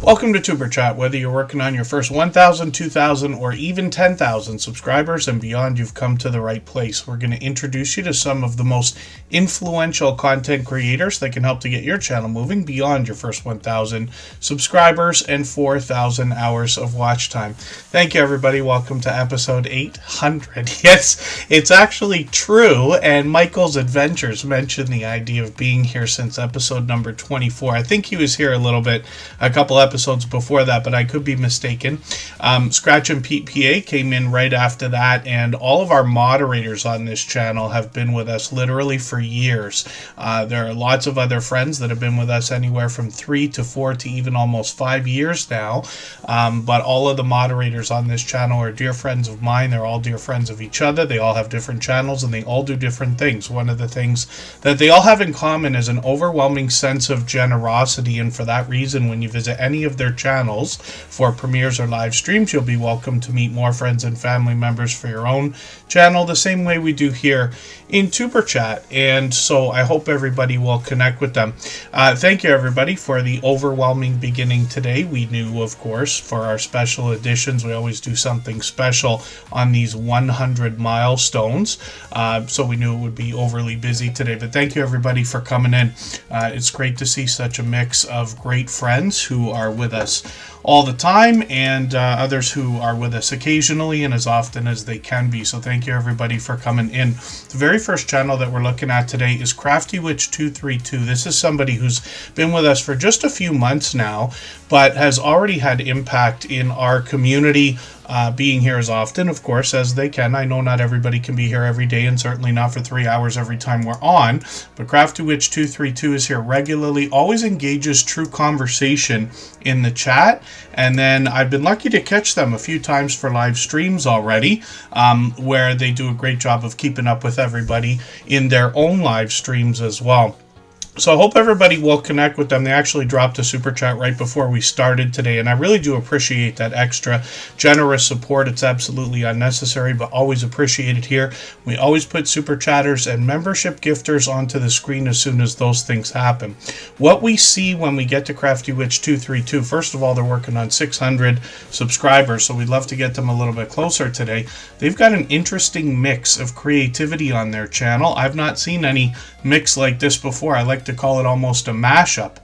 Welcome to Superchat. Whether you're working on your first 1,000, 2,000, or even 10,000 subscribers and beyond, you've come to the right place. We're going to introduce you to some of the most influential content creators that can help to get your channel moving beyond your first 1,000 subscribers and 4,000 hours of watch time. Thank you, everybody. Welcome to episode 800. Yes, it's actually true, and Michael's Adventures mentioned the idea of being here since episode number 24. I think he was here a couple episodes before that, but I could be mistaken. Scratch and Pete PA came in right after that, and all of our moderators on this channel have been with us literally for years. There are lots of other friends that have been with us anywhere from 3 to 4 to even almost 5 years now, but all of the moderators on this channel are dear friends of mine. They're all dear friends of each other. They all have different channels and they all do different things. One of the things that they all have in common is an overwhelming sense of generosity, and for that reason, when you visit any of their channels for premieres or live streams, you'll be welcome to meet more friends and family members for your own channel, the same way we do here in Superchat. And so I hope everybody will connect with them. Thank you, everybody, for the overwhelming beginning today. We knew, of course, for our special editions, we always do something special on these 100 milestones. So we knew it would be overly busy today. But thank you, everybody, for coming in. It's great to see such a mix of great friends who are with us all the time, and others who are with us occasionally and as often as they can be. So thank you, everybody, for coming in. The very first channel that we're looking at today is CraftyWitch232. This is somebody who's been with us for just a few months now, but has already had impact in our community, being here as often, of course, as they can. I know not everybody can be here every day, and certainly not for 3 hours every time we're on, but CraftyWitch232 is here regularly, always engages true conversation in the chat, and then I've been lucky to catch them a few times for live streams already, where they do a great job of keeping up with everybody in their own live streams as well. So I hope everybody will connect with them. They actually dropped a super chat right before we started today, and I really do appreciate that extra generous support. It's absolutely unnecessary, but always appreciated here. We always put super chatters and membership gifters onto the screen as soon as those things happen. What we see when we get to CraftyWitch232, first of all, they're working on 600 subscribers, so we'd love to get them a little bit closer today. They've got an interesting mix of creativity on their channel. I've not seen any mix like this before. I like to call it almost a mashup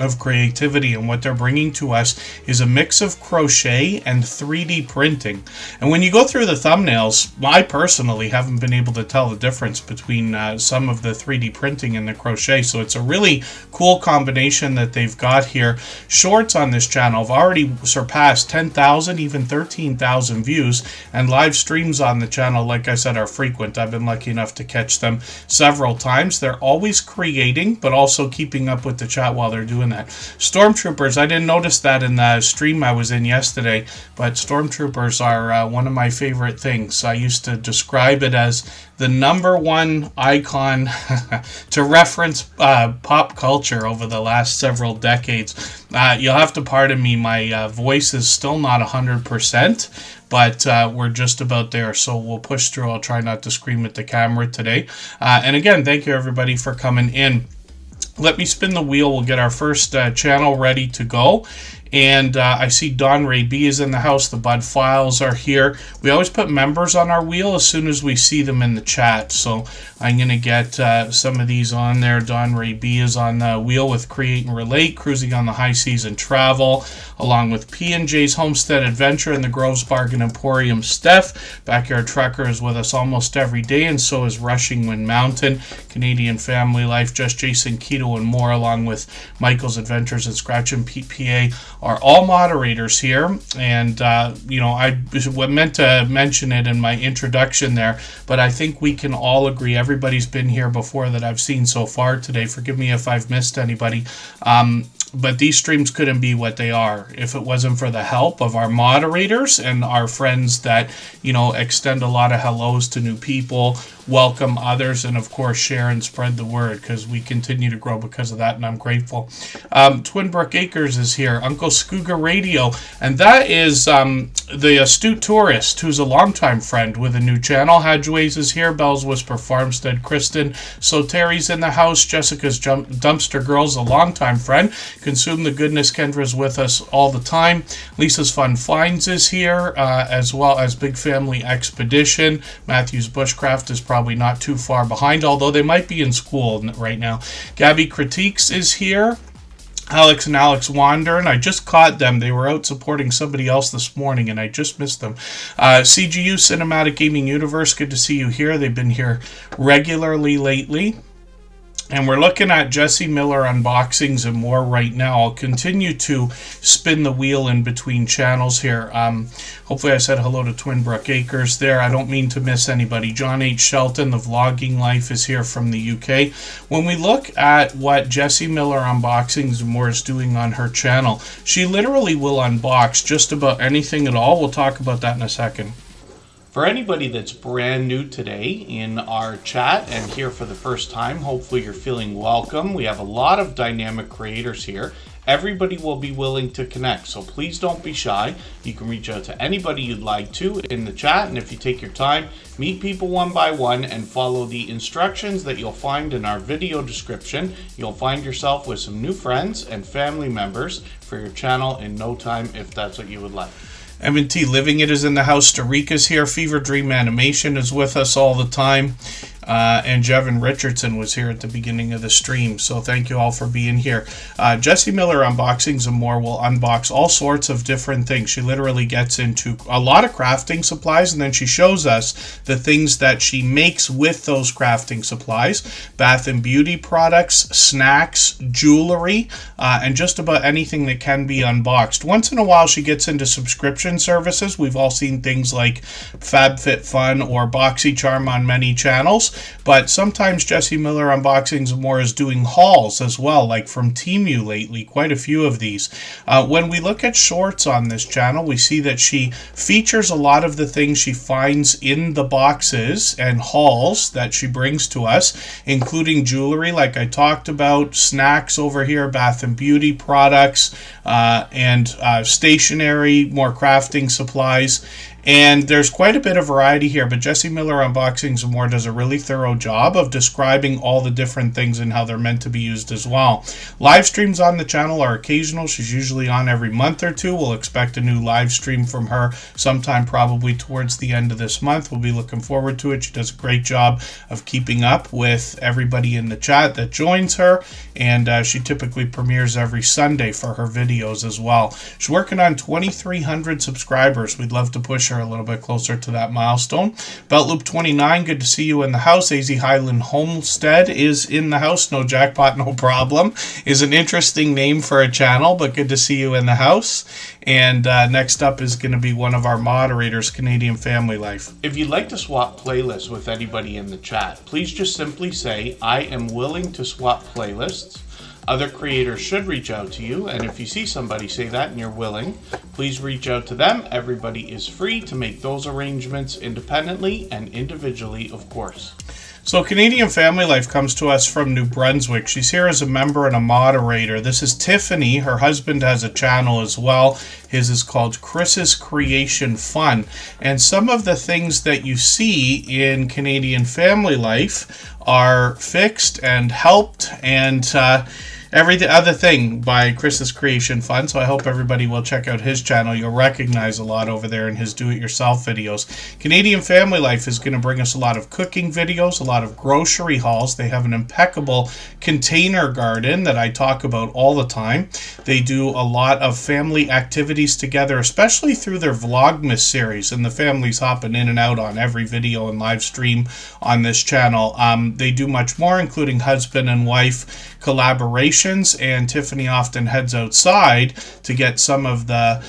of creativity, and what they're bringing to us is a mix of crochet and 3D printing. And when you go through the thumbnails, I personally haven't been able to tell the difference between some of the 3D printing and the crochet, so it's a really cool combination that they've got here. Shorts on this channel have already surpassed 10,000, even 13,000 views, and live streams on the channel, like I said, are frequent. I've been lucky enough to catch them several times. They're always creating, but also keeping up with the chat while they're doing that. Stormtroopers, I didn't notice that in the stream I was in yesterday, but Stormtroopers are one of my favorite things. I used to describe it as the #1 icon to reference pop culture over the last several decades. You'll have to pardon me, my voice is still not 100%, but we're just about there, so we'll push through. I'll try not to scream at the camera today. And again, thank you, everybody, for coming in. Let me spin the wheel. We'll get our first channel ready to go. And I see Don Ray B is in the house. The Bud Files are here. We always put members on our wheel as soon as we see them in the chat. So I'm going to get some of these on there. Don Ray B is on the wheel with Create and Relate, Cruising on the High Seas and Travel, along with P&J's Homestead Adventure and the Groves Bargain Emporium. Steph, Backyard Trucker, is with us almost every day, and so is Rushing Wind Mountain, Canadian Family Life, Just Jason Keto, and more, along with Michael's Adventures and Scratch and Pete PA, are all moderators here. And you know, I meant to mention it in my introduction there, but I think we can all agree, everybody's been here before that I've seen so far today. Forgive me if I've missed anybody. But these streams couldn't be what they are if it wasn't for the help of our moderators and our friends that, you know, extend a lot of hellos to new people, welcome others, and of course share and spread the word, because we continue to grow because of that, and I'm grateful. Twin Brook Acres is here, Uncle Scooga Radio, and that is the astute tourist who's a longtime friend with a new channel. Hadgeways is here, Bell's Whisper Farmstead, Kristen, So Terry's in the house, Jessica's Dumpster Girls, a longtime friend, Consume the Goodness. Kendra's with us all the time. Lisa's Fun Finds is here, as well as Big Family Expedition. Matthew's Bushcraft is probably not too far behind, although they might be in school right now. Gabby Critiques is here. Alex and Alex Wander, and I just caught them. They were out supporting somebody else this morning, and I just missed them. CGU Cinematic Gaming Universe, good to see you here. They've been here regularly lately. And we're looking at Jesse Miller unboxings and more right now. I'll continue to spin the wheel in between channels here. Hopefully I said hello to Twinbrook Acres there. I don't mean to miss anybody. John H. Shelton, the Vlogging Life, is here from the UK. When we look at what Jesse Miller Unboxings and More is doing on her channel, she literally will unbox just about anything at all. We'll talk about that in a second. For anybody that's brand new today in our chat and here for the first time, hopefully you're feeling welcome. We have a lot of dynamic creators here. Everybody will be willing to connect, so please don't be shy. You can reach out to anybody you'd like to in the chat, and if you take your time, meet people one by one and follow the instructions that you'll find in our video description. You'll find yourself with some new friends and family members for your channel in no time, if that's what you would like. M&T Living It is in the house. Starika's here. Fever Dream Animation is with us all the time. And Jevin Richardson was here at the beginning of the stream. So thank you all for being here. Jesse Miller Unboxings and More will unbox all sorts of different things. She literally gets into a lot of crafting supplies, and then she shows us the things that she makes with those crafting supplies. Bath and beauty products, snacks, jewelry, and just about anything that can be unboxed. Once in a while she gets into subscription services. We've all seen things like FabFitFun or BoxyCharm on many channels. But sometimes Jesse Miller Unboxings and More is doing hauls as well, like from Temu lately, quite a few of these. When we look at shorts on this channel, we see that she features a lot of the things she finds in the boxes and hauls that she brings to us, including jewelry, like I talked about, snacks over here, bath and beauty products, and stationery, more crafting supplies. And there's quite a bit of variety here, but Jesse Miller Unboxings and More does a really thorough job of describing all the different things and how they're meant to be used as well. Live streams on the channel are occasional. She's usually on every month or two. We'll expect a new live stream from her sometime probably towards the end of this month. We'll be looking forward to it. She does a great job of keeping up with everybody in the chat that joins her, and she typically premieres every Sunday for her videos as well. She's working on 2,300 subscribers. We'd love to push her a little bit closer to that milestone. Beltloop 29, good to see you in the house. AZ Highland Homestead is in the house. No jackpot, no problem is an interesting name for a channel, but good to see you in the house. And next up is going to be one of our moderators, Canadian Family Life. If you'd like to swap playlists with anybody in the chat, please just simply say, I am willing to swap playlists. Other creators should reach out to you, and if you see somebody say that and you're willing, please reach out to them. Everybody is free to make those arrangements independently and individually, of course. So Canadian Family Life comes to us from New Brunswick. She's here as a member and a moderator. This is Tiffany. Her husband has a channel as well. His is called Chris's Creation Fun. And some of the things that you see in Canadian Family Life are fixed and helped and every other thing by Chris's Creation Fun. So I hope everybody will check out his channel. You'll recognize a lot over there in his do-it-yourself videos. Canadian Family Life is going to bring us a lot of cooking videos, a lot of grocery hauls. They have an impeccable container garden that I talk about all the time. They do a lot of family activities together, especially through their Vlogmas series, and the family's hopping in and out on every video and live stream on this channel. They do much more, including husband and wife collaborations, and Tiffany often heads outside to get some of the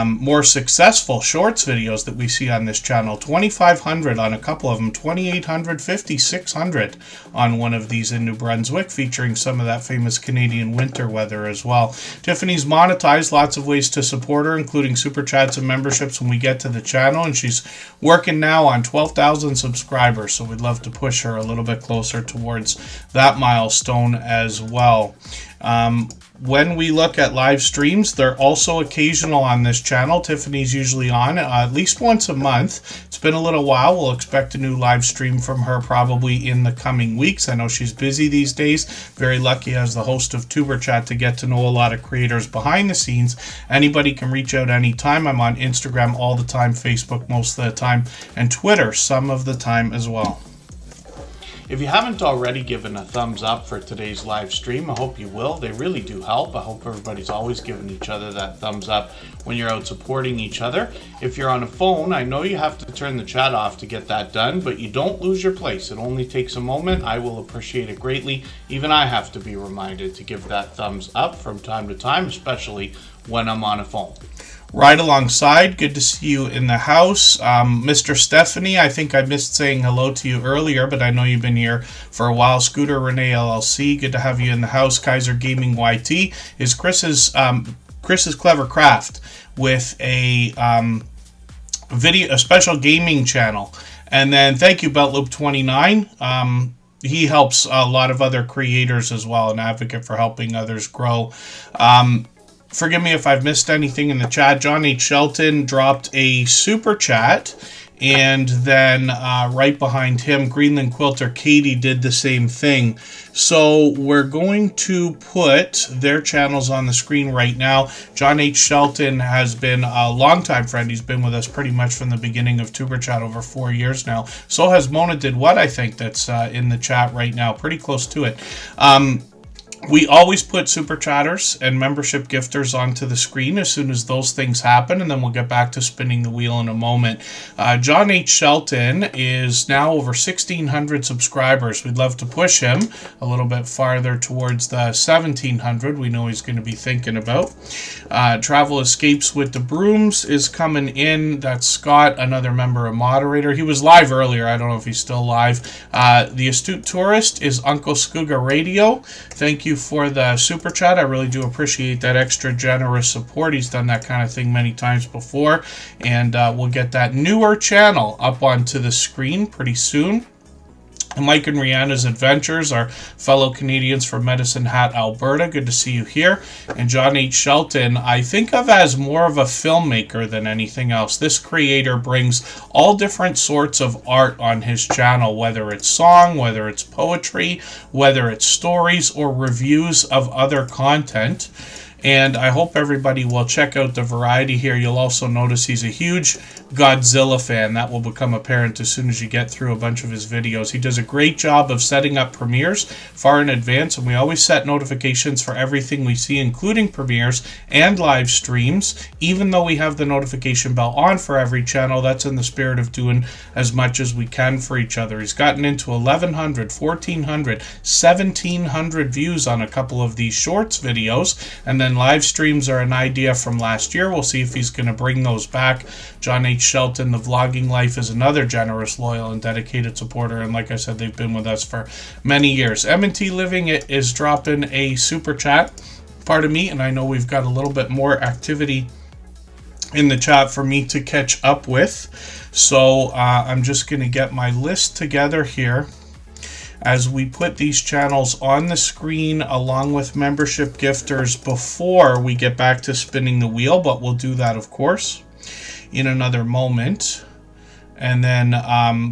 more successful shorts videos that we see on this channel. 2,500 on a couple of them, 2,800, 5,600 on one of these in New Brunswick, featuring some of that famous Canadian winter weather as well. Tiffany's monetized, lots of ways to support her, including super chats and memberships when we get to the channel, and she's working now on 12,000 subscribers, so we'd love to push her a little bit closer towards that milestone as well. when we look at live streams, they're also occasional on this channel. Tiffany's usually on at least once a month. It's been a little while. We'll expect a new live stream from her probably in the coming weeks. I know she's busy these days. Very lucky as the host of Tuber Chat to get to know a lot of creators behind the scenes. Anybody can reach out anytime. I'm on Instagram all the time, Facebook most of the time, and Twitter some of the time as well. If you haven't already given a thumbs up for today's live stream, I hope you will. They really do help. I hope everybody's always giving each other that thumbs up when you're out supporting each other. If you're on a phone, I know you have to turn the chat off to get that done, but you don't lose your place. It only takes a moment. I will appreciate it greatly. Even I have to be reminded to give that thumbs up from time to time, especially when I'm on a phone. Right alongside, good to see you in the house. Mr. Stephanie, I think I missed saying hello to you earlier, but I know you've been here for a while. Scooter Renee LLC, good to have you in the house. Kaiser Gaming YT is Chris's Clever Craft with a special gaming channel. And then thank you, Beltloop29. He helps a lot of other creators as well, an advocate for helping others grow. Forgive me if I've missed anything in the chat. John H. Shelton dropped a super chat, and then right behind him, Greenland Quilter Katie did the same thing. So we're going to put their channels on the screen right now. John H. Shelton has been a longtime friend. He's been with us pretty much from the beginning of Tuber Chat, over 4 years now. So has Mona Did What, I think, that's in the chat right now. Pretty close to it. We always put Superchatters and membership gifters onto the screen as soon as those things happen, and then we'll get back to spinning the wheel in a moment. John H. Shelton is now over 1,600 subscribers. We'd love to push him a little bit farther towards the 1,700 we know he's going to be thinking about. Travel Escapes with the Brooms is coming in. That's Scott, another member and moderator. He was live earlier. I don't know if he's still live. The Astute Tourist is Uncle Skooga Radio. Thank you for the super chat. I really do appreciate that extra generous support. He's done that kind of thing many times before, and we'll get that newer channel up onto the screen pretty soon. Mike and Rihanna's Adventures, our fellow Canadians from Medicine Hat, Alberta. Good to see you here. And John H. Shelton, I think of as more of a filmmaker than anything else. This creator brings all different sorts of art on his channel, whether it's song, whether it's poetry, whether it's stories or reviews of other content. And I hope everybody will check out the variety here. You'll also notice he's a huge Godzilla fan. That will become apparent as soon as you get through a bunch of his videos. He does a great job of setting up premieres far in advance, and we always set notifications for everything we see, including premieres and live streams. Even though we have the notification bell on for every channel, that's in the spirit of doing as much as we can for each other. He's gotten into 1,100, 1,400, 1,700 views on a couple of these shorts videos, and then live streams are an idea from last year. We'll see if he's going to bring those back. John H. Shelton, The Vlogging Life, is another generous, loyal, and dedicated supporter, and like I said, they've been with us for many years. M&T Living is dropping a super chat. Pardon me, and I know we've got a little bit more activity in the chat for me to catch up with, so I'm just going to get my list together here as we put these channels on the screen along with membership gifters before we get back to spinning the wheel, but we'll do that, of course, in another moment. And then,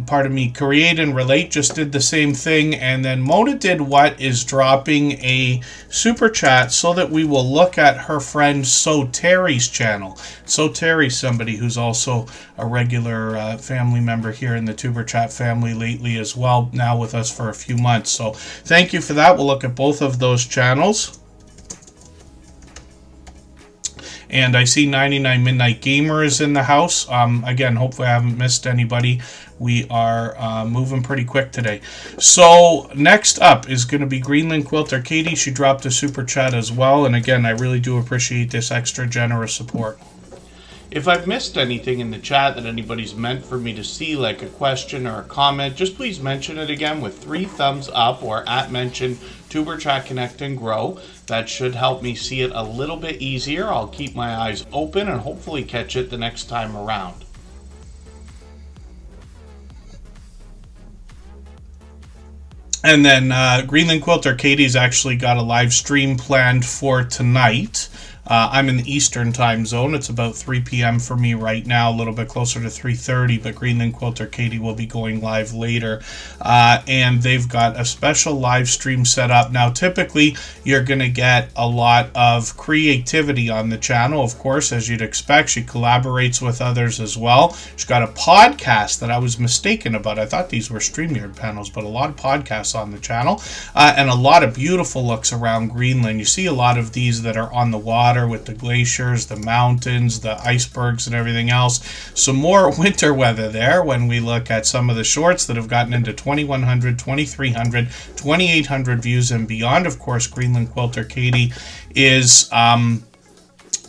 pardon me, Create and Relate just did the same thing. And then Mona Did What is dropping a super chat so that we will look at her friend So Terry's channel. So Terry's somebody who's also a regular family member here in the Tuber Chat family lately as well, now with us for a few months. So thank you for that. We'll look at both of those channels. And I see 99 Midnight Gamer is in the house. Again, hopefully I haven't missed anybody. We are moving pretty quick today. So next up is going to be Greenland Quilter Katie. She dropped a super chat as well. And again, I really do appreciate this extra generous support. If I've missed anything in the chat that anybody's meant for me to see, like a question or a comment, just please mention it again with 3 thumbs up or @mention Tuber Chat Connect and Grow. That should help me see it a little bit easier. I'll keep my eyes open and hopefully catch it the next time around. And then Greenland Quilter Katie's actually got a live stream planned for tonight. I'm in the Eastern time zone. It's about 3 p.m. for me right now, a little bit closer to 3:30, but Greenland Quilter Katie will be going live later. And they've got a special live stream set up. Now, typically, you're going to get a lot of creativity on the channel, of course, as you'd expect. She collaborates with others as well. She's got a podcast that I was mistaken about. I thought these were StreamYard panels, but a lot of podcasts on the channel, and a lot of beautiful looks around Greenland. You see a lot of these that are on the water, with the glaciers, the mountains, the icebergs, and everything else. Some more winter weather there when we look at some of the shorts that have gotten into 2,100, 2,300, 2,800 views and beyond. Of course, Greenland Quilter Katie is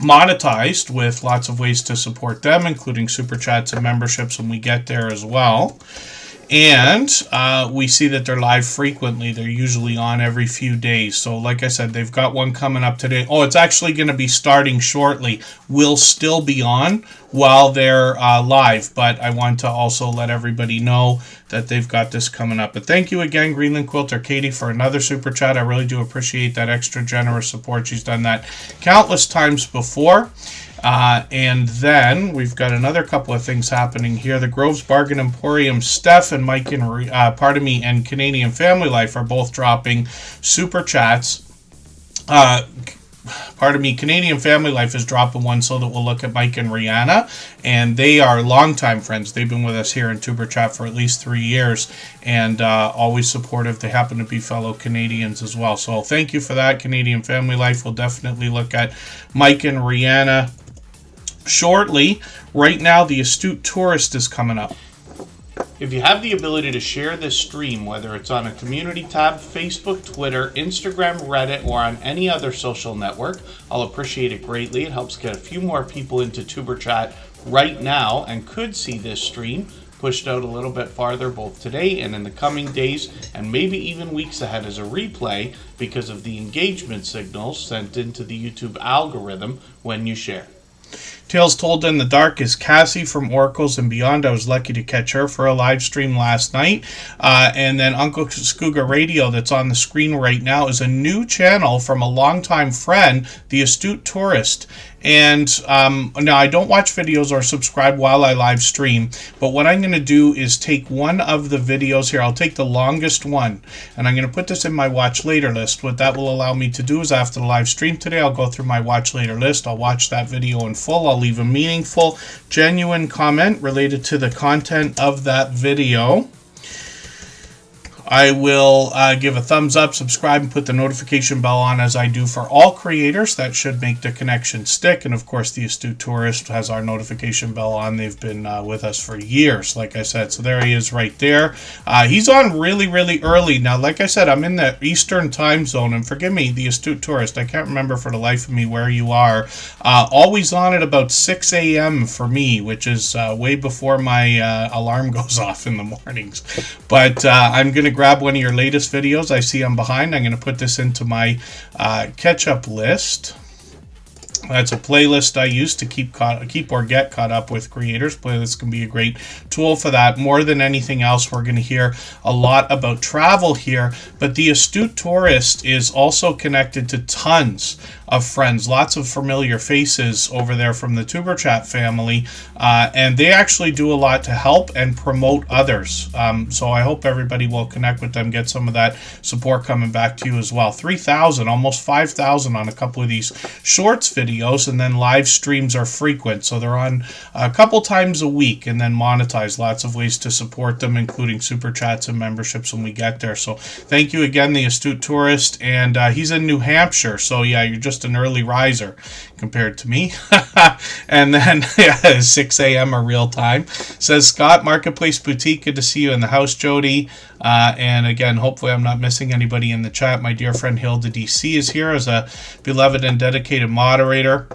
monetized with lots of ways to support them, including super chats and memberships when we get there as well. And we see that they're live frequently. They're usually on every few days. So like I said, they've got one coming up today. Oh, it's actually going to be starting shortly. We'll still be on while they're live. But I want to also let everybody know that they've got this coming up. But thank you again, Greenland Quilter Katie, for another super chat. I really do appreciate that extra generous support. She's done that countless times before. And then we've got another couple of things happening here. The Groves Bargain Emporium, Steph and Mike and Canadian Family Life are both dropping super chats. Canadian Family Life is dropping one so that we'll look at Mike and Rihanna, and they are longtime friends. They've been with us here in Tuber Chat for at least 3 years, and always supportive. They happen to be fellow Canadians as well. So thank you for that, Canadian Family Life. We'll definitely look at Mike and Rihanna shortly. Right now, the Astute Tourist is coming up. If you have the ability to share this stream, whether it's on a community tab, Facebook, Twitter, Instagram, Reddit, or on any other social network, I'll appreciate it greatly. It helps get a few more people into Tuber Chat right now and could see this stream pushed out a little bit farther both today and in the coming days and maybe even weeks ahead as a replay because of the engagement signals sent into the YouTube algorithm when you share. Tales Told in the Dark is Cassie from Oracles and Beyond. I was lucky to catch her for a live stream last night. And then Uncle Skooga Radio that's on the screen right now is a new channel from a longtime friend, The Astute Tourist. And now I don't watch videos or subscribe while I live stream, but what I'm going to do is take one of the videos here. I'll take the longest one, and I'm going to put this in my watch later list. What that will allow me to do is after the live stream today, I'll go through my watch later list. I'll watch that video in full. I'll leave a meaningful, genuine comment related to the content of that video. I will give a thumbs up, subscribe, and put the notification bell on as I do for all creators. That should make the connection stick. And of course, the Astute Tourist has our notification bell on. They've been with us for years, like I said. So there he is right there. He's on really, really early. Now, like I said, I'm in the Eastern time zone. And forgive me, the Astute Tourist, I can't remember for the life of me where you are. Always on at about 6 a.m. for me, which is way before my alarm goes off in the mornings. But I'm going to grab one of your latest videos. I see I'm behind. I'm going to put this into my catch-up list. That's a playlist I use to keep or get caught up with creators. Playlists can be a great tool for that. More than anything else, we're going to hear a lot about travel here, but the Astute Tourist is also connected to tons of friends, lots of familiar faces over there from the Tuber Chat family, and they actually do a lot to help and promote others. So I hope everybody will connect with them, get some of that support coming back to you as well. 3,000, almost 5,000 on a couple of these shorts videos, and then live streams are frequent, so they're on a couple times a week and then monetize. Lots of ways to support them, including super chats and memberships when we get there. So thank you again, the Astute Tourist, and he's in New Hampshire, so yeah, you're just an early riser compared to me. And then 6 a.m. a real time. Says Scott, Marketplace Boutique, good to see you in the house, Jody. And again, hopefully I'm not missing anybody in the chat. My dear friend Hilda DC is here as a beloved and dedicated moderator.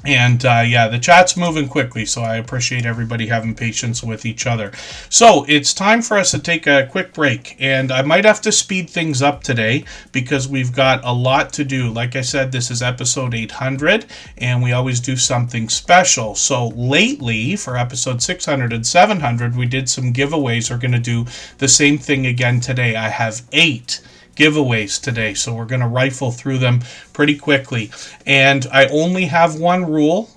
And yeah, the chat's moving quickly, so I appreciate everybody having patience with each other. So it's time for us to take a quick break, and I might have to speed things up today because we've got a lot to do. Like I said, this is episode 800, and we always do something special. So lately, for episode 600 and 700, we did some giveaways. We're going to do the same thing again today. I have 8 giveaways today, so we're going to rifle through them pretty quickly. And I only have one rule.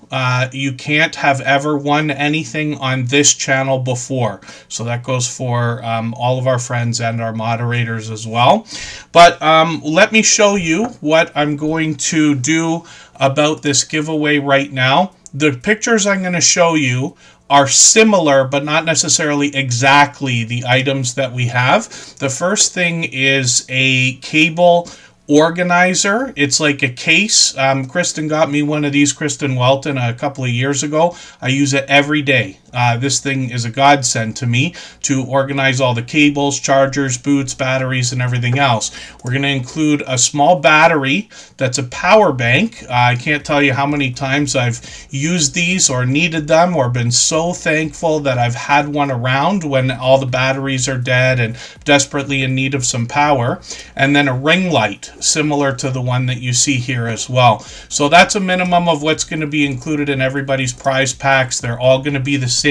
You can't have ever won anything on this channel before. So that goes for all of our friends and our moderators as well. But let me show you what I'm going to do about this giveaway right now. The pictures I'm going to show you are similar, but not necessarily exactly the items that we have. The first thing is a cable organizer. It's like a case. Kristen got me one of these, Kristen Welton, a couple of years ago. I use it every day. This thing is a godsend to me to organize all the cables, chargers, boots, batteries, and everything else. We're going to include a small battery that's a power bank. I can't tell you how many times I've used these or needed them or been so thankful that I've had one around when all the batteries are dead and desperately in need of some power. And then a ring light, similar to the one that you see here as well. So that's a minimum of what's going to be included in everybody's prize packs. They're all going to be the same.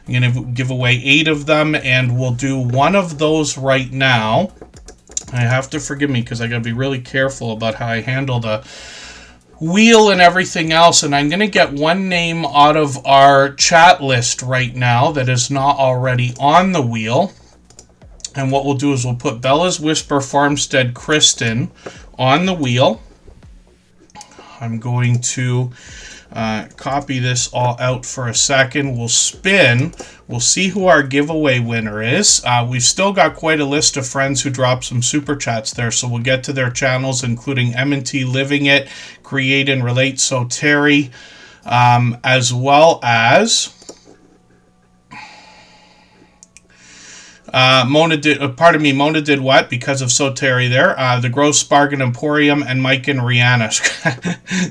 I'm going to give away 8 of them, and we'll do one of those right now. I have to forgive me because I got to be really careful about how I handle the wheel and everything else, and I'm going to get one name out of our chat list right now that is not already on the wheel. And what we'll do is we'll put Bella's Whisper Farmstead Kristen on the wheel. I'm going to copy this all out for a second. We'll spin. We'll see who our giveaway winner is. We've still got quite a list of friends who dropped some super chats there, so we'll get to their channels, including M&T Living It, Create and Relate, So Terry, as well as Mona did what? Because of So Terry there. The Gross Bargain Emporium and Mike and Rihanna.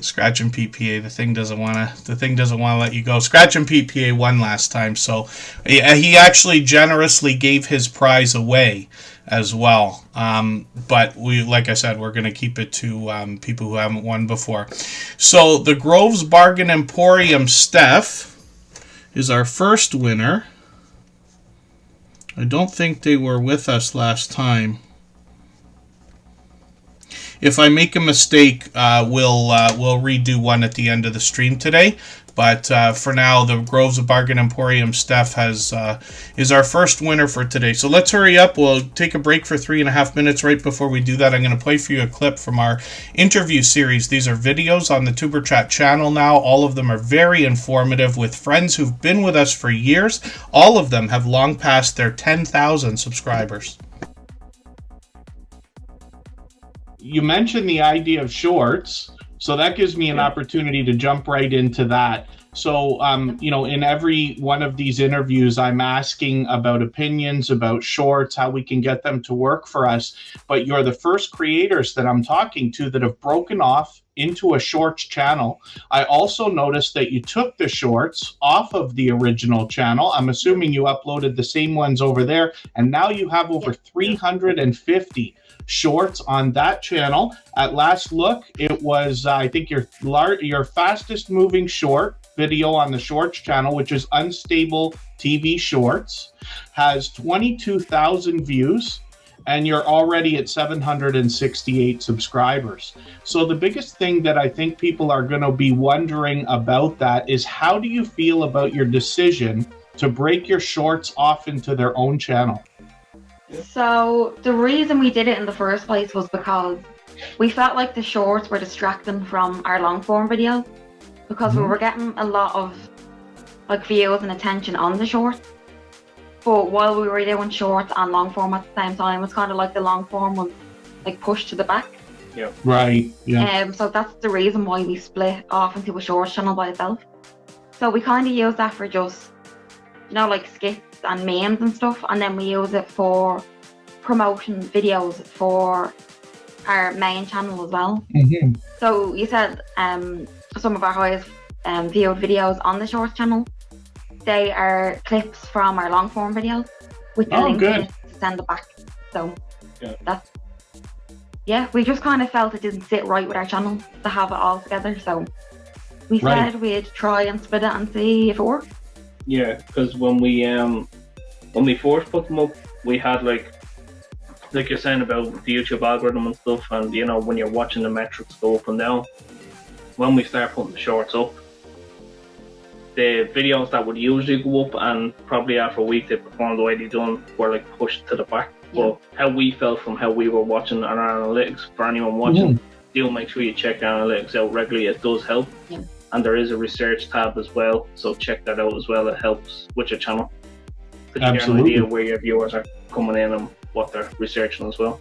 Scratch and PPA. The thing doesn't want to let you go. Scratch and PPA won last time, so he actually generously gave his prize away as well. But like I said, we're going to keep it to people who haven't won before. So the Groves Bargain Emporium Steph is our first winner. I don't think they were with us last time. If I make a mistake, we'll redo one at the end of the stream today. But for now, the Groves of Bargain Emporium Steph is our first winner for today. So let's hurry up. We'll take a break for 3.5 minutes. Right before we do that, I'm going to play for you a clip from our interview series. These are videos on the Superchat channel now. All of them are very informative with friends who've been with us for years. All of them have long passed their 10,000 subscribers. You mentioned the idea of shorts. So that gives me an opportunity to jump right into that. So, in every one of these interviews, I'm asking about opinions, about shorts, how we can get them to work for us. But you're the first creators that I'm talking to that have broken off into a shorts channel. I also noticed that you took the shorts off of the original channel. I'm assuming you uploaded the same ones over there, and now you have over 350 shorts on that channel. At last look, it was I think your fastest moving short video on the shorts channel, which is Unstable TV Shorts, has 22,000 views, and you're already at 768 subscribers. So the biggest thing that I think people are going to be wondering about that is, how do you feel about your decision to break your shorts off into their own channel? So the reason we did it in the first place was because we felt like the shorts were distracting from our long form videos, because we were getting a lot of views and attention on the shorts. But while we were doing shorts and long form at the same time, it's kind of like the long form was pushed to the back. Yeah. Right. Yeah. So that's the reason why we split off into a shorts channel by itself. So we kind of use that for just, skits and memes and stuff, and then we use it for promotion videos for our main channel as well. So you said some of our highest viewed videos on the Shorts channel. They are clips from our long form videos with the link in it to send it back. So we just kind of felt it didn't sit right with our channel to have it all together. So we said we'd try and split it and see if it worked. Yeah, because when we first put them up, we had like you're saying about the YouTube algorithm and stuff, and you know, when you're watching the metrics go up and down. When we start putting the shorts up, the videos that would usually go up and probably after a week they performed the way they done were like pushed to the back. But how we felt from how we were watching our analytics, for anyone watching, do make sure you check your analytics out regularly. It does help. And there is a research tab as well, so check that out as well. It helps with your channel to get an idea where your viewers are coming in and what they're researching as well.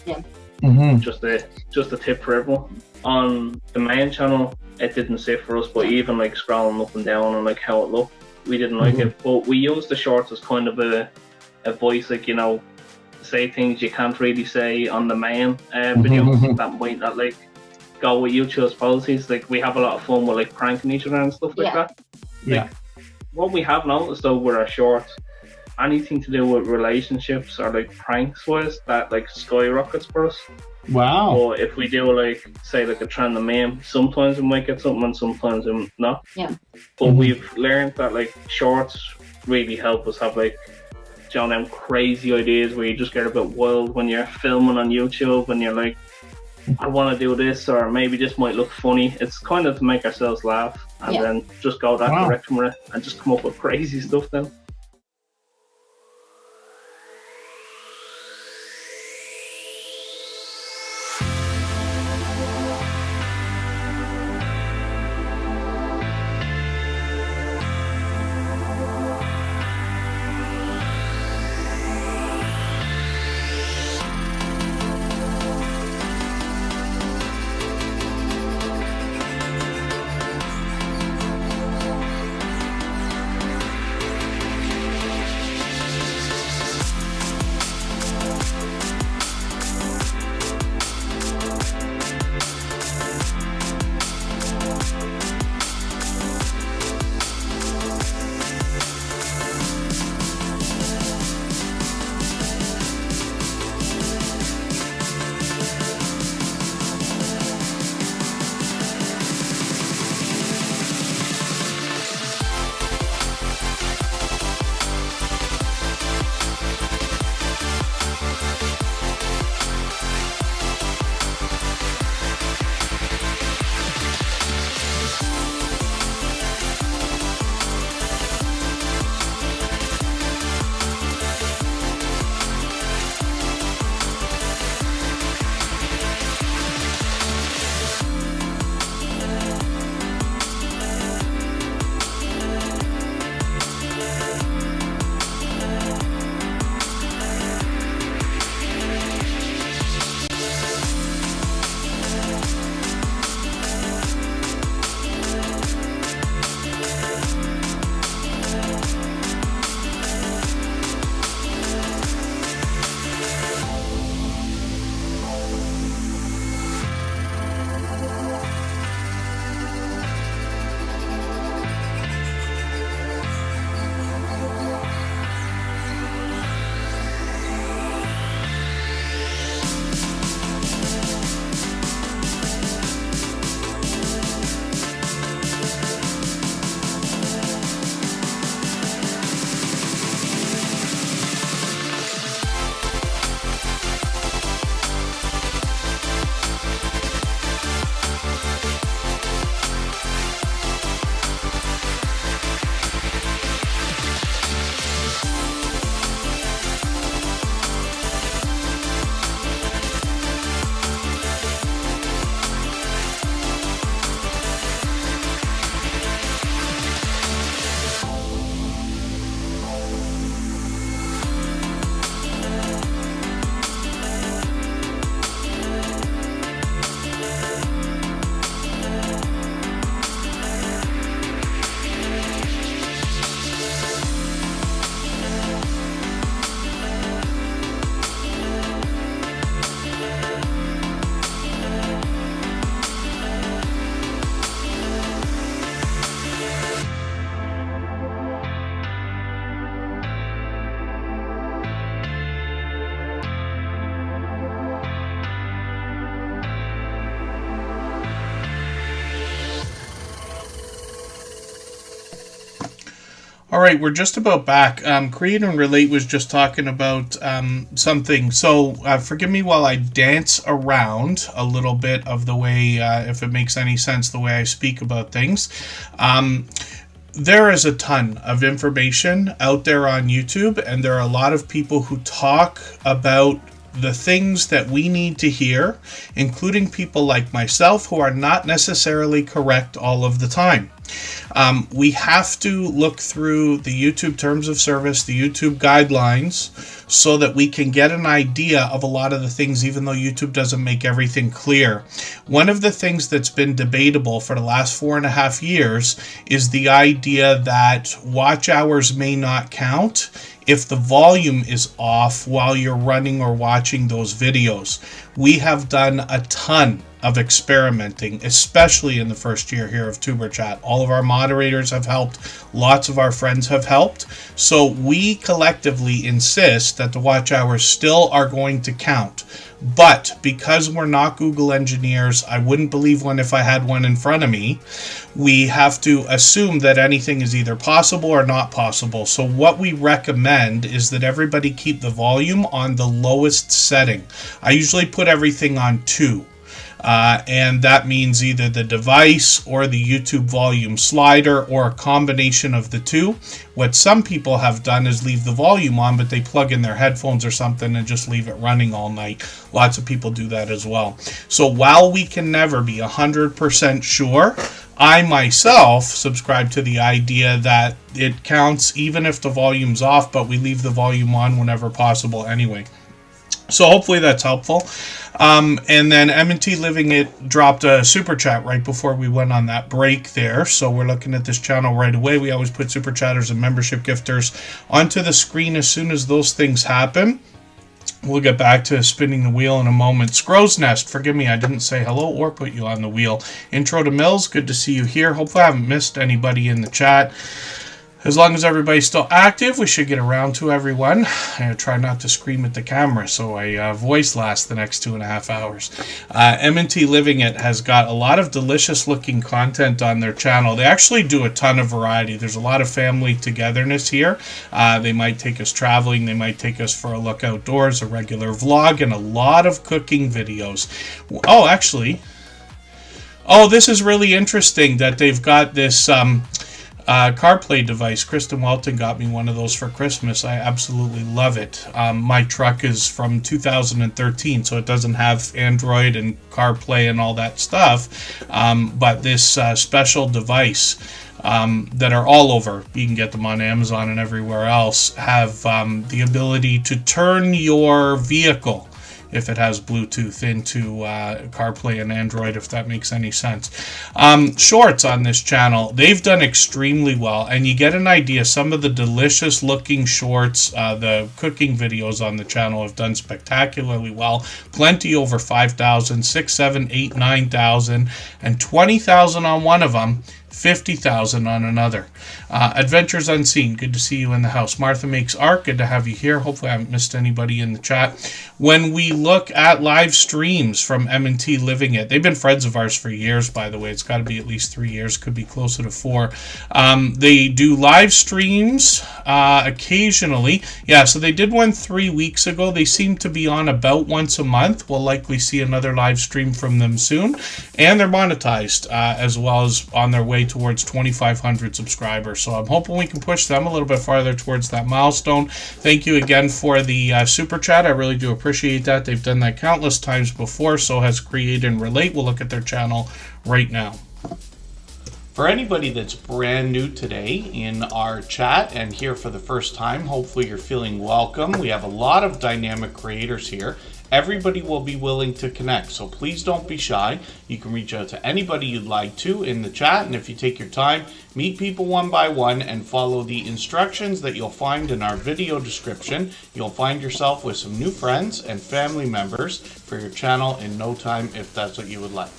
Just a tip for everyone. On the main channel, it didn't sit for us, but even like scrolling up and down and like how it looked, we didn't like it. But we used the shorts as kind of a voice, like, you know, say things you can't really say on the main videos that might not like go with YouTube's policies. Like, we have a lot of fun with like pranking each other and stuff like that. Like, what we have noticed though with our shorts, anything to do with relationships or like pranks wise, that like skyrockets for us. Wow. Or if we do like, say like a trend meme, sometimes we might get something and sometimes we not. But we've learned that like shorts really help us have like, you know, them crazy ideas where you just get a bit wild when you're filming on YouTube and you're like, I want to do this, or maybe this might look funny. It's kind of to make ourselves laugh and then just go that direction with it and just come up with crazy stuff then. All right, we're just about back. Create and Relate was just talking about something. So forgive me while I dance around a little bit of the way, if it makes any sense, the way I speak about things. There is a ton of information out there on YouTube, and there are a lot of people who talk about the things that we need to hear, including people like myself who are not necessarily correct all of the time. We have to look through the YouTube terms of service, the YouTube guidelines, so that we can get an idea of a lot of the things, even though YouTube doesn't make everything clear. One of the things that's been debatable for the last 4.5 years is the idea that watch hours may not count if the volume is off while you're running or watching those videos. We have done a ton of experimenting, especially in the first year here of Superchat. All of our moderators have helped. Lots of our friends have helped. So we collectively insist that the watch hours still are going to count. But because we're not Google engineers, I wouldn't believe one if I had one in front of me. We have to assume that anything is either possible or not possible. So what we recommend is that everybody keep the volume on the lowest setting. I usually put everything on 2. And that means either the device or the YouTube volume slider or a combination of the two. What some people have done is leave the volume on, but they plug in their headphones or something and just leave it running all night. Lots of people do that as well. So while we can never be 100% sure, I myself subscribe to the idea that it counts even if the volume's off, but we leave the volume on whenever possible anyway. So hopefully that's helpful. And then M&T Living It dropped a super chat right before we went on that break there. So we're looking at this channel right away. We always put super chatters and membership gifters onto the screen as soon as those things happen. We'll get back to spinning the wheel in a moment. Scrow's Nest, forgive me, I didn't say hello or put you on the wheel. Intro to Mills, good to see you here. Hopefully I haven't missed anybody in the chat. As long as everybody's still active, we should get around to everyone. I try not to scream at the camera, so I voice last the next 2.5 hours. M&T Living It has got a lot of delicious-looking content on their channel. They actually do a ton of variety. There's a lot of family togetherness here. They might take us traveling. They might take us for a look outdoors, a regular vlog, and a lot of cooking videos. Oh, actually... Oh, this is really interesting that they've got this... CarPlay device. Kristen Welton got me one of those for Christmas. I absolutely love it. My truck is from 2013, so it doesn't have Android and CarPlay and all that stuff. But this special device that are all over, you can get them on Amazon and everywhere else, have the ability to turn your vehicle, if it has Bluetooth, into CarPlay and Android, if that makes any sense. Shorts on this channel, they've done extremely well, and you get an idea. Some of the delicious looking shorts, the cooking videos on the channel have done spectacularly well. Plenty over 5,000, 6, 7, 8, 9,000, and 20,000 on one of them. 50,000 on another. Adventures Unseen, good to see you in the house. Martha Makes Art, good to have you here. Hopefully I haven't missed anybody in the chat. When we look at live streams from M&T Living It, they've been friends of ours for years, by the way. It's got to be at least 3 years, could be closer to 4. They do live streams occasionally. Yeah, so they did one 3 weeks ago. They seem to be on about once a month. We'll likely see another live stream from them soon. And they're monetized as well as on their way towards 2,500 subscribers. So I'm hoping we can push them a little bit farther towards that milestone. Thank you again for the super chat. I really do appreciate that. They've done that countless times before. So has Create and Relate. We'll look at their channel right now. For anybody that's brand new today in our chat and here for the first time, hopefully you're feeling welcome. We have a lot of dynamic creators here. Everybody will be willing to connect, so please don't be shy. You can reach out to anybody you'd like to in the chat, and if you take your time, meet people one by one and follow the instructions that you'll find in our video description. You'll find yourself with some new friends and family members for your channel in no time, if that's what you would like.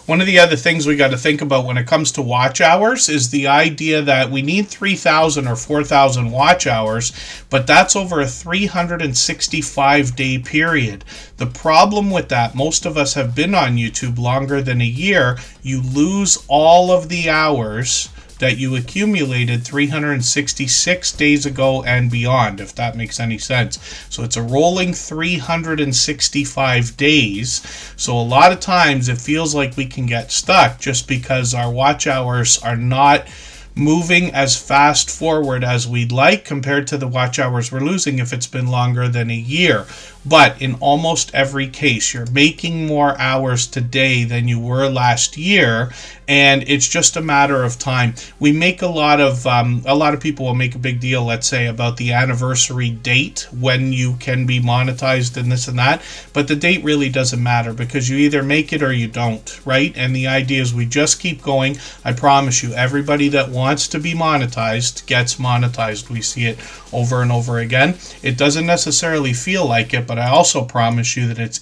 One of the other things we got to think about when it comes to watch hours is the idea that we need 3,000 or 4,000 watch hours, but that's over a 365-day period. The problem with that, most of us have been on YouTube longer than a year. You lose all of the hours that you accumulated 366 days ago and beyond, if that makes any sense. So it's a rolling 365 days. So a lot of times it feels like we can get stuck just because our watch hours are not moving as fast forward as we'd like compared to the watch hours we're losing if it's been longer than a year. But in almost every case, you're making more hours today than you were last year, and it's just a matter of time. We make a lot of people will make a big deal, let's say, about the anniversary date when you can be monetized and this and that, but the date really doesn't matter because you either make it or you don't, right? And the idea is we just keep going. I promise you, everybody that wants to be monetized gets monetized. We see it over and over again. It doesn't necessarily feel like it, but I also promise you that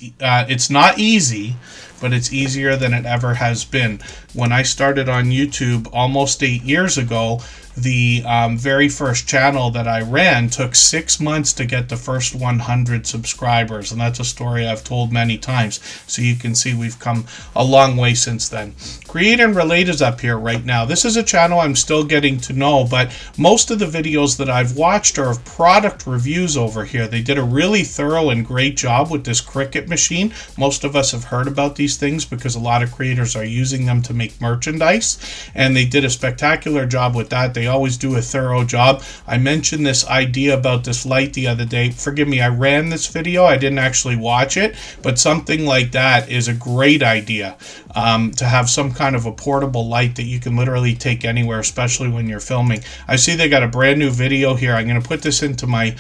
it's not easy, but it's easier than it ever has been. When I started on YouTube almost 8 years ago, the very first channel that I ran took 6 months to get the first 100 subscribers, and that's a story I've told many times. So you can see we've come a long way since then. Create and Relate is up here right now. This is a channel I'm still getting to know, but most of the videos that I've watched are of product reviews over here. They did a really thorough and great job with this Cricut machine. Most of us have heard about these things because a lot of creators are using them to make merchandise, and they did a spectacular job with that. They always do a thorough job. I mentioned this idea about this light the other day. Forgive me, I ran this video. I didn't actually watch it, but something like that is a great idea, to have some kind of a portable light that you can literally take anywhere, especially when you're filming. I see they got a brand new video here. I'm going to put this into my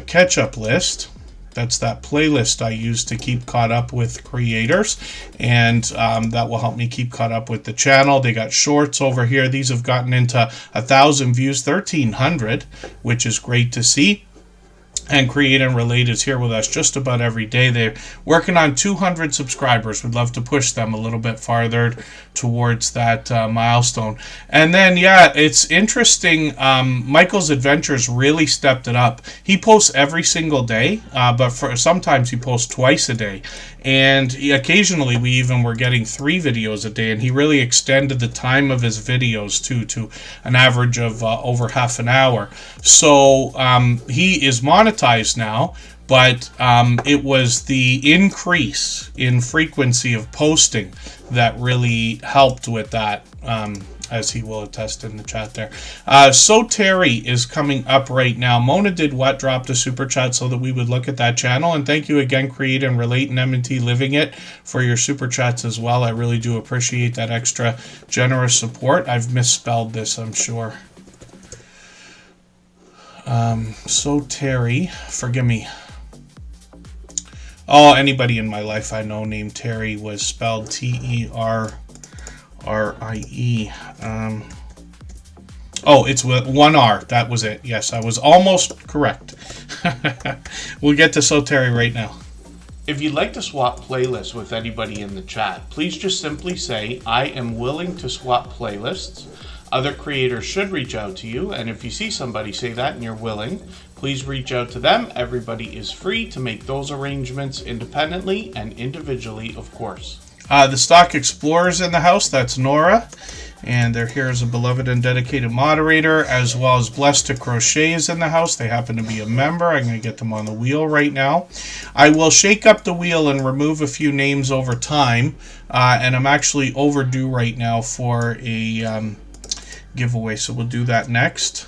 catch-up list. That's that playlist I use to keep caught up with creators, and that will help me keep caught up with the channel. They got shorts over here. These have gotten into 1,000 views, 1,300, which is great to see. And Create and Relate is here with us just about every day. They're working on 200 subscribers. We'd love to push them a little bit farther towards that milestone. And then, yeah, it's interesting. Michael's Adventures really stepped it up. He posts every single day, but sometimes he posts twice a day. And occasionally we even were getting 3 videos a day, and he really extended the time of his videos to an average of over half an hour. So he is monetized now, but it was the increase in frequency of posting that really helped with that, as he will attest in the chat there. So Terry is coming up right now. Mona did what? Dropped a super chat so that we would look at that channel. And thank you again, Create and Relate and M&T Living It, for your super chats as well. I really do appreciate that extra generous support. I've misspelled this, I'm sure. So Terry, forgive me. Oh, anybody in my life I know named Terry was spelled T-E-R-R-I-E. Oh, it's with one R. That was it. Yes, I was almost correct. We'll get to So Terry right now. If you'd like to swap playlists with anybody in the chat, please just simply say, I am willing to swap playlists. Other creators should reach out to you, and if you see somebody say that and you're willing, please reach out to them. Everybody is free to make those arrangements independently and individually, of course. The Stock Explorers in the house, that's Nora, and they're here as a beloved and dedicated moderator, as well as Blessed to Crochet is in the house. They happen to be a member. I'm going to get them on the wheel right now. I will shake up the wheel and remove a few names over time, and I'm actually overdue right now for a giveaway, so we'll do that next.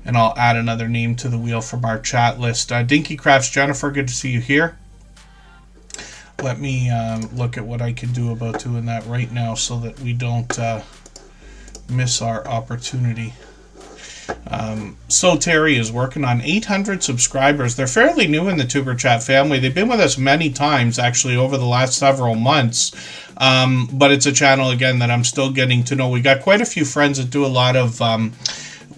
And I'll add another name to the wheel from our chat list. Dinky Crafts Jennifer, good to see you here. Let me look at what I can do about doing that right now so that we don't miss our opportunity. So Terry is working on 800 subscribers. They're fairly new in the Tuber Chat family. They've been with us many times, actually, over the last several months. But it's a channel, again, that I'm still getting to know. We got quite a few friends that do a lot of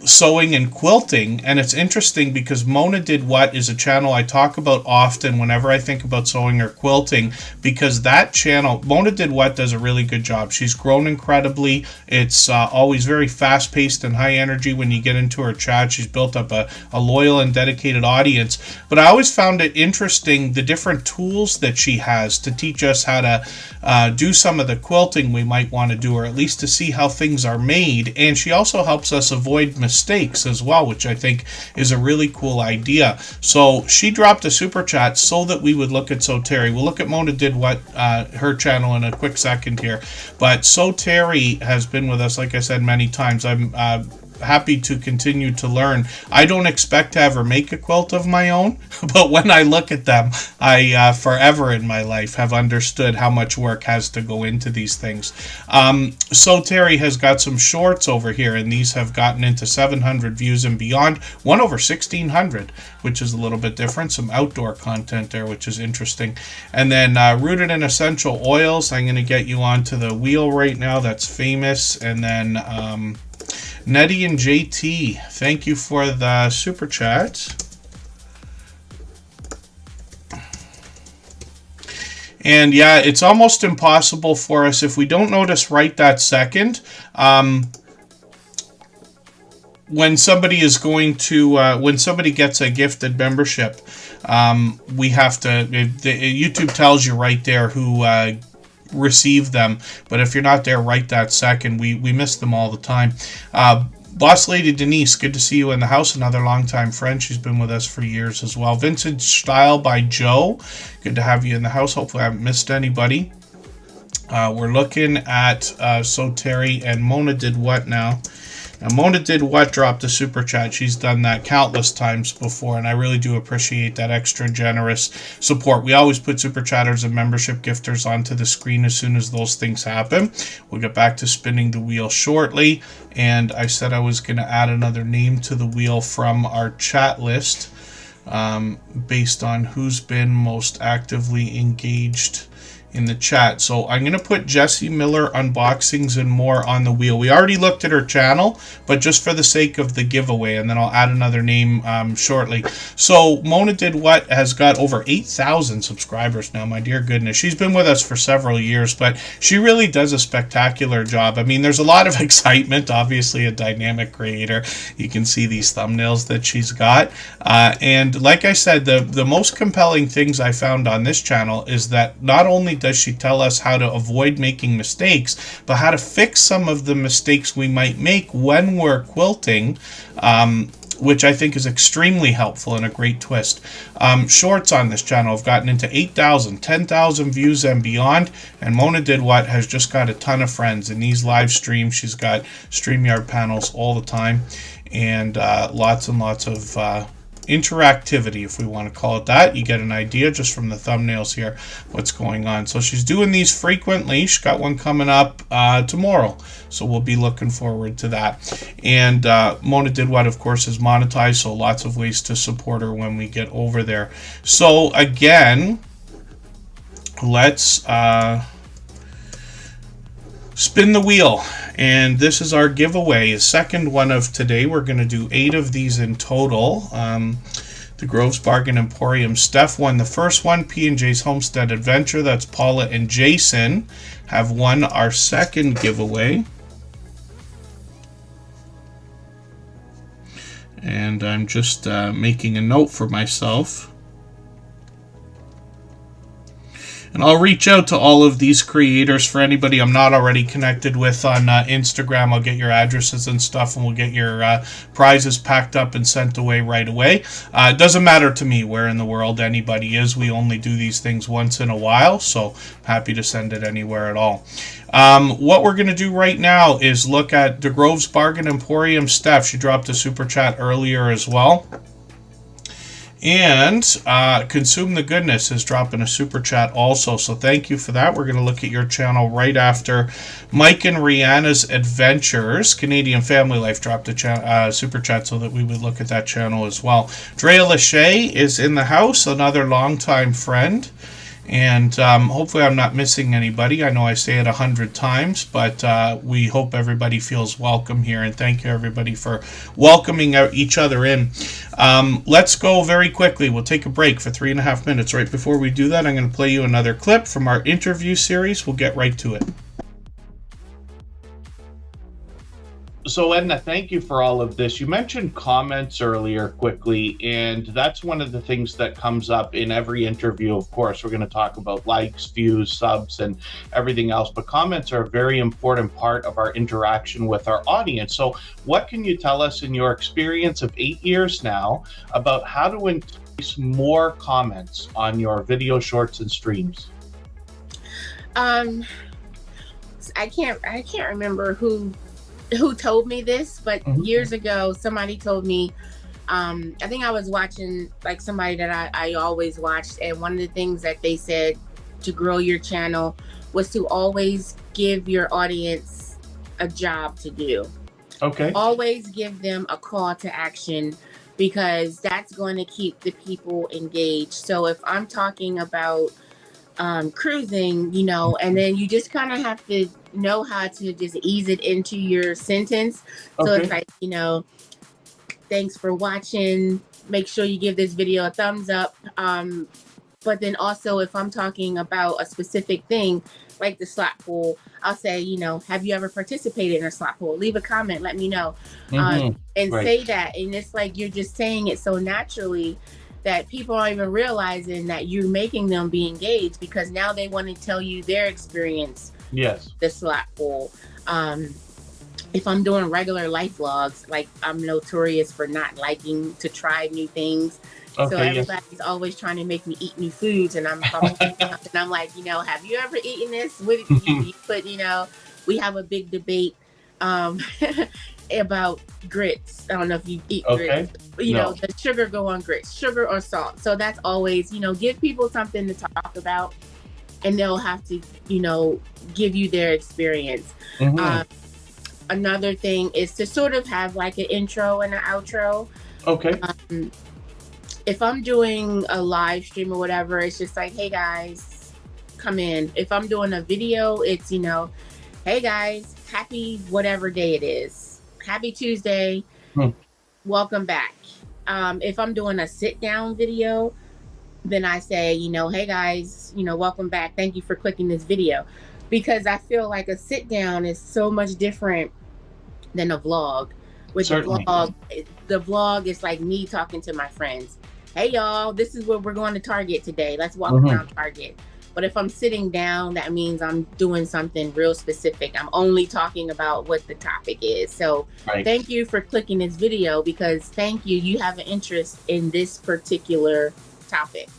sewing and quilting, and it's interesting because Mona Did What is a channel I talk about often whenever I think about sewing or quilting, because that channel, Mona Did What, does a really good job. She's grown incredibly. It's always very fast-paced and high energy when you get into her chat. She's built up a loyal and dedicated audience, but I always found it interesting the different tools that she has to teach us how to do some of the quilting we might want to do, or at least to see how things are made. And she also helps us avoid mistakes as well, which I think is a really cool idea. So she dropped a super chat so that we would look at So Terry. We'll look at Mona Did What, her channel, in a quick second here. But So Terry has been with us, like I said, many times. I'm happy to continue to learn. I don't expect to ever make a quilt of my own, but when I look at them, I forever in my life have understood how much work has to go into these things. So Terry has got some shorts over here, and these have gotten into 700 views and beyond, one over 1,600, which is a little bit different. Some outdoor content there, which is interesting. And then Rooted in Essential Oils, I'm going to get you onto the wheel right now. That's famous. And then Nettie and JT, thank you for the super chat. And yeah, it's almost impossible for us if we don't notice right that second. When somebody is going to, when somebody gets a gifted membership, we have to, YouTube tells you right there who receive them, but if you're not there right that second, we miss them all the time. Boss Lady Denise, good to see you in the house. Another longtime friend. She's been with us for years as well. Vintage Style by Joe, good to have you in the house. Hopefully I haven't missed anybody. We're looking at So Terry and Mona Did What now. Now, Mona Did What dropped a super chat. She's done that countless times before, and I really do appreciate that extra generous support. We always put super chatters and membership gifters onto the screen as soon as those things happen. We'll get back to spinning the wheel shortly, and I said I was going to add another name to the wheel from our chat list based on who's been most actively engaged in the chat. So I'm going to put Jessie Miller Unboxings and More on the wheel. We already looked at her channel, but just for the sake of the giveaway, and then I'll add another name shortly. So Mona Did What has got over 8,000 subscribers now. My dear goodness. She's been with us for several years, but she really does a spectacular job. I mean, there's a lot of excitement, obviously a dynamic creator. You can see these thumbnails that she's got. And like I said, the most compelling things I found on this channel is that not only does she tell us how to avoid making mistakes, but how to fix some of the mistakes we might make when we're quilting, which I think is extremely helpful and a great twist. Shorts on this channel have gotten into 8,000, 10,000 views and beyond, and Mona Did What has just got a ton of friends in these live streams. She's got StreamYard panels all the time, and lots and lots of interactivity, if we want to call it that. You get an idea just from the thumbnails here what's going on. So she's doing these frequently. She's got one coming up tomorrow, so we'll be looking forward to that. And Mona Did What, of course, is monetized, so lots of ways to support her when we get over there. So again, let's spin the wheel, and this is our giveaway, a second one of today. We're going to do 8 of these in total. The Groves Bargain Emporium. Steph won the first one. P&J's Homestead Adventure, that's Paula and Jason, have won our second giveaway. And I'm just making a note for myself. And I'll reach out to all of these creators. For anybody I'm not already connected with on Instagram, I'll get your addresses and stuff, and we'll get your prizes packed up and sent away right away. It doesn't matter to me where in the world anybody is. We only do these things once in a while, so I'm happy to send it anywhere at all. What we're going to do right now is look at the Groves Bargain Emporium. Steph, she dropped a super chat earlier as well. And Consume the Goodness is dropping a super chat also, so thank you for that. We're going to look at your channel right after Mike and Rihanna's Adventures. Canadian Family Life dropped a super chat so that we would look at that channel as well. Drea Lachey is in the house, another longtime friend. And hopefully I'm not missing anybody. I know I say it 100 times, but we hope everybody feels welcome here. And thank you, everybody, for welcoming each other in. Let's go very quickly. We'll take a break for 3.5 minutes. Right before we do that, I'm going to play you another clip from our interview series. We'll get right to it. So, Edna, thank you for all of this. You mentioned comments earlier quickly, and that's one of the things that comes up in every interview. Of course, we're going to talk about likes, views, subs, and everything else, but comments are a very important part of our interaction with our audience. So what can you tell us in your experience of 8 years now about how to increase more comments on your video shorts and streams? I can't remember who told me this, but years ago somebody told me, I think I was watching like somebody that I always watched, and one of the things that they said to grow your channel was to always give your audience a job to do. Okay. Always give them a call to action, because that's going to keep the people engaged. So if I'm talking about cruising, you know, and then you just kind of have to know how to just ease it into your sentence. So it's like, you know, thanks for watching. Make sure you give this video a thumbs up. But then also, if I'm talking about a specific thing, like the slot pool, I'll say, you know, have you ever participated in a slot pool? Leave a comment, let me know. And say that. And it's like you're just saying it so naturally that people aren't even realizing that you're making them be engaged, because now they want to tell you their experience. Yes. The slot pool. If I'm doing regular life vlogs, like I'm notorious for not liking to try new things. So everybody's always trying to make me eat new foods, and I'm like, you know, have you ever eaten this? What did you put, you know, we have a big debate about grits. I don't know if you eat grits. You know, does sugar go on grits, sugar or salt? So that's always, you know, give people something to talk about, and they'll have to, you know, give you their experience. Another thing is to sort of have like an intro and an outro. If I'm doing a live stream or whatever, it's just like, hey guys, come in. If I'm doing a video, it's, you know, hey guys, happy whatever day it is. Happy Tuesday. Welcome back. If I'm doing a sit down video, then I say, you know, hey guys, you know, welcome back. Thank you for clicking this video. Because I feel like a sit down is so much different than a vlog. With the vlog is like me talking to my friends. Hey y'all, this is where we're going to Target today. Let's walk around Target. But if I'm sitting down, that means I'm doing something real specific. I'm only talking about what the topic is. So thank you for clicking this video, because thank you, you have an interest in this particular topic.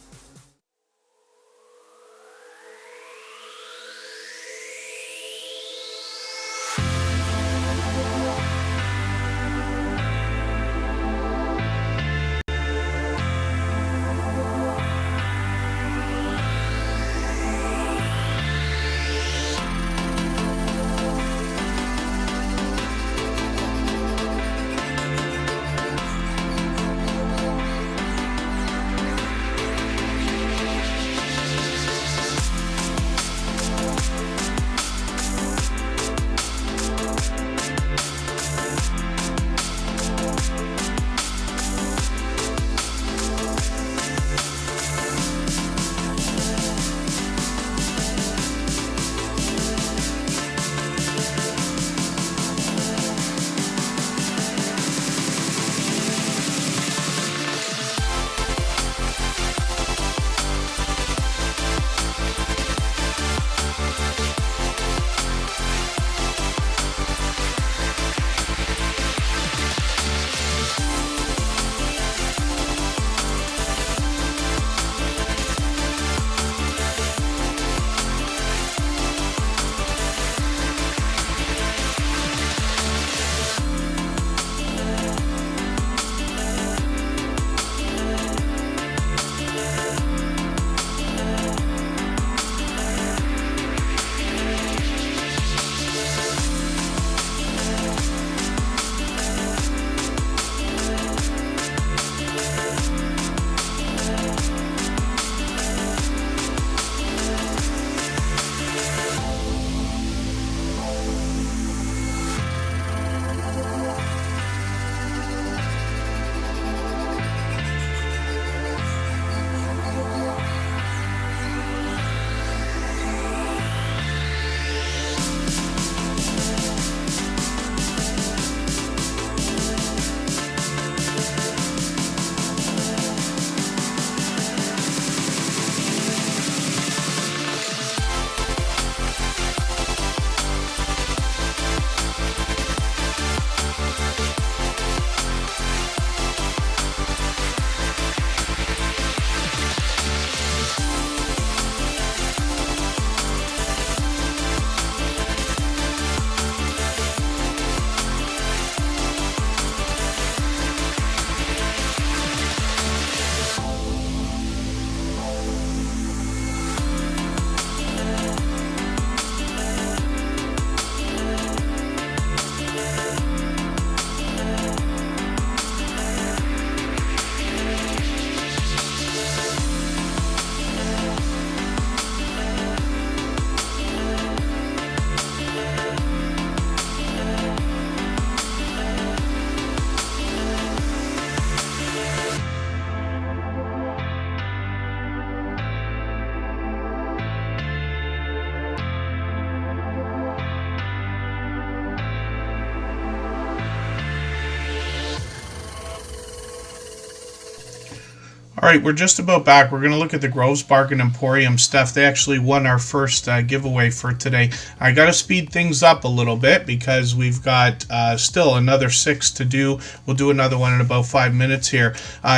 right, we're just about back. We're going to look at the Groves Bargain Emporium stuff. They actually won our first giveaway for today. I got to speed things up a little bit because we've got still another 6 to do. We'll do another one in about 5 minutes here.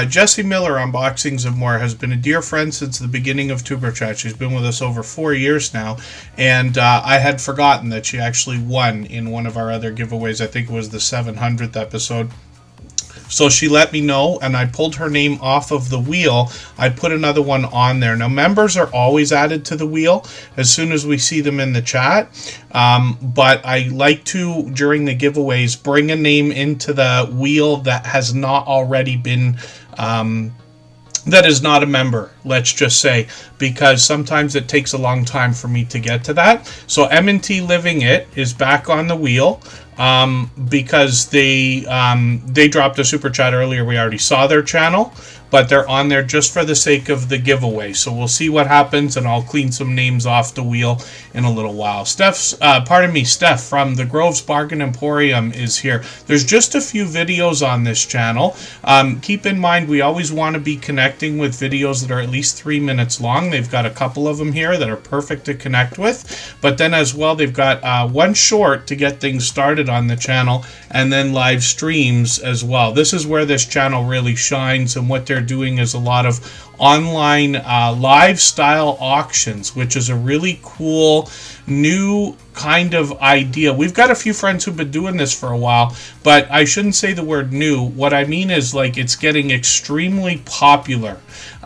Jessie Miller, Unboxings and More, has been a dear friend since the beginning of Superchat. She's been with us over 4 years now, and I had forgotten that she actually won in one of our other giveaways. I think it was the 700th episode. So she let me know, and I pulled her name off of the wheel. I put another one on there. Now, members are always added to the wheel as soon as we see them in the chat. But I like to, during the giveaways, bring a name into the wheel that has not already been... that is not a member, let's just say, because sometimes it takes a long time for me to get to that. So M&T Living It is back on the wheel because they dropped a super chat earlier. We already saw their channel, but they're on there just for the sake of the giveaway. So we'll see what happens, and I'll clean some names off the wheel in a little while. Steph from the Groves Bargain Emporium is here. There's just a few videos on this channel. Keep in mind, we always want to be connecting with videos that are at least 3 minutes long. They've got a couple of them here that are perfect to connect with. But then as well, they've got one short to get things started on the channel, and then live streams as well. This is where this channel really shines, and what they're doing is a lot of online live style auctions, which is a really cool new kind of idea. We've got a few friends who've been doing this for a while, but I shouldn't say the word new. What I mean is, like, it's getting extremely popular.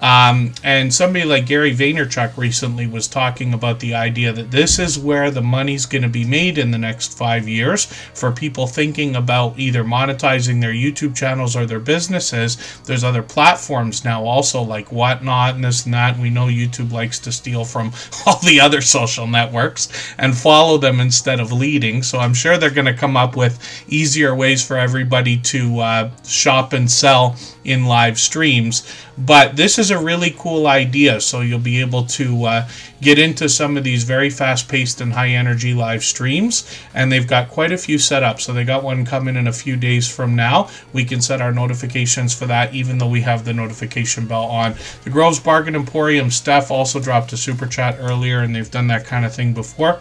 And somebody like Gary Vaynerchuk recently was talking about the idea that this is where the money's going to be made in the next 5 years for people thinking about either monetizing their YouTube channels or their businesses. There's other platforms now also, like Whatnot and this and that. We know YouTube likes to steal from all the other social networks and follow them instead of leading. So I'm sure they're going to come up with easier ways for everybody to shop and sell in live streams. But this is a really cool idea, so you'll be able to get into some of these very fast-paced and high-energy live streams, and they've got quite a few set up. So they got one coming in a few days from now. We can set our notifications for that, even though we have the notification bell on. The Groves Bargain Emporium Steph also dropped a super chat earlier, and they've done that kind of thing before.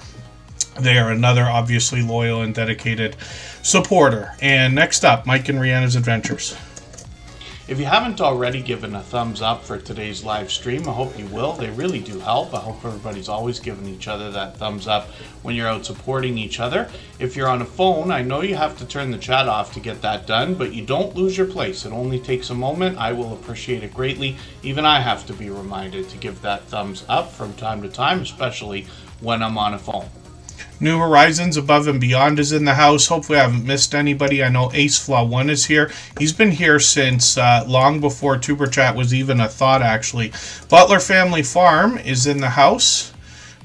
They are another obviously loyal and dedicated supporter. And next up, Mike and Rihanna's Adventures. If you haven't already given a thumbs up for today's live stream, I hope you will. They really do help. I hope everybody's always giving each other that thumbs up when you're out supporting each other. If you're on a phone, I know you have to turn the chat off to get that done, but you don't lose your place. It only takes a moment. I will appreciate it greatly. Even I have to be reminded to give that thumbs up from time to time, especially when I'm on a phone. New Horizons Above and Beyond is in the house. Hopefully I haven't missed anybody. I know Ace Flaw 1 is here. He's been here since long before Tuber Chat was even a thought, actually. Butler Family Farm is in the house.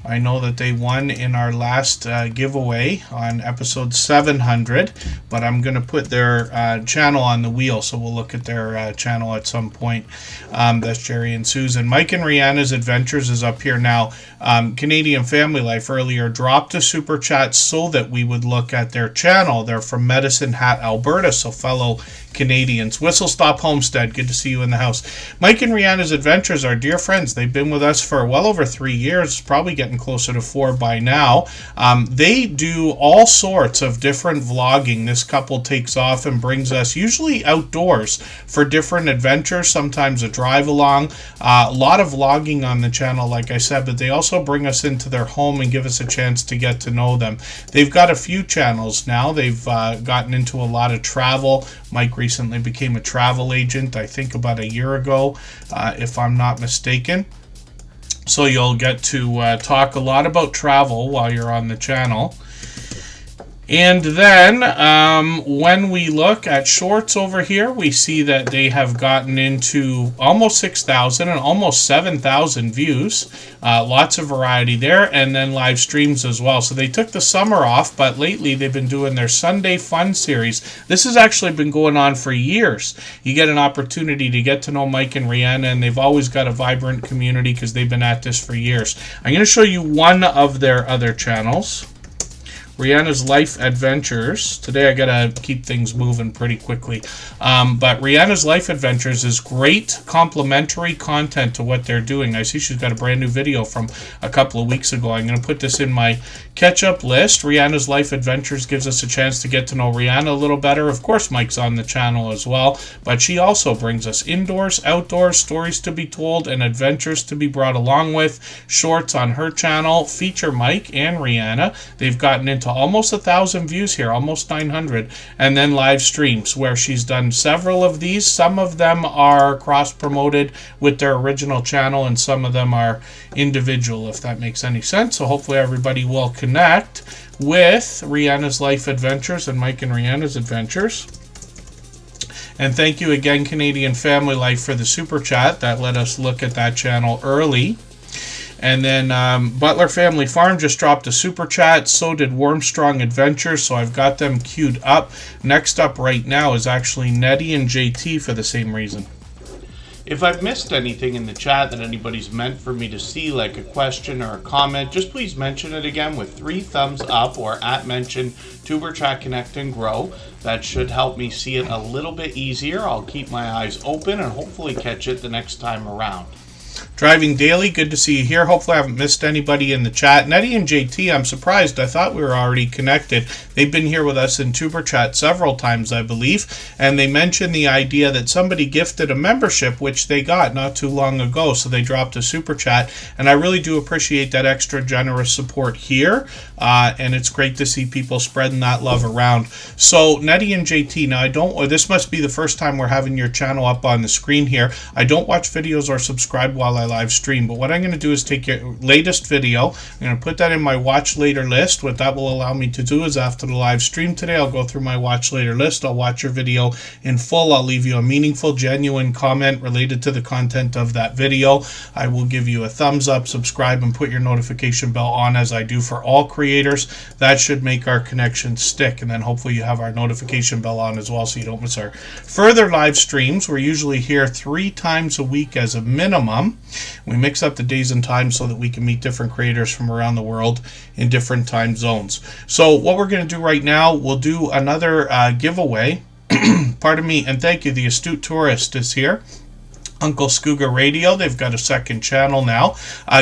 I know that they won in our last giveaway on episode 700, but I'm going to put their channel on the wheel, so we'll look at their channel at some point. That's Jerry and Susan. Mike and Rihanna's Adventures is up here now. Canadian Family Life earlier dropped a super chat so that we would look at their channel. They're from Medicine Hat, Alberta, so fellow Canadians. Whistle Stop Homestead, good to see you in the house. Mike and Rihanna's Adventures are dear friends. They've been with us for well over 3 years, probably getting closer to 4 by now. They do all sorts of different vlogging. This couple takes off and brings us usually outdoors for different adventures, sometimes a drive along. A lot of vlogging on the channel, like I said, but they also bring us into their home and give us a chance to get to know them. They've got a few channels now. They've gotten into a lot of travel. Mike recently became a travel agent, I think about a year ago, if I'm not mistaken. So you'll get to talk a lot about travel while you're on the channel. And then when we look at shorts over here, we see that they have gotten into almost 6,000 and almost 7,000 views. Lots of variety there, and then live streams as well. So they took the summer off, but lately they've been doing their Sunday Fun series. This has actually been going on for years. You get an opportunity to get to know Mike and Rihanna, and they've always got a vibrant community because they've been at this for years. I'm going to show you one of their other channels. Rihanna's Life Adventures. Today I gotta keep things moving pretty quickly. But Rihanna's Life Adventures is great complementary content to what they're doing. I see she's got a brand new video from a couple of weeks ago. I'm gonna put this in my catch-up list. Rihanna's Life Adventures gives us a chance to get to know Rihanna a little better. Of course, Mike's on the channel as well, but she also brings us indoors, outdoors, stories to be told, and adventures to be brought along with. Shorts on her channel feature Mike and Rihanna. They've gotten into almost 1,000 views here, almost 900, and then live streams where she's done several of these. Some of them are cross-promoted with their original channel, and some of them are individual, if that makes any sense. So hopefully everybody will connect with Rihanna's Life Adventures and Mike and Rihanna's Adventures. And thank you again, Canadian Family Life, for the super chat that let us look at that channel early. And then Butler Family Farm just dropped a super chat. So did Warmstrong Adventures. So I've got them queued up. Next up right now is actually Nettie and JT for the same reason. If I've missed anything in the chat that anybody's meant for me to see, like a question or a comment, just please mention it again with 3 thumbs up or @mention Tuberchat Connect and Grow. That should help me see it a little bit easier. I'll keep my eyes open and hopefully catch it the next time around. Driving Daily, good to see you here. Hopefully I haven't missed anybody in the chat. Nettie and JT, I'm surprised. I thought we were already connected. They've been here with us in Tuber Chat several times, I believe. And they mentioned the idea that somebody gifted a membership, which they got not too long ago. So they dropped a super chat. And I really do appreciate that extra generous support here. And it's great to see people spreading that love around. So Nettie and JT, now this must be the first time we're having your channel up on the screen here. I don't watch videos or subscribe while I live stream, but what I'm going to do is take your latest video. I'm going to put that in my watch later list. What that will allow me to do is after the live stream today, I'll go through my watch later list. I'll watch your video in full. I'll leave you a meaningful, genuine comment related to the content of that video. I will give you a thumbs up, subscribe, and put your notification bell on as I do for all creators. That should make our connection stick, and then hopefully you have our notification bell on as well so you don't miss our further live streams. We're usually here 3 times a week as a minimum. We mix up the days and times so that we can meet different creators from around the world in different time zones. So what we're going to do right now, we'll do another giveaway. Pardon me, and thank you. The Astute Tourist is here. Uncle Skooga Radio, they've got a second channel now.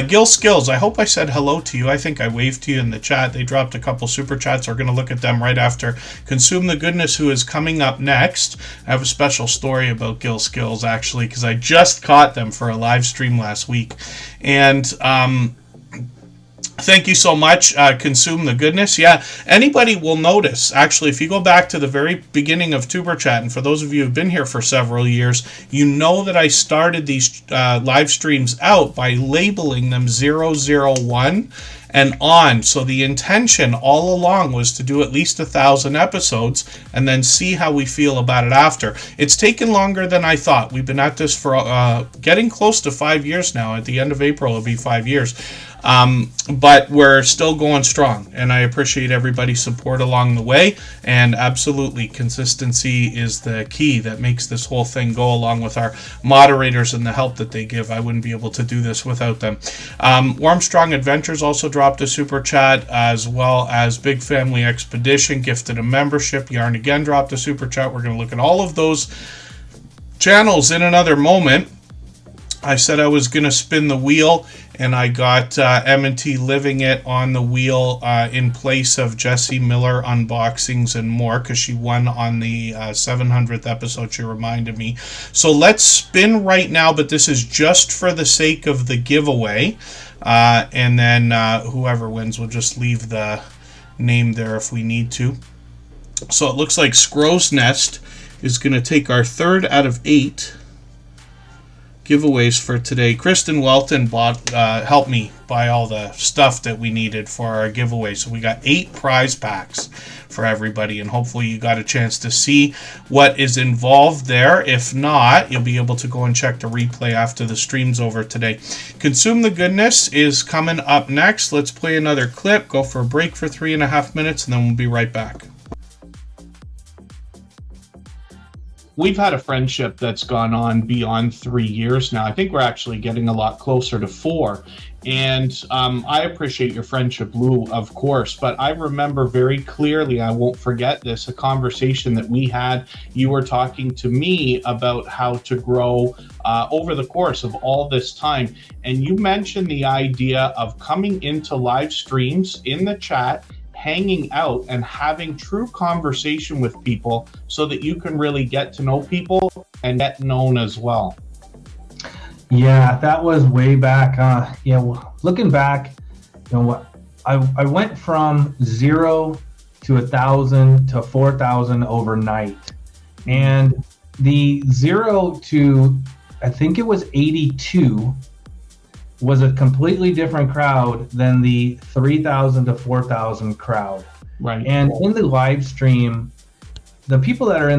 Gil Skills, I hope I said hello to you. I think I waved to you in the chat. They dropped a couple super chats. We're going to look at them right after Consume the Goodness, who is coming up next. I have a special story about Gil Skills, actually, because I just caught them for a live stream last week. And thank you so much, Consume the Goodness. Yeah, anybody will notice, actually, if you go back to the very beginning of Tuber Chat, and for those of you who've been here for several years, you know that I started these live streams out by labeling them 001 and on. So the intention all along was to do at least 1,000 episodes and then see how we feel about it after. It's taken longer than I thought. We've been at this for getting close to 5 years now. At the end of April, it'll be 5 years. But we're still going strong, and I appreciate everybody's support along the way. And absolutely, consistency is the key that makes this whole thing go, along with our moderators and the help that they give. I wouldn't be able to do this without them. Warmstrong Adventures also dropped a super chat, as well as Big Family Expedition gifted a membership. Yarn again dropped a super chat. We're going to look at all of those channels in another moment. I said I was going to spin the wheel, and I got M&T Living It on the wheel in place of Jessie Miller Unboxings and More, because she won on the 700th episode. She reminded me. So let's spin right now, but this is just for the sake of the giveaway. And then whoever wins, we'll just leave the name there if we need to. So it looks like Scrow's Nest is going to take our 3rd out of 8 giveaways for today. Kristen Welton helped me buy all the stuff that we needed for our giveaway. So we got 8 prize packs for everybody, and hopefully you got a chance to see what is involved there. If not, you'll be able to go and check the replay after the stream's over today. Consume the Goodness is coming up next. Let's play another clip, go for a break for 3.5 minutes, and then we'll be right back. Consume the Goodness is coming up next. Let's play another clip, go for a break for 3.5 minutes, and then we'll be right back. And then we'll be right back. we've had a friendship that's gone on beyond 3 years now. I think we're actually getting a lot closer to 4. And I appreciate your friendship, Lou, of course, but I remember very clearly, I won't forget this, a conversation that we had. You were talking to me about how to grow over the course of all this time. And you mentioned the idea of coming into live streams in the chat, hanging out and having true conversation with people so that you can really get to know people and get known as well. Yeah, that was way back. Looking back, I went from 0 to 1,000 to 4,000 overnight, and the 0 to, I think it was 82, was a completely different crowd than the 3,000 to 4,000 crowd. Right. And in the live stream, the people that are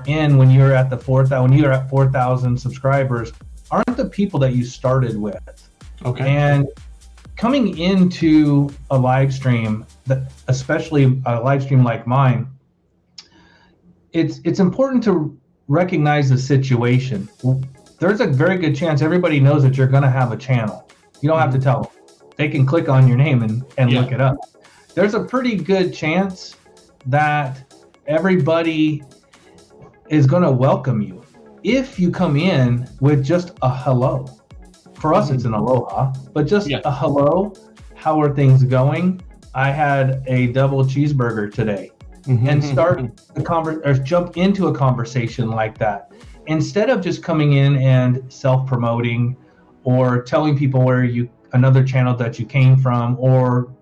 in when you're at 4,000 subscribers aren't the people that you started with. Okay. And coming into a live stream, especially a live stream like mine, it's important to recognize the situation. There's a very good chance everybody knows that you're going to have a channel. You don't have to tell them. They can click on your name and look it up. There's a pretty good chance that everybody is going to welcome you if you come in with just a hello. For us, it's an aloha, but just a hello. How are things going? I had a double cheeseburger today, and start jump into a conversation like that. Instead of just coming in and self-promoting or telling people another channel that you came from, or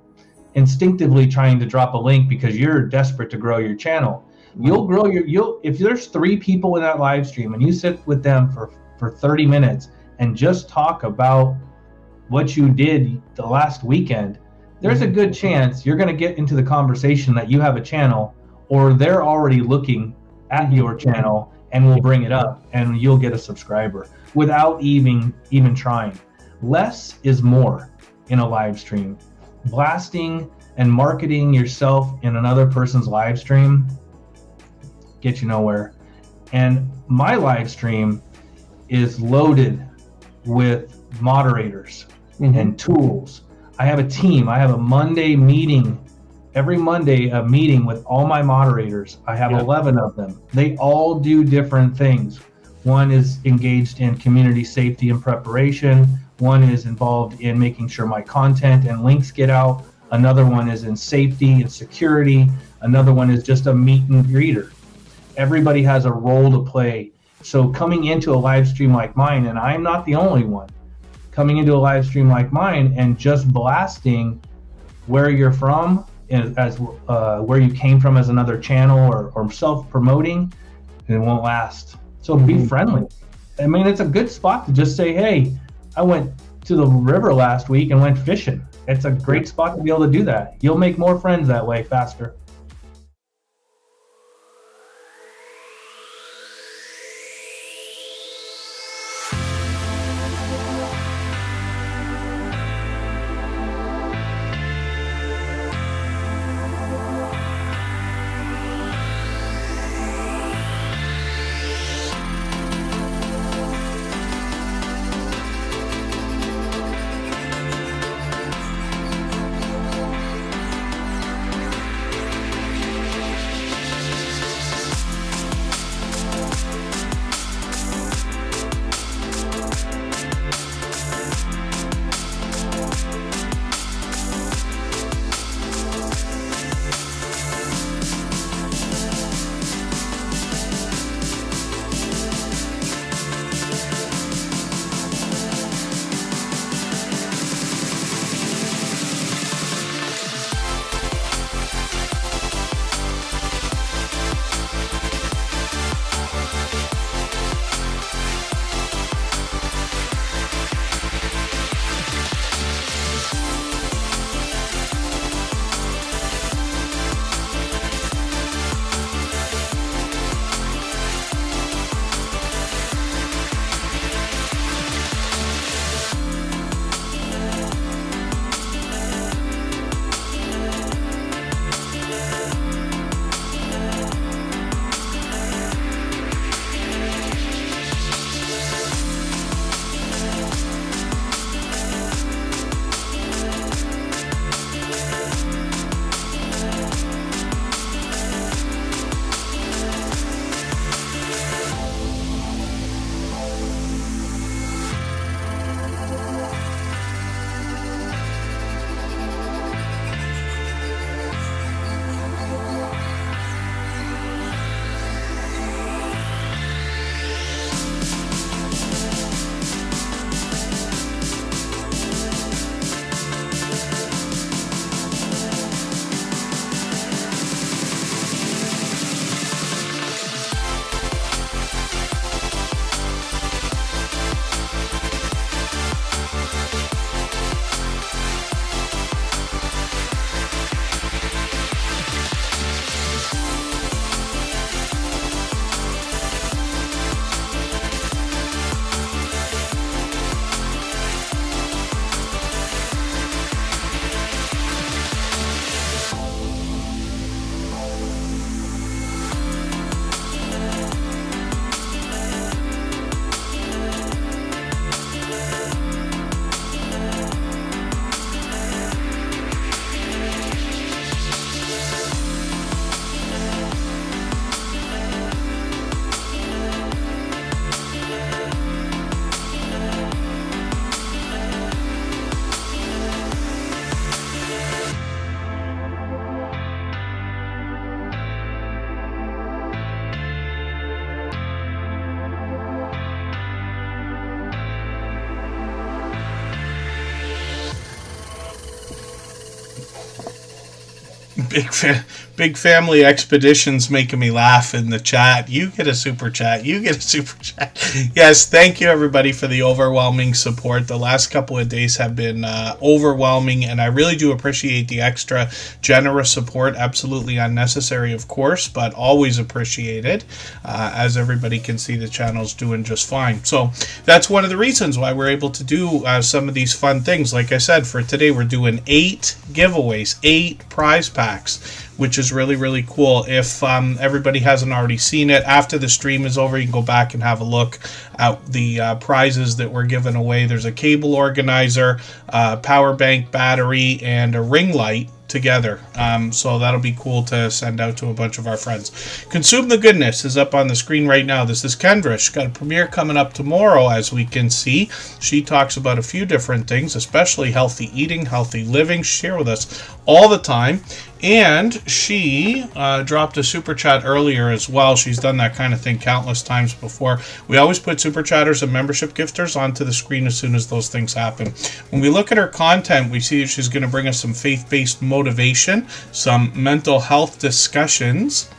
instinctively trying to drop a link because you're desperate to grow your channel. You'll grow if there's 3 people in that live stream and you sit with them for 30 minutes and just talk about what you did the last weekend, there's a good chance you're going to get into the conversation that you have a channel, or they're already looking at your channel and will bring it up, and you'll get a subscriber without even trying. Less is more in a live stream. Blasting and marketing yourself in another person's live stream get you nowhere. And my live stream is loaded with moderators and tools. I have a team. I have a Monday meeting. Every Monday, a meeting with all my moderators. I have 11 of them. They all do different things. One is engaged in community safety and preparation. One is involved in making sure my content and links get out. Another one is in safety and security. Another one is just a meet and greeter. Everybody has a role to play. So coming into a live stream like mine, and I'm not the only one, coming into a live stream like mine and just blasting where you're from, as where you came from as another channel, or self-promoting, it won't last. So be friendly. I mean, it's a good spot to just say, hey, I went to the river last week and went fishing. It's a great spot to be able to do that. You'll make more friends that way faster. Big Family Expeditions making me laugh in the chat. You get a super chat. You get a super chat. Yes, thank you everybody for the overwhelming support. The last couple of days have been overwhelming, and I really do appreciate the extra generous support. Absolutely unnecessary, of course, but always appreciated. As everybody can see, the channel's doing just fine. So that's one of the reasons why we're able to do some of these fun things. Like I said, for today, we're doing 8 giveaways, 8 prize packs, which is really, really cool. If everybody hasn't already seen it, after the stream is over, you can go back and have a look at the prizes that we're giving away. There's a cable organizer, power bank battery, and a ring light together. So that'll be cool to send out to a bunch of our friends. Consume the Goodness is up on the screen right now. This is Kendra. She's got a premiere coming up tomorrow, as we can see. She talks about a few different things, especially healthy eating, healthy living. She shares with us all the time. And she dropped a super chat earlier as well. She's done that kind of thing countless times before. We always put super chatters and membership gifters onto the screen as soon as those things happen. When we look at her content, we see that she's going to bring us some faith-based motivation, some mental health discussions,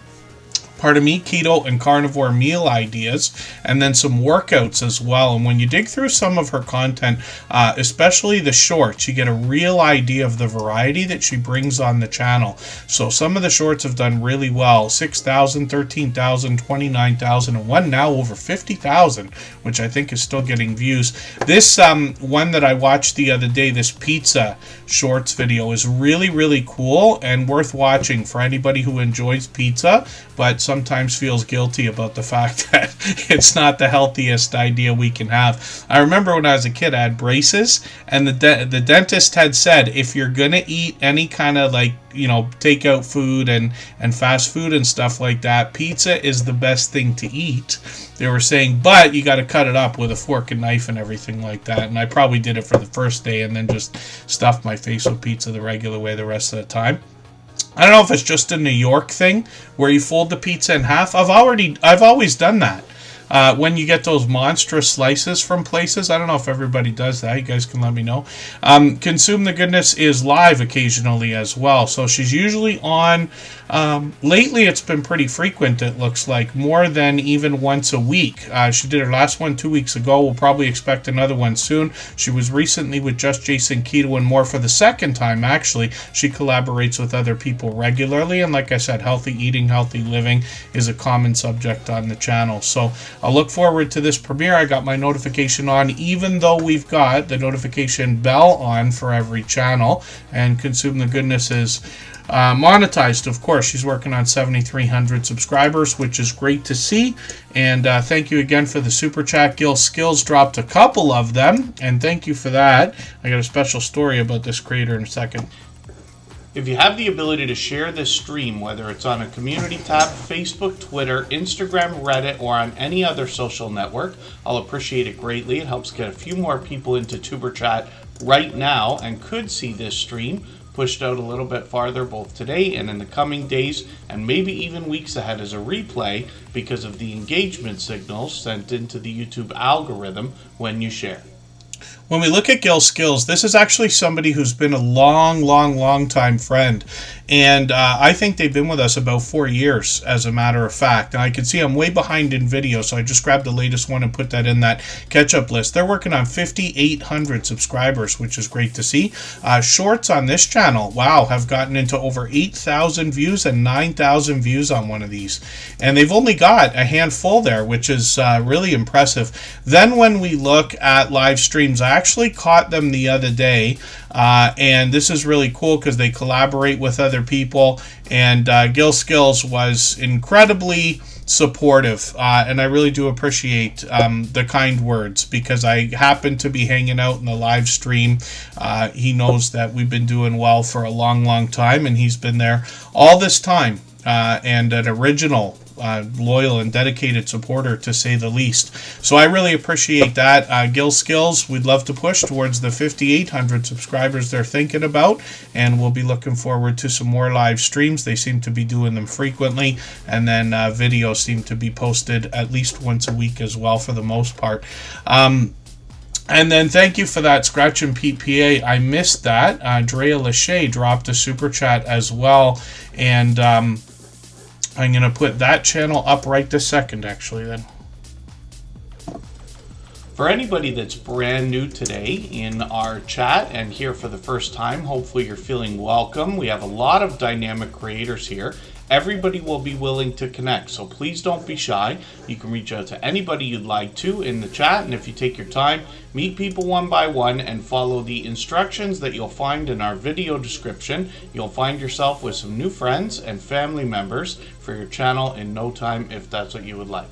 keto and carnivore meal ideas, and then some workouts as well. And when you dig through some of her content, especially the shorts, you get a real idea of the variety that she brings on the channel. So some of the shorts have done really well. 6,000, 13,000, 29,000, and one now over 50,000, which I think is still getting views. This one that I watched the other day, this pizza shorts video, is really, really cool and worth watching for anybody who enjoys pizza, but sometimes feels guilty about the fact that it's not the healthiest idea we can have. I remember when I was a kid, I had braces, and the dentist had said, if you're gonna eat any kind of takeout food and fast food and stuff like that, pizza is the best thing to eat. They were saying, but you got to cut it up with a fork and knife and everything like that. And I probably did it for the first day and then just stuffed my face with pizza the regular way the rest of the time. I don't know if it's just a New York thing where you fold the pizza in half. I've always done that. When you get those monstrous slices from places, I don't know if everybody does that. You guys can let me know. Consume the Goodness is live occasionally as well. So she's usually on. Lately, it's been pretty frequent, it looks like, more than even once a week. She did her last one 2 weeks ago. We'll probably expect another one soon. She was recently with Just Jason Keto and More for the second time, actually. She collaborates with other people regularly. And like I said, healthy eating, healthy living is a common subject on the channel. So I'll look forward to this premiere. I got my notification on, even though we've got the notification bell on for every channel. And Consume the Goodness is monetized, of course. She's working on 7,300 subscribers, which is great to see. And thank you again for the super chat. Gil Skills dropped a couple of them, and thank you for that. I got a special story about this creator in a second. If you have the ability to share this stream, whether it's on a community tab, Facebook, Twitter, Instagram, Reddit, or on any other social network, I'll appreciate it greatly. It helps get a few more people into Tuber Chat right now and could see this stream pushed out a little bit farther both today and in the coming days, and maybe even weeks ahead as a replay because of the engagement signals sent into the YouTube algorithm when you share. When we look at Gil Skills, this is actually somebody who's been a long time friend. And I think they've been with us about 4 years, as a matter of fact. And I can see I'm way behind in video, so I just grabbed the latest one and put that in that catch-up list. They're working on 5,800 subscribers, which is great to see. Shorts on this channel, wow, have gotten into over 8,000 views and 9,000 views on one of these. And they've only got a handful there, which is really impressive. Then when we look at live streams, I actually caught them the other day. And this is really cool because they collaborate with other people, and Gil Skills was incredibly supportive, and I really do appreciate the kind words, because I happen to be hanging out in the live stream. He knows that we've been doing well for a long time, and he's been there all this time, and an original loyal and dedicated supporter, to say the least. So I really appreciate that. Gil Skills, we'd love to push towards the 5,800 subscribers they're thinking about, and we'll be looking forward to some more live streams. They seem to be doing them frequently, and then videos seem to be posted at least once a week as well, for the most part. And then thank you for that, Scratch and PPA. I missed that. Drea Lachey dropped a super chat as well. And I'm going to put that channel up right this second, actually, then. For anybody that's brand new today in our chat and here for the first time, hopefully you're feeling welcome. We have a lot of dynamic creators here. Everybody will be willing to connect, so please don't be shy. You can reach out to anybody you'd like to in the chat, and if you take your time, meet people one by one and follow the instructions that you'll find in our video description. You'll find yourself with some new friends and family members for your channel in no time if that's what you would like.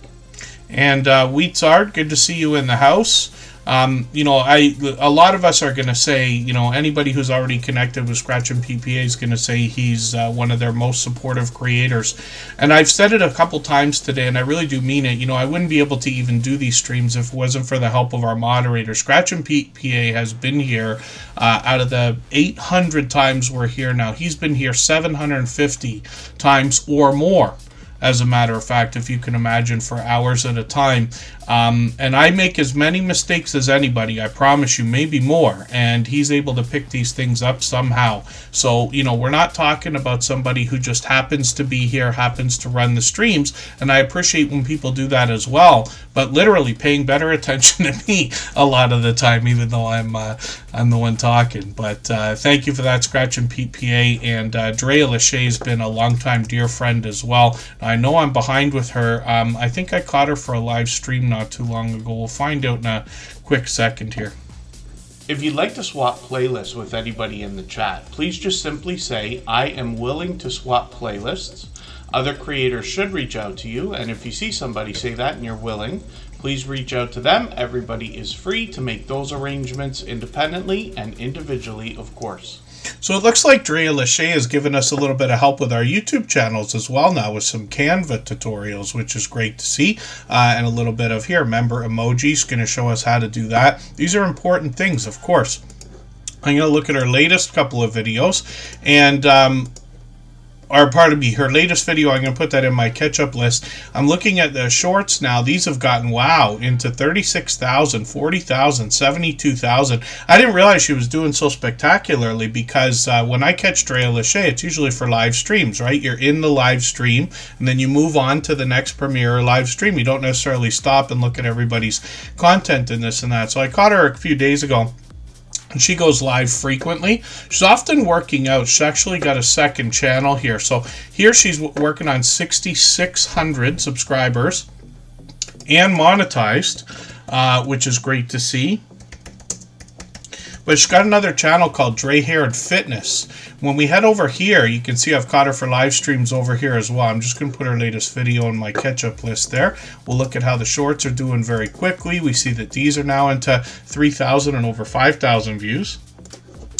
And Wheatsart, good to see you in the house. You know, a lot of us are going to say, you know, anybody who's already connected with Scratch and PPA is going to say he's one of their most supportive creators. And I've said it a couple times today, and I really do mean it. You know, I wouldn't be able to even do these streams if it wasn't for the help of our moderator. Scratch and PPA has been here out of the 800 times we're here now. He's been here 750 times or more. As a matter of fact, if you can imagine, for hours at a time. And I make as many mistakes as anybody, I promise you, maybe more. And he's able to pick these things up somehow. So, you know, we're not talking about somebody who just happens to be here, happens to run the streams. And I appreciate when people do that as well. But literally paying better attention to me a lot of the time, even though I'm the one talking. But thank you for that, Scratch and PPA. And Drea Lachey has been a longtime dear friend as well. I know I'm behind with her. I think I caught her for a live stream not too long ago. We'll find out in a quick second here. If you'd like to swap playlists with anybody in the chat, please just simply say, I am willing to swap playlists. Other creators should reach out to you, and if you see somebody say that and you're willing, please reach out to them. Everybody is free to make those arrangements independently and individually, of course. So it looks like Drea Lachey has given us a little bit of help with our YouTube channels as well now with some Canva tutorials, which is great to see. And a little bit of here, member emojis, going to show us how to do that. These are important things, of course. I'm going to look at her latest couple of videos and her latest video. I'm going to put that in my catch-up list. I'm looking at the shorts now. These have gotten, wow, into 36,000, 40,000, 72,000. I didn't realize she was doing so spectacularly because when I catch Drea Lachey, it's usually for live streams, right? You're in the live stream, and then you move on to the next premiere live stream. You don't necessarily stop and look at everybody's content and this and that. So I caught her a few days ago. And she goes live frequently. She's often working out. She's actually got a second channel here. So here she's working on 6,600 subscribers and monetized, which is great to see. But she's got another channel called Dre Haired Fitness. When we head over here, you can see I've caught her for live streams over here as well. I'm just going to put her latest video in my catch-up list there. We'll look at how the shorts are doing very quickly. We see that these are now into 3,000 and over 5,000 views.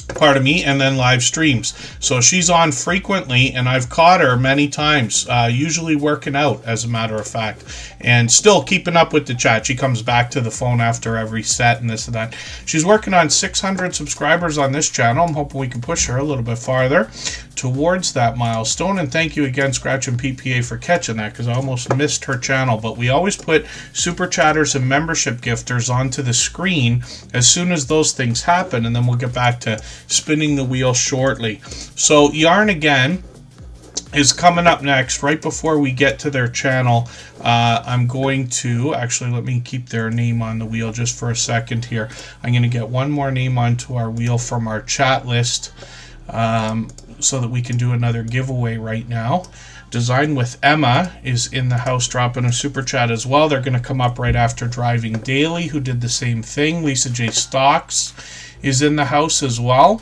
Pardon me, and then live streams. So she's on frequently, and I've caught her many times, usually working out, as a matter of fact, and still keeping up with the chat. She comes back to the phone after every set and this and that. She's working on 600 subscribers on this channel. I'm hoping we can push her a little bit farther towards that milestone. And thank you again, Scratch and PPA, for catching that, because I almost missed her channel. But we always put super chatters and membership gifters onto the screen as soon as those things happen, and then we'll get back to spinning the wheel shortly. So Yarn Again is coming up next. Right before we get to their channel, I'm going to actually, let me keep their name on the wheel just for a second here. I'm going to get one more name onto our wheel from our chat list, so that we can do another giveaway right now. Design with Emma is in the house, dropping a super chat as well. They're going to come up right after Driving Daily, who did the same thing. Lisa J. Stocks is in the house as well.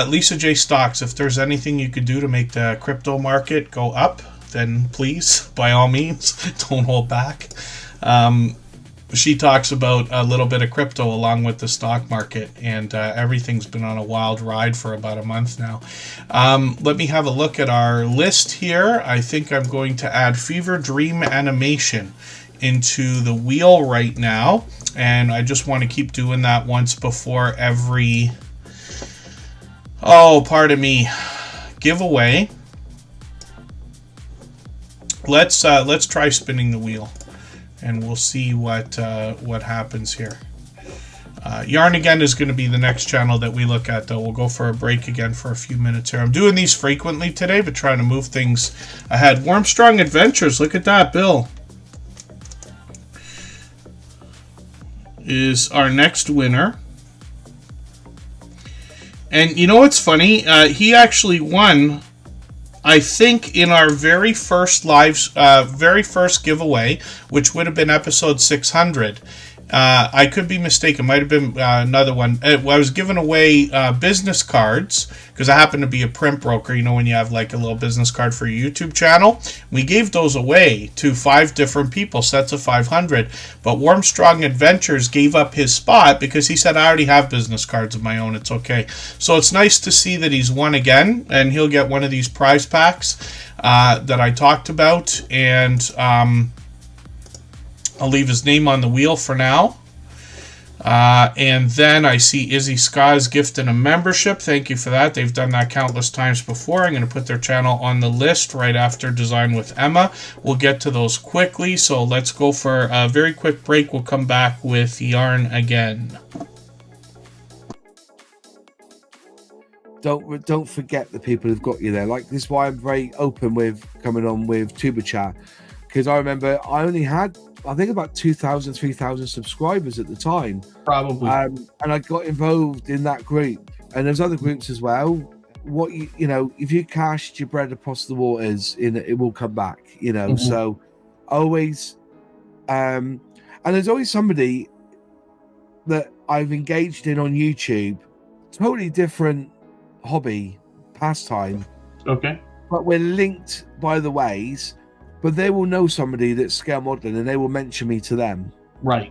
Lisa J. Stocks, if there's anything you could do to make the crypto market go up, then please, by all means, don't hold back. She talks about a little bit of crypto along with the stock market, and everything's been on a wild ride for about a month now. Let me have a look at our list here. I think I'm going to add Fever Dream Animation into the wheel right now, and I just want to keep doing that once before every, giveaway. Let's try spinning the wheel. and we'll see what happens here. Yarn Again is going to be the next channel that we look at, though. We'll go for a break again for a few minutes here. I'm doing these frequently today, but trying to move things ahead. Warmstrong Adventures, look at that, Bill, is our next winner. And you know what's funny? He actually won, I think, in our very first giveaway, which would have been episode 600. I could be mistaken. Might have been another one. I was giving away business cards because I happen to be a print broker. You know, when you have like a little business card for your YouTube channel, we gave those away to 5 different people, sets of 500. But Warmstrong Adventures gave up his spot because he said, I already have business cards of my own. It's okay. So it's nice to see that he's won again, and he'll get one of these prize packs that I talked about. And I'll leave his name on the wheel for now. And then I see Izzy Ska's gifting a membership. Thank you for that. They've done that countless times before. I'm going to put their channel on the list right after Design with Emma. We'll get to those quickly. So let's go for a very quick break. We'll come back with Yarn Again. Don't forget the people who've got you there. Like, this is why I'm very open with coming on with Superchat, because I remember I only had, I think, about 2,000, 3,000 subscribers at the time. Probably. And I got involved in that group. And there's other groups as well. What you know, if you cast your bread across the waters, it will come back, you know. Mm-hmm. So always, and there's always somebody that I've engaged in on YouTube, totally different hobby, pastime. Okay. But we're linked by the ways. But they will know somebody that's scale modeling, and they will mention me to them. Right.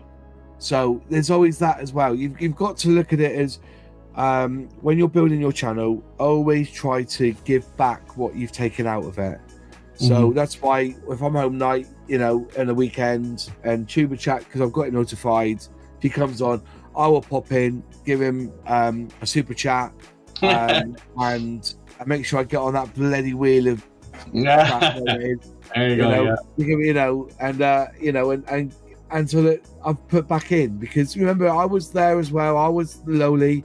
So there's always that as well. You've got to look at it as when you're building your channel, always try to give back what you've taken out of it. So that's why if I'm home night, you know, on a weekend, and Tuber Chat, because I've got it notified, if he comes on, I will pop in, give him a super chat, and I make sure I get on that bloody wheel of crap, whatever it is. There you go. You know, and and so that I've put back in, because remember, I was there as well. I was lowly.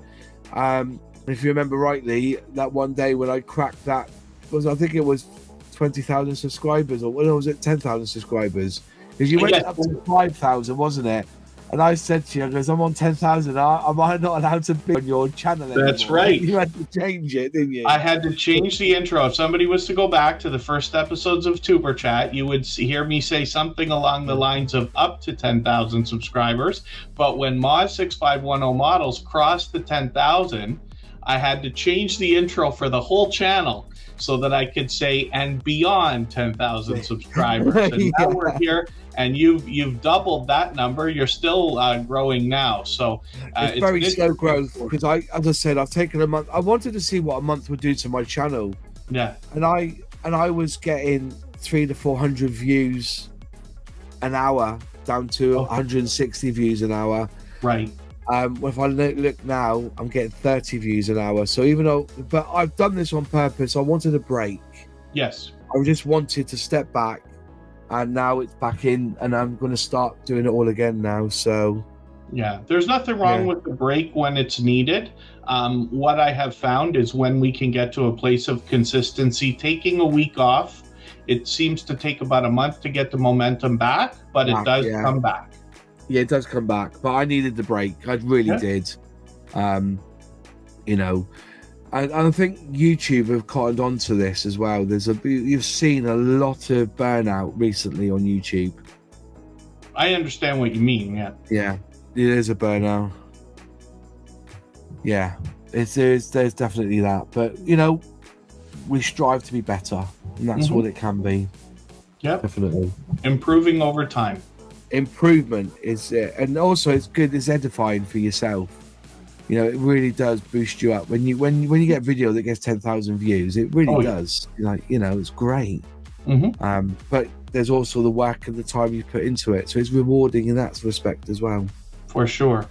If you remember rightly, that one day when I cracked that, I think it was 20,000 subscribers, or was it 10,000 subscribers? Because you went up to 5,000, wasn't it? And I said to you, because I'm on 10,000, am I not allowed to be on your channel anymore? That's right. You had to change it, didn't you? I had to change the intro. If somebody was to go back to the first episodes of Tuber Chat, you would hear me say something along the lines of up to 10,000 subscribers. But when Moz6510 Models crossed the 10,000, I had to change the intro for the whole channel so that I could say, and beyond 10,000 subscribers. And now we're here, and you've doubled that number. You're still growing now. So it's very slow growth, because as I said, I've taken a month. I wanted to see what a month would do to my channel. Yeah. And I was getting 300 to 400 views an hour down to 160 views an hour. Right. If I look now, I'm getting 30 views an hour. So but I've done this on purpose. I wanted a break. Yes. I just wanted to step back, and now it's back in, and I'm going to start doing it all again now. So yeah, there's nothing wrong with the break when it's needed. What I have found is when we can get to a place of consistency, taking a week off, it seems to take about a month to get the momentum back, but it does come back. Yeah, it does come back, but I needed the break. I really did. You know, and I think YouTube have cottoned on to this as well. You've seen a lot of burnout recently on YouTube. I understand what you mean. Yeah, it is a burnout. Yeah, there's definitely that. But you know, we strive to be better, and that's what it can be. Yep, definitely improving over time. Improvement is and also it's good, it's edifying for yourself. You know, it really does boost you up when you get a video that gets 10,000 views. It really does. Like, you know, it's great. But there's also the work and the time you put into it, so it's rewarding in that respect as well. For sure.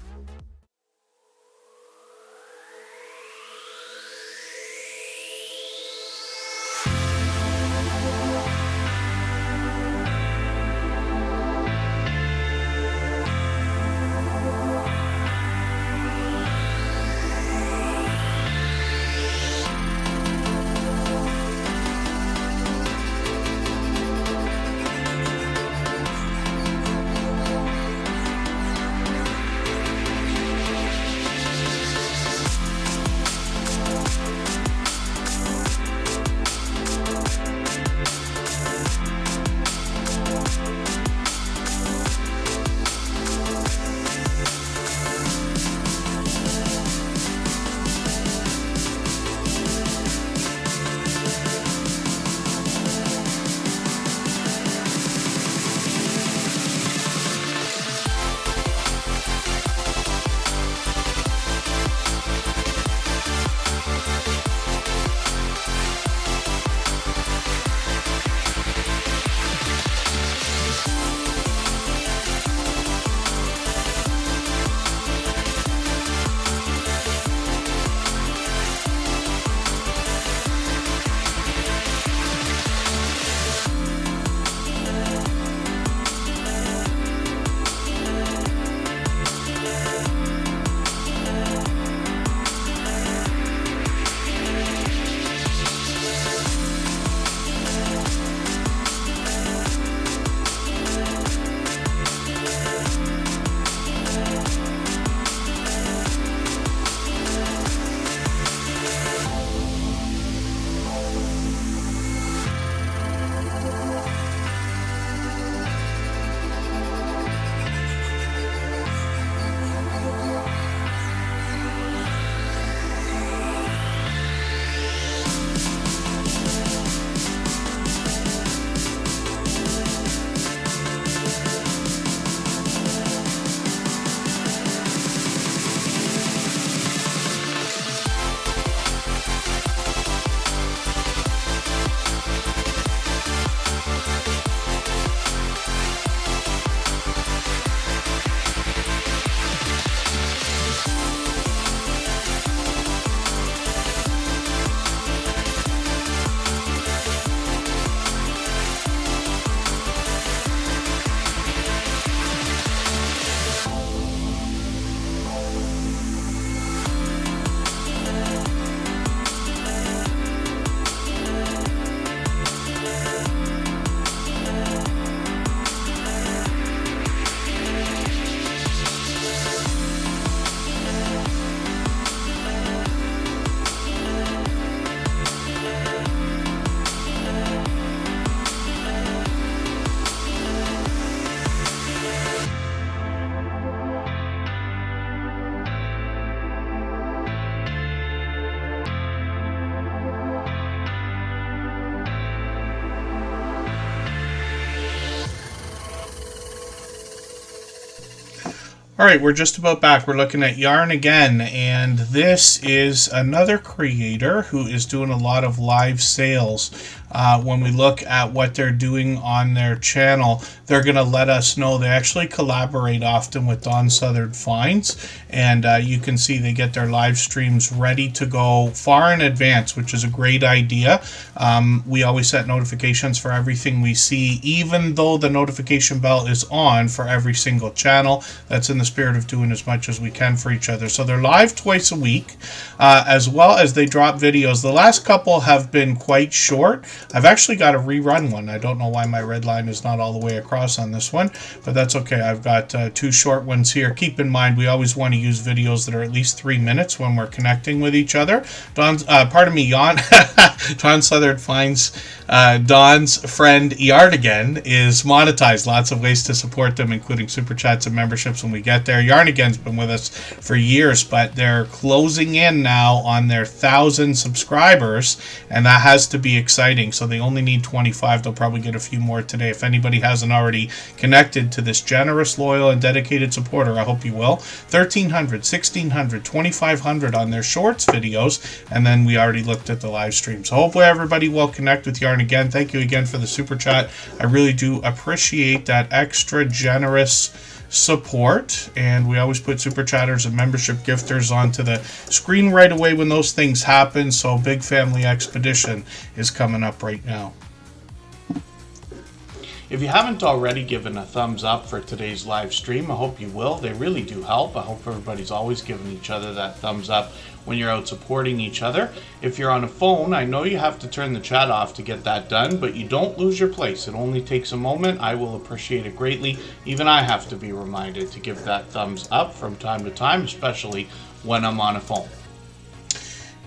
All right, we're just about back. We're looking at Yarn again, and this is another creator who is doing a lot of live sales. When we look at what they're doing on their channel, they're going to let us know. They actually collaborate often with Don Southern Finds, and you can see they get their live streams ready to go far in advance, which is a great idea. We always set notifications for everything we see, even though the notification bell is on for every single channel. That's in the spirit of doing as much as we can for each other. So they're live twice a week, as well as they drop videos. The last couple have been quite short. I've actually got to rerun one. I don't know why my red line is not all the way across on this one, but that's okay. I've got 2 short ones here. Keep in mind, we always want to use videos that are at least 3 minutes when we're connecting with each other. Don Southern Finds, Don's friend Yarnigan is monetized. Lots of ways to support them, including super chats and memberships when we get there. Yarnigan's been with us for years, but they're closing in now on their 1,000 subscribers, and that has to be exciting. So they only need 25. They'll probably get a few more today. If anybody hasn't already connected to this generous, loyal, and dedicated supporter, I hope you will. 1,300, 1,600, 2,500 on their shorts videos, and then we already looked at the live stream. So hopefully everybody will connect with Yarn again. Thank you again for the super chat. I really do appreciate that extra generous support, and we always put super chatters and membership gifters onto the screen right away when those things happen. So Big Family Expedition is coming up right now. If you haven't already given a thumbs up for today's live stream, I hope you will. They really do help. I hope everybody's always giving each other that thumbs up when you're out supporting each other. If you're on a phone, I know you have to turn the chat off to get that done, but you don't lose your place. It only takes a moment. I will appreciate it greatly. Even I have to be reminded to give that thumbs up from time to time, especially when I'm on a phone.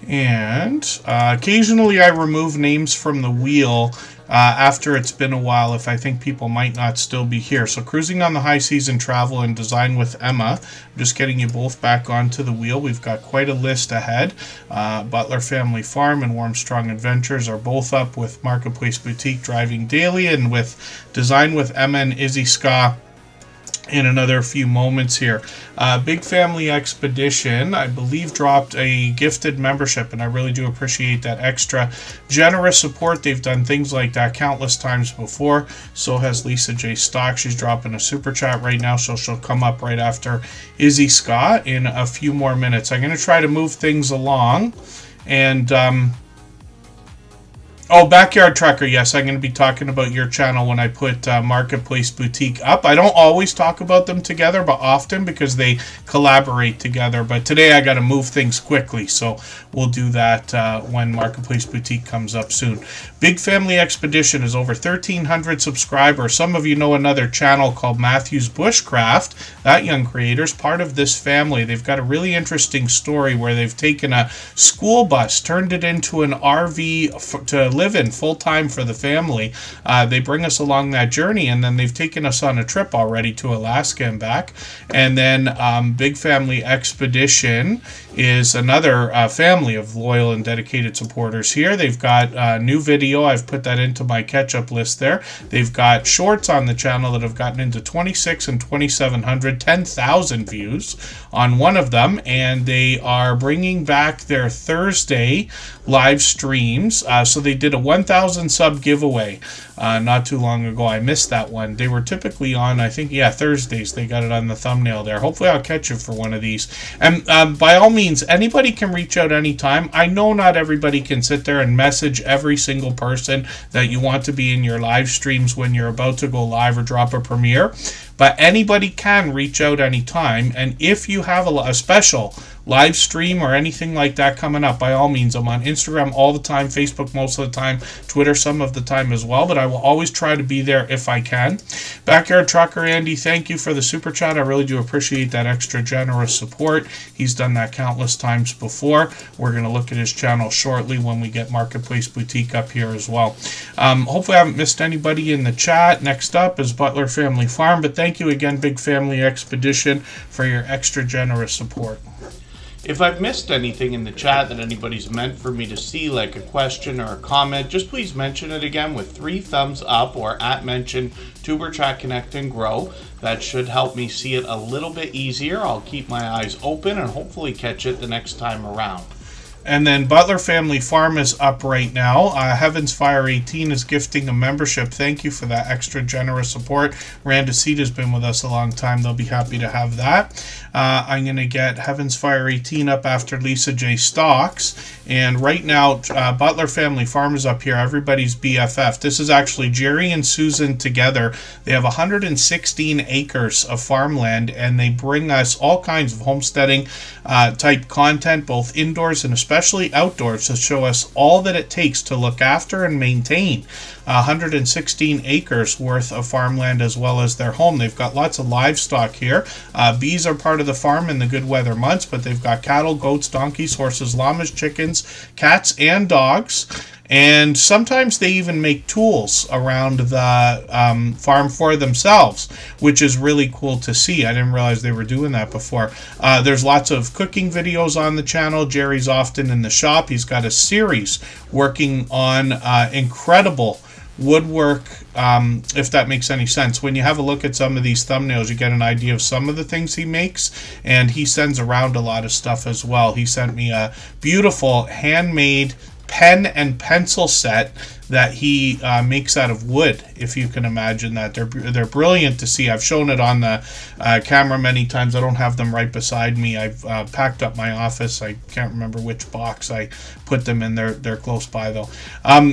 And occasionally I remove names from the wheel after it's been a while if I think people might not still be here. So Cruising on the High Seas and Travel and Design with Emma, I'm just getting you both back onto the wheel. We've got quite a list ahead. Butler Family Farm and Warm Strong Adventures are both up, with Marketplace Boutique driving daily, and with Design with Emma and Izzy Ska in another few moments here. Big Family Expedition, I believe, dropped a gifted membership, and I really do appreciate that extra generous support. They've done things like that countless times before. So has Lisa J. Stock. She's dropping a super chat right now, so she'll come up right after Izzy Scott in a few more minutes. I'm going to try to move things along, and oh, Backyard Trucker, yes, I'm going to be talking about your channel when I put Marketplace Boutique up. I don't always talk about them together, but often, because they collaborate together. But today I got to move things quickly, so we'll do that when Marketplace Boutique comes up soon. Big Family Expedition is over 1,300 subscribers. Some of you know another channel called Matthew's Bushcraft. That young creator's part of this family. They've got a really interesting story where they've taken a school bus, turned it into an RV to live in full-time for the family. They bring us along that journey, and then they've taken us on a trip already to Alaska and back. And then Big Family Expedition is another family of loyal and dedicated supporters here. They've got a new video. I've put that into my catch-up list there. They've got shorts on the channel that have gotten into 26 and 2,700, 10,000 views on one of them, and they are bringing back their Thursday live streams. So they did a 1,000 sub giveaway not too long ago. I missed that one. They were typically on, I think, Thursdays. They got it on the thumbnail there. Hopefully I'll catch you for one of these. And by all means, anybody can reach out anytime. I know not everybody can sit there and message every single person that you want to be in your live streams when you're about to go live or drop a premiere. But anybody can reach out anytime. And if you have a special live stream or anything like that coming up, by all means, I'm on Instagram all the time, Facebook most of the time, Twitter some of the time as well, but I will always try to be there if I can. Backyard Trucker Andy, thank you for the super chat. I really do appreciate that extra generous support. He's done that countless times before. We're going to look at his channel shortly when we get Marketplace Boutique up here as well. Hopefully I haven't missed anybody in the chat. Next up is Butler Family Farm, but thank you again, Big Family Expedition, for your extra generous support. If I've missed anything in the chat that anybody's meant for me to see, like a question or a comment, just please mention it again with 3 thumbs up or @mention Tuber Chat Connect and Grow. That should help me see it a little bit easier. I'll keep my eyes open and hopefully catch it the next time around. And then Butler Family Farm is up right now. Heavens Fire 18 is gifting a membership. Thank you for that extra generous support. Randacita has been with us a long time. They'll be happy to have that. I'm going to get Heavens Fire 18 up after Lisa J. Stocks. And right now, Butler Family Farm is up here. Everybody's BFF. This is actually Jerry and Susan together. They have 116 acres of farmland, and they bring us all kinds of homesteading type content, both indoors and especially outdoors, to show us all that it takes to look after and maintain 116 acres worth of farmland as well as their home. They've got lots of livestock here. Bees are part of the farm in the good weather months, but they've got cattle, goats, donkeys, horses, llamas, chickens, cats, and dogs. And sometimes they even make tools around the farm for themselves, which is really cool to see. I didn't realize they were doing that before. There's lots of cooking videos on the channel. Jerry's often in the shop. He's got a series working on incredible woodwork, if that makes any sense. When you have a look at some of these thumbnails, you get an idea of some of the things he makes, and he sends around a lot of stuff as well. He sent me a beautiful handmade pen and pencil set that he makes out of wood, if you can imagine that. They're brilliant to see. I've shown it on the camera many times. I don't have them right beside me. I've packed up my office. I can't remember which box I put them in. They're close by, though.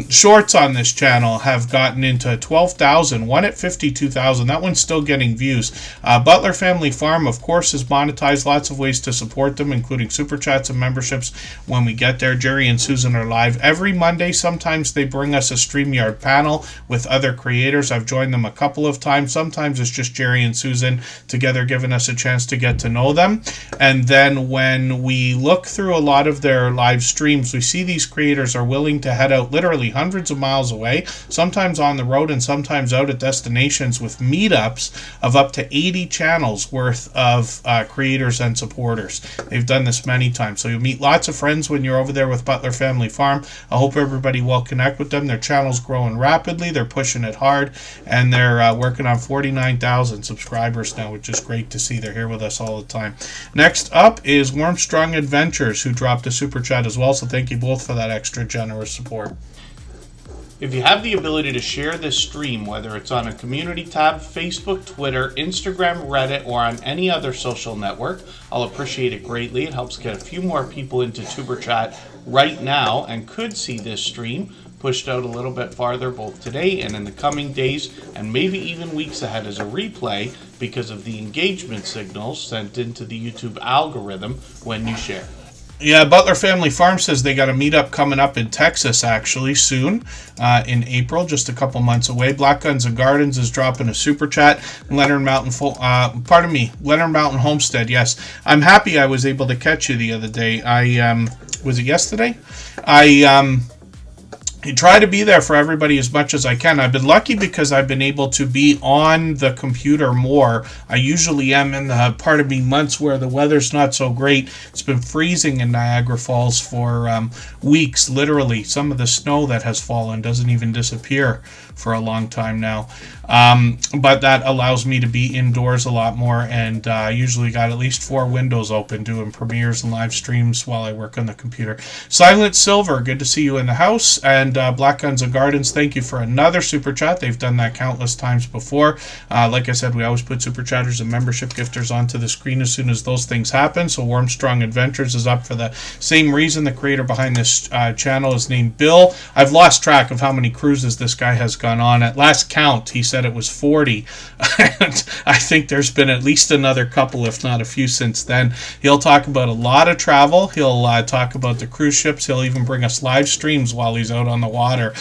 Shorts on this channel have gotten into 12,000, one at 52,000. That one's still getting views. Butler Family Farm, of course, is monetized. Lots of ways to support them, including super chats and memberships when we get there. Jerry and Susan are live every Monday. Sometimes they bring us a StreamYard panel with other creators. I've joined them a couple of times. Sometimes it's just Jerry and Susan together giving us a chance to get to know them. And then when we look through a lot of their live streams, we see these creators are willing to head out literally hundreds of miles away, sometimes on the road and sometimes out at destinations with meetups of up to 80 channels worth of creators and supporters. They've done this many times. So you'll meet lots of friends when you're over there with Butler Family Farm. I hope everybody will connect with them. Their channel's growing rapidly. They're pushing it hard, and they're working on 49,000 subscribers now, which is great to see. They're here with us all the time. Next up is Warmstrong Adventures, who dropped a super chat as well, so thank you both for that extra generous support. If you have the ability to share this stream, whether it's on a community tab, Facebook, Twitter, Instagram, Reddit, or on any other social network, I'll appreciate it greatly. It helps get a few more people into Tuber Chat right now and could see this stream pushed out a little bit farther both today and in the coming days and maybe even weeks ahead as a replay because of the engagement signals sent into the YouTube algorithm when you share. Yeah, Butler Family Farm says they got a meetup coming up in Texas, actually, soon, in April, just a couple months away. Black Guns and Gardens is dropping a super chat. Leonard Mountain Homestead, yes. I'm happy I was able to catch you the other day. Was it yesterday? I try to be there for everybody as much as I can. I've been lucky because I've been able to be on the computer more. I usually am in the part of me months where the weather's not so great. It's been freezing in Niagara Falls for weeks, literally. Some of the snow that has fallen doesn't even disappear for a long time now. But that allows me to be indoors a lot more, and I usually got at least 4 windows open doing premieres and live streams while I work on the computer. Silent Silver, good to see you in the house. And Black Guns and Gardens, thank you for another super chat. They've done that countless times before. Like I said, we always put super chatters and membership gifters onto the screen as soon as those things happen. So Warmstrong Adventures is up for the same reason. The creator behind this channel is named Bill. I've lost track of how many cruises this guy has gone on. At last count, he said it was 40. And I think there's been at least another couple, if not a few since then. He'll talk about a lot of travel. He'll talk about the cruise ships. He'll even bring us live streams while he's out on the water.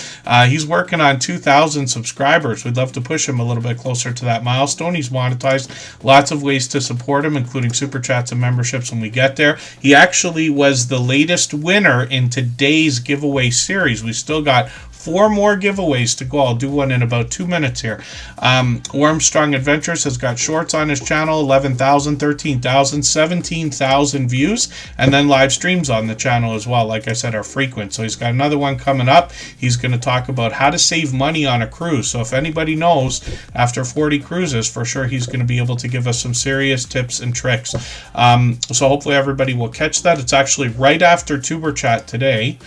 He's working on 2,000 subscribers. We'd love to push him a little bit closer to that milestone. He's monetized. Lots of ways to support him, including super chats and memberships when we get there. He actually was the latest winner in today's giveaway series. We still got 4 more giveaways to go. I'll do one in about 2 minutes here. Wormstrong Adventures has got shorts on his channel, 11,000, 13,000, 17,000 views, and then live streams on the channel as well. Like I said, are frequent. So he's got another one coming up. He's going to talk about how to save money on a cruise. So if anybody knows, after 40 cruises, for sure he's going to be able to give us some serious tips and tricks. So hopefully everybody will catch that. It's actually right after Tuber Chat today.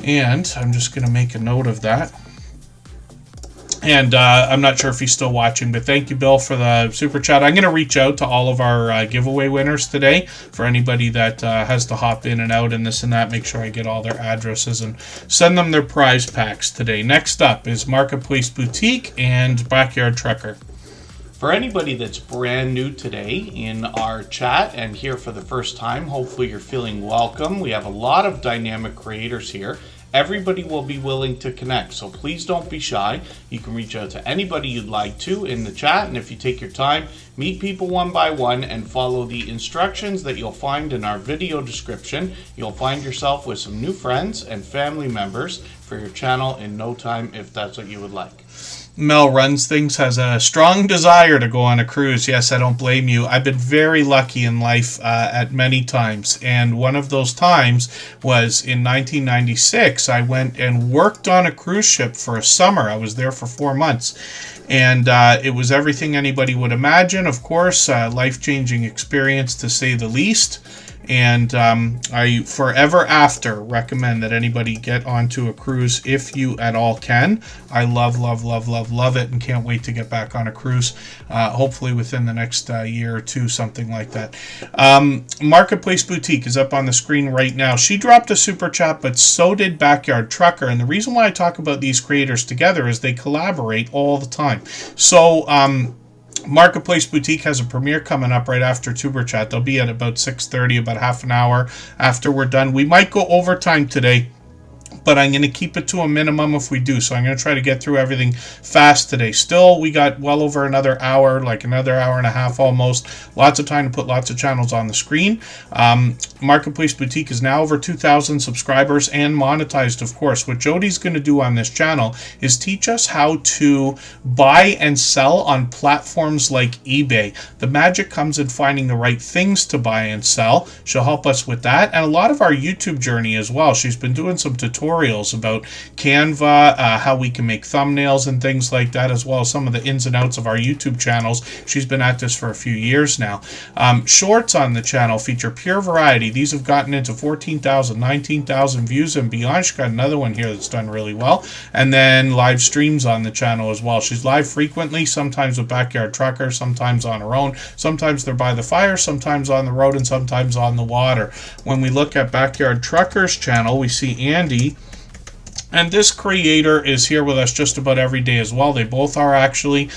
And I'm just going to make a note of that. And I'm not sure if he's still watching, but thank you, Bill, for the super chat. I'm going to reach out to all of our giveaway winners today. For anybody that has to hop in and out and this and that, make sure I get all their addresses and send them their prize packs today. Next up is Marketplace Boutique and Backyard Trucker. For anybody that's brand new today in our chat and here for the first time, hopefully you're feeling welcome. We have a lot of dynamic creators here. Everybody will be willing to connect, so please don't be shy. You can reach out to anybody you'd like to in the chat, and if you take your time, meet people one by one and follow the instructions that you'll find in our video description. You'll find yourself with some new friends and family members for your channel in no time if that's what you would like. Mel Runs Things has a strong desire to go on a cruise. Yes, I don't blame you. I've been very lucky in life at many times. And one of those times was in 1996. I went and worked on a cruise ship for a summer. I was there for 4 months. And it was everything anybody would imagine. Of course, life-changing experience to say the least. And I forever after recommend that anybody get onto a cruise if you at all can. I love it and can't wait to get back on a cruise. Hopefully within the next year or two, something like that. Marketplace Boutique is up on the screen right now. She dropped a super chat, but so did Backyard Trucker. And the reason why I talk about these creators together is they collaborate all the time. So, Marketplace Boutique has a premiere coming up right after Tuber Chat. They'll be at about 6:30, about half an hour after we're done. We might go overtime today, but I'm going to keep it to a minimum if we do. So I'm going to try to get through everything fast today. Still, we got well over another hour, like another hour and a half almost. Lots of time to put lots of channels on the screen. Marketplace Boutique is now over 2,000 subscribers and monetized, of course. What Jody's going to do on this channel is teach us how to buy and sell on platforms like eBay. The magic comes in finding the right things to buy and sell. She'll help us with that. And a lot of our YouTube journey as well. She's been doing some tutorials about Canva, how we can make thumbnails and things like that, as well as some of the ins and outs of our YouTube channels. She's been at this for a few years now. Shorts on the channel feature pure variety. These have gotten into 14,000, 19,000 views and beyond. She's got another one here that's done really well. And then live streams on the channel as well. She's live frequently, sometimes with Backyard Trucker, sometimes on her own. Sometimes they're by the fire, sometimes on the road, and sometimes on the water. When we look at Backyard Trucker's channel, we see Andy. And this creator is here with us just about every day as well. They both are actually.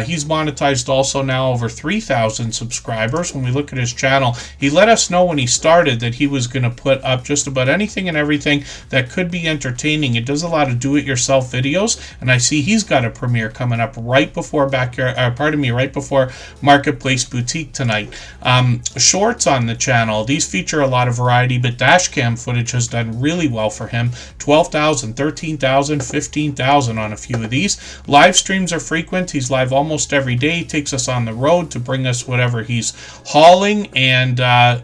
He's monetized also now over 3,000 subscribers. When we look at his channel, he let us know when he started that he was going to put up just about anything and everything that could be entertaining. It does a lot of do-it-yourself videos, and I see he's got a premiere coming up right before right before Marketplace Boutique tonight. Shorts on the channel. These feature a lot of variety, but dashcam footage has done really well for him. 12,000, 13,000, 15,000 on a few of these. Live streams are frequent. He's live almost every day. He takes us on the road to bring us whatever he's hauling, and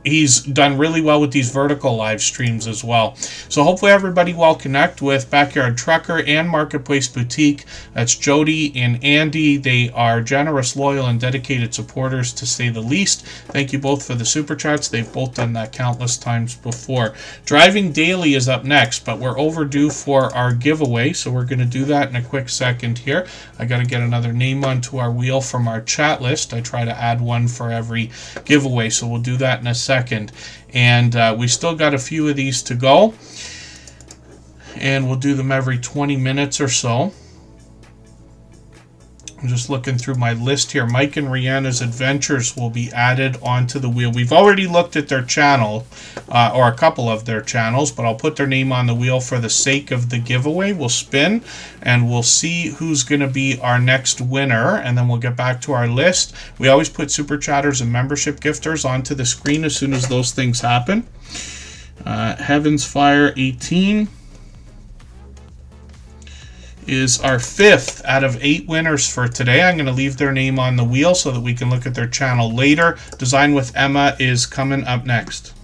he's done really well with these vertical live streams as well. So hopefully everybody will connect with Backyard Trucker and Marketplace Boutique. That's Jody and Andy. They are generous, loyal, and dedicated supporters, to say the least. Thank you both for the super chats. They've both done that countless times before. Driving Daily is up next, but we're overdue for our giveaway, so we're going to do that in a quick second here. I got to get another name onto our wheel from our chat list. I try to add one for every giveaway, so we'll do that in a second. And we still got a few of these to go, and we'll do them every 20 minutes or so. I'm just looking through my list here. Mike and Rihanna's Adventures will be added onto the wheel. We've already looked at their channel, or a couple of their channels, but I'll put their name on the wheel for the sake of the giveaway. We'll spin, and we'll see who's going to be our next winner, and then we'll get back to our list. We always put super chatters and membership gifters onto the screen as soon as those things happen. Heaven's Fire 18. is our 5th out of 8 winners for today. I'm going to leave their name on the wheel so that we can look at their channel later. Design with Emma is coming up next.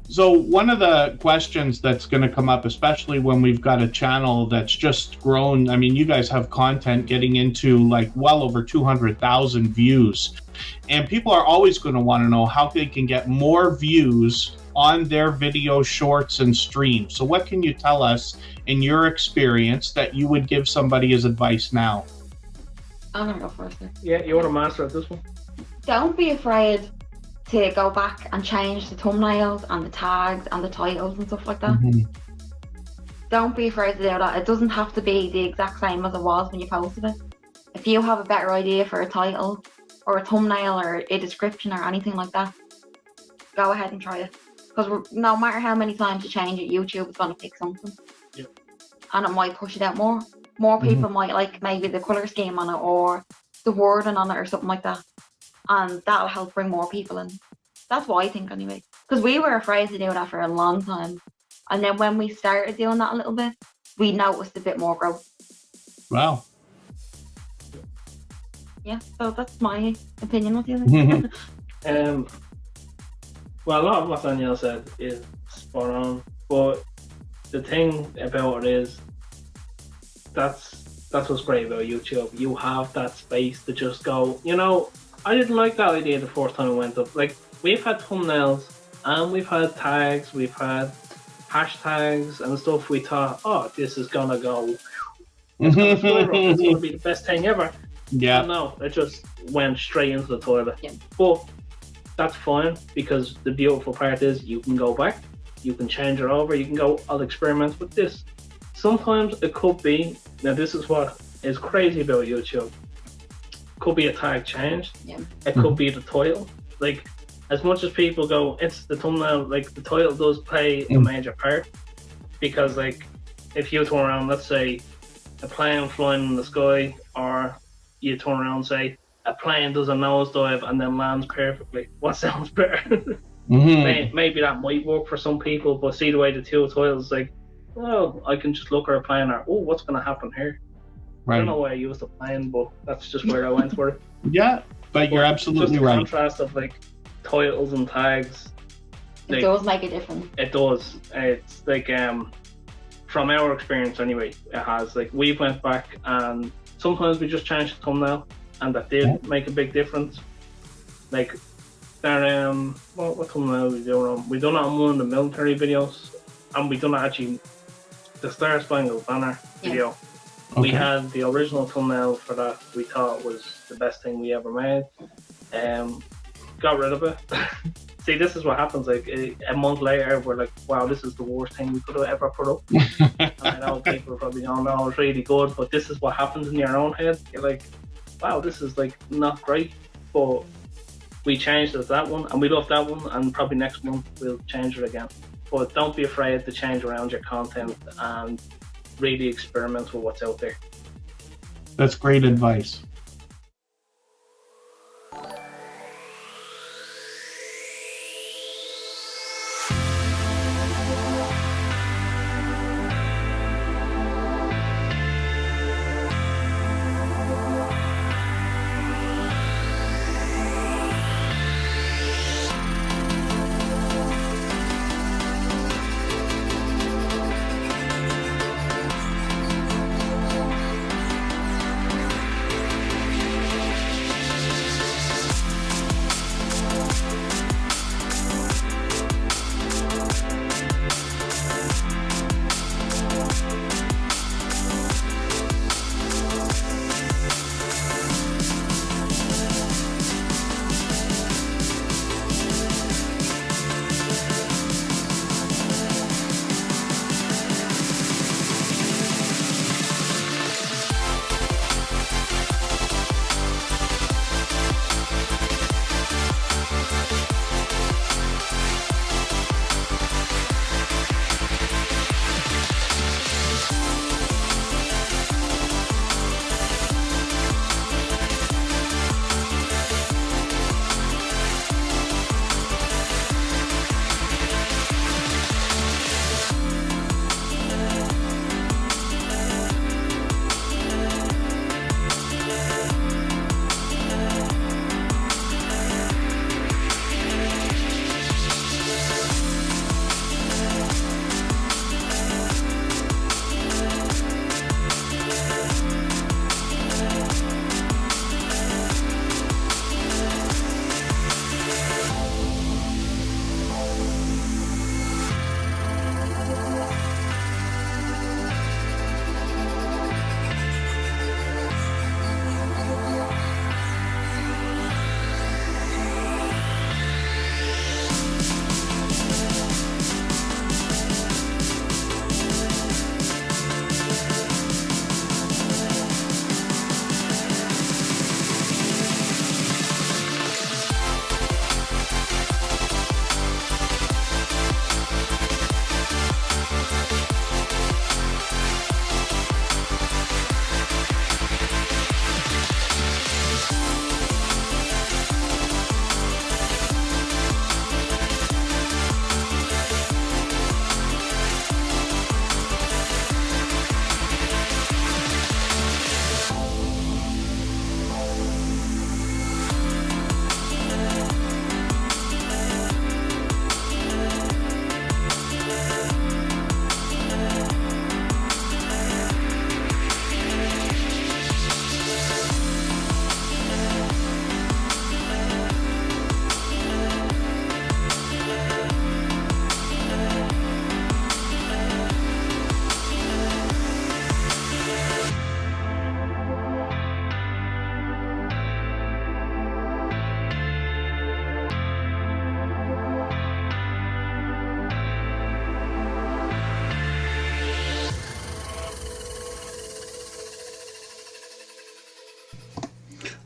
So one of the questions that's going to come up, especially when we've got a channel that's just grown, I mean, you guys have content getting into like well over 200,000 views. And people are always going to want to know how they can get more views on their video shorts and streams. So what can you tell us in your experience that you would give somebody as advice now? I'm going to go first. Yeah, you're a master at this one. Don't be afraid to go back and change the thumbnails and the tags and the titles and stuff like that. Don't be afraid to do that. It doesn't have to be the exact same as it was when you posted it. If you have a better idea for a title or a thumbnail or a description or anything like that, go ahead and try it. Because no matter how many times you change it, YouTube is going to pick something. Yep. And it might push it out more. More people might like maybe the colour scheme on it or the wording on it or something like that. And that'll help bring more people in. That's what I think anyway. Because we were afraid to do that for a long time. And then when we started doing that a little bit, we noticed a bit more growth. Wow. Yeah, so that's my opinion. What do you think? Well, a lot of what Danielle said is spot on. But the thing about it is, that's what's great about YouTube. You have that space to just go, you know, I didn't like that idea the first time it went up. Like, we've had thumbnails and we've had tags, we've had hashtags and stuff. We thought, oh, this is gonna go. It's gonna skyrocket. It's gonna be the best thing ever. Yeah. And no, it just went straight into the toilet. Yeah. But that's fine, because the beautiful part is you can go back, you can change it over, you can go, I'll experiment with this. Sometimes it could be, now this is what is crazy about YouTube. Could be a tag change. Yeah. It could be the title. Like, as much as people go, it's the thumbnail, like the title does play a major part. Because like, if you turn around, let's say a plane flying in the sky, or you turn around and say a plane does a nosedive and then lands perfectly, what sounds better? Maybe that might work for some people, but see the way the two titles, like, oh, I can just look at a plane, or oh, what's going to happen here? Right. I don't know why I used the plane, but that's just where I went for it. Yeah, but you're absolutely just the right. contrast of like titles and tags, It does make a difference. it does. It's like from our experience anyway, it has. Like, we went back and sometimes we just changed the thumbnail, and that did make a big difference. Like that what thumbnail we doing on? We done it on one of the military videos, and we done it actually the Star Spangled Banner video. We had the original thumbnail for that. We thought was the best thing we ever made. Got rid of it. See, this is what happens. Like a month later, we're like, "Wow, this is the worst thing we could have ever put up." And I know people probably don't know it's really good, but this is what happens in your own head. You're like, "Wow, this is like not great," but we changed it to that one, and we love that one. And probably next month we'll change it again. But don't be afraid to change around your content and really experiment with what's out there. That's great advice.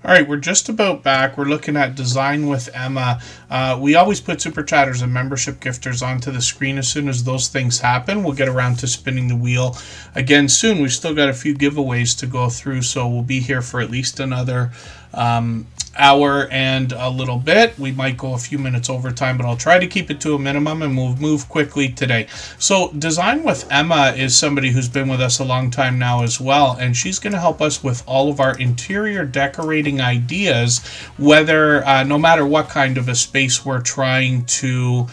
All right, we're just about back. We're looking at Design with Emma. We always put Super Chatters and membership gifters onto the screen as soon as those things happen. We'll get around to spinning the wheel again soon. We've still got a few giveaways to go through, so we'll be here for at least another hour and a little bit. We might go a few minutes overtime, but I'll try to keep it to a minimum, and we'll move quickly today. So Design with Emma is somebody who's been with us a long time now as well, and she's going to help us with all of our interior decorating ideas, whether no matter what kind of a space we're trying to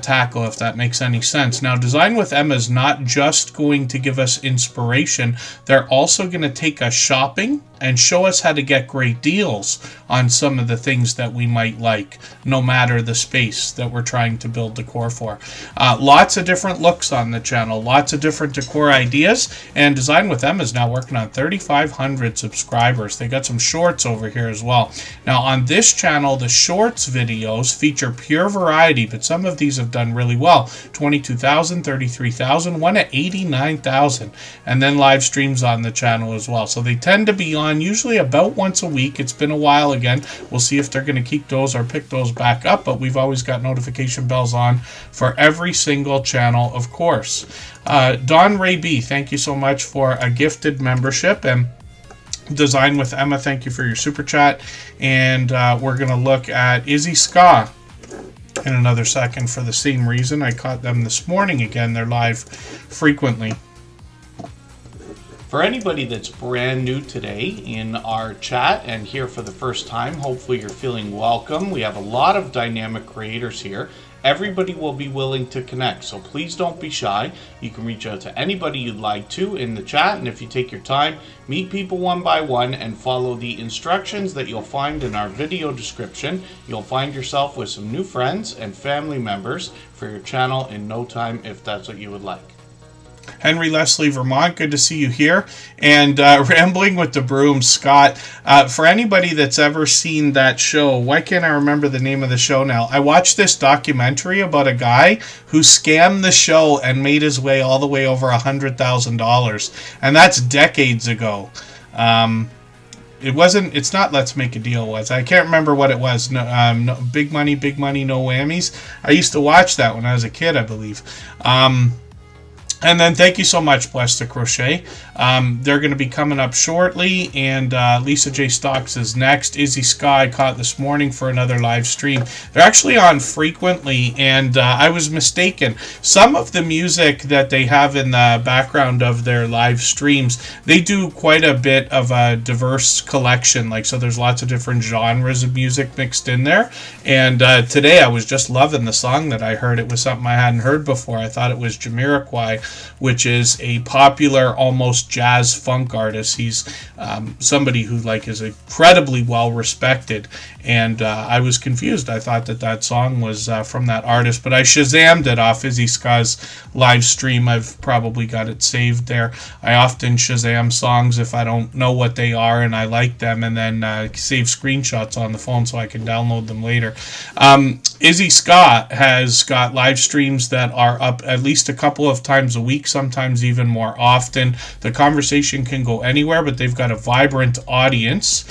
tackle, if that makes any sense. Now, Design with Emma is not just going to give us inspiration. They're also going to take us shopping and show us how to get great deals on some of the things that we might like, no matter the space that we're trying to build decor for. Lots of different looks on the channel, lots of different decor ideas, and Design with Emma is now working on 3,500 subscribers. They got some shorts over here as well. Now, on this channel, the shorts videos feature pure variety, but some of these have done really well. 22,000, 33,000, one at 89,000, and then live streams on the channel as well. So they tend to be on usually about once a week. It's been a while again. We'll see if they're going to keep those or pick those back up, but we've always got notification bells on for every single channel, of course. Don Ray B, thank you so much for a gifted membership, and Design with Emma, thank you for your super chat. And we're going to look at Izzy Ska in another second for the same reason. I caught them this morning again. They're live frequently. For anybody that's brand new today in our chat and here for the first time, hopefully you're feeling welcome. We have a lot of dynamic creators here. Everybody will be willing to connect, so please don't be shy. You can reach out to anybody you'd like to in the chat, and if you take your time, meet people one by one and follow the instructions that you'll find in our video description, you'll find yourself with some new friends and family members for your channel in no time, if that's what you would like. Henry Leslie, Vermont, good to see you here. And Rambling with the Broom, Scott. For anybody that's ever seen that show, why can't I remember the name of the show now? I watched this documentary about a guy who scammed the show and made his way all the way over $100,000. And that's decades ago. It's not Let's Make a Deal, was I can't remember what it was. No, Big Money, No Whammies. I used to watch that when I was a kid, I believe. And then thank you so much, Blessed to Crochet. They're going to be coming up shortly, and Lisa J. Stocks is next. Izzy Sky caught this morning for another live stream. They're actually on frequently, and I was mistaken. Some of the music that they have in the background of their live streams, they do quite a bit of a diverse collection. So there's lots of different genres of music mixed in there. And today I was just loving the song that I heard. It was something I hadn't heard before. I thought it was Jamiroquai, which is a popular almost jazz funk artist. He's somebody who is incredibly well respected, and I was confused. I thought that song was from that artist, but I Shazammed it off Izzy Ska's live stream. I've probably got it saved there. I often Shazam songs if I don't know what they are and I like them, and then save screenshots on the phone so I can download them later. Izzy Ska has got live streams that are up at least a couple of times a week, sometimes even more often. The conversation can go anywhere, but they've got a vibrant audience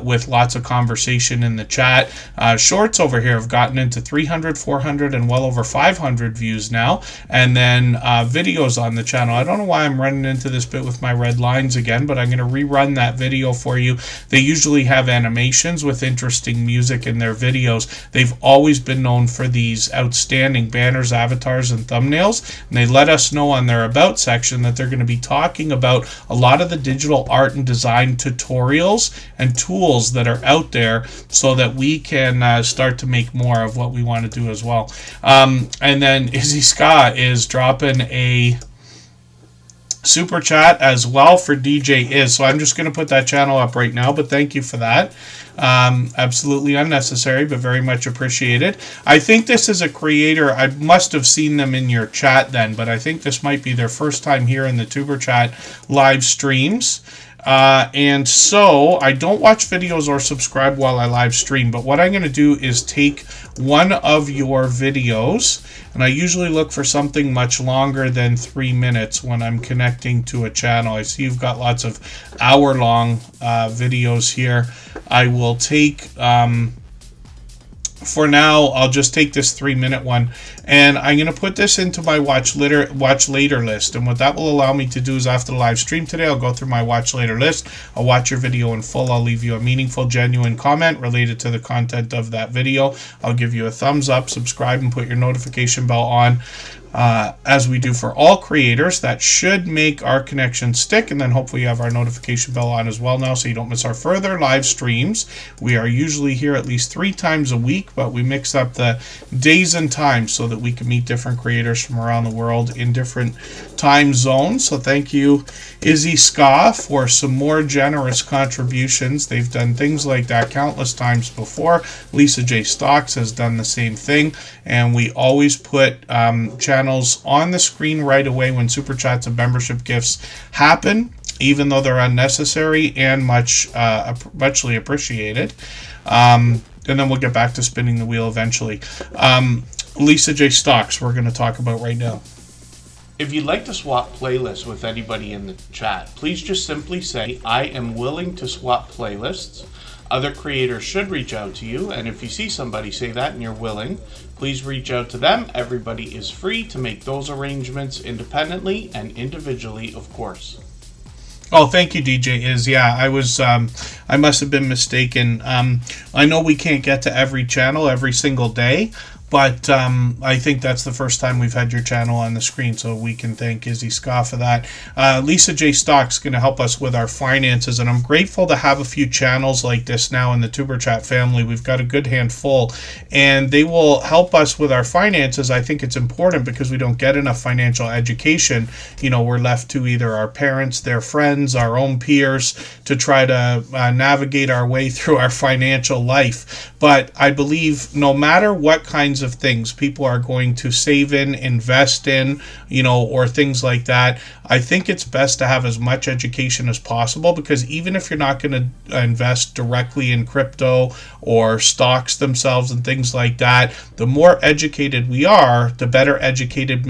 with lots of conversation in the chat. Shorts over here have gotten into 300, 400, and well over 500 views now. And then videos on the channel. I don't know why I'm running into this bit with my red lines again, but I'm going to rerun that video for you. They usually have animations with interesting music in their videos. They've always been known for these outstanding banners, avatars, and thumbnails, and they let us know on their About section that they're going to be talking about a lot of the digital art and design tutorials and tools that are out there so that we can start to make more of what we want to do as well. And then Izzy Scott is dropping a super chat as well for DJ Is. So I'm just going to put that channel up right now, but thank you for that. Absolutely unnecessary, but very much appreciated. I think this is a creator. I must have seen them in your chat then, but I think this might be their first time here in the Tuber Chat live streams. And so I don't watch videos or subscribe while I live stream, but what I'm going to do is take one of your videos, and I usually look for something much longer than 3 minutes when I'm connecting to a channel. I see you've got lots of hour-long videos here. I will take... for now, I'll just take this 3-minute one, and I'm going to put this into my watch later list. And what that will allow me to do is, after the live stream today, I'll go through my watch later list. I'll watch your video in full. I'll leave you a meaningful, genuine comment related to the content of that video. I'll give you a thumbs up, subscribe, and put your notification bell on. As we do for all creators. That should make our connection stick, and then hopefully you have our notification bell on as well now, so you don't miss our further live streams. We are usually here at least 3 times a week, but we mix up the days and times so that we can meet different creators from around the world in different time zones. So thank you, Izzy Ska, for some more generous contributions. They've done things like that countless times before. Lisa J. Stocks has done the same thing, and we always put channels on the screen right away when super chats and membership gifts happen, even though they're unnecessary and muchly appreciated. And then we'll get back to spinning the wheel eventually. Lisa J. Stocks, we're going to talk about right now. If you'd like to swap playlists with anybody in the chat, please just simply say, I am willing to swap playlists. Other creators should reach out to you, and if you see somebody say that and you're willing, please reach out to them. Everybody is free to make those arrangements independently and individually, of course. Oh, thank you, DJ Is. Yeah, I must have been mistaken. I know we can't get to every channel every single day, but I think that's the first time we've had your channel on the screen, so we can thank Izzy Ska for that. Lisa J. Stock's going to help us with our finances, and I'm grateful to have a few channels like this now in the Superchat family. We've got a good handful, and they will help us with our finances. I think it's important because we don't get enough financial education. You know, we're left to either our parents, their friends, our own peers to try to navigate our way through our financial life. But I believe no matter what kinds of things people are going to save in, invest in, you know, or things like that, I think it's best to have as much education as possible, because even if you're not going to invest directly in crypto or stocks themselves and things like that, the more educated we are, the better educated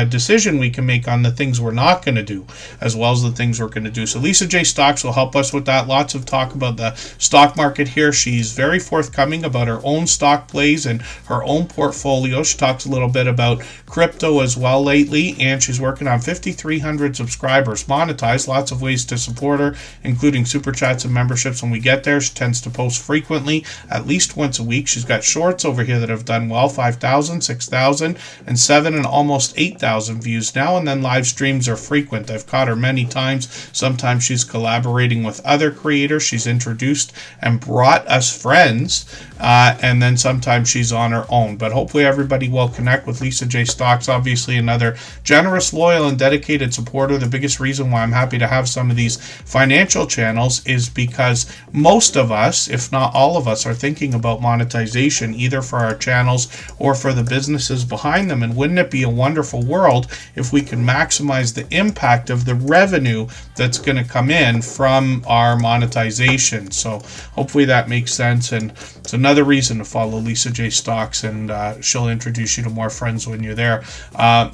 decision we can make on the things we're not going to do, as well as the things we're going to do. So Lisa J. Stocks will help us with that. Lots of talk about the stock market here. She's very forthcoming about her own stock plays and her own portfolio. She talks a little bit about crypto as well lately, and she's working on 5,300 subscribers monetized. Lots of ways to support her, including super chats and memberships when we get there. She tends to post frequently, at least once a week. She's got shorts over here that have done well, 5,000, 6,000, and 7 and almost 8,000 views now, and then live streams are frequent. I've caught her many times. Sometimes she's collaborating with other creators. She's introduced and brought us friends, and then sometimes she's on her own. But hopefully everybody will connect with Lisa J. Stocks, obviously another generous, loyal, and dedicated supporter. The biggest reason why I'm happy to have some of these financial channels is because most of us, if not all of us, are thinking about monetization, either for our channels or for the businesses behind them. And wouldn't it be a wonderful world if we can maximize the impact of the revenue that's going to come in from our monetization? So hopefully that makes sense, and it's another reason to follow Lisa J. Stocks, and she'll introduce you to more friends when you're there.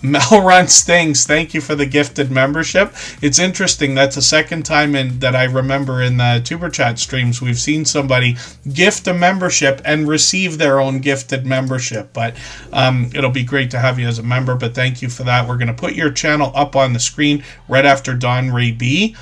Mel Runs Things, thank you for the gifted membership. It's interesting, that's the second time that I remember in the Tuber Chat streams we've seen somebody gift a membership and receive their own gifted membership. But it'll be great to have you as a member, but thank you for that. We're going to put your channel up on the screen right after Don Ray B.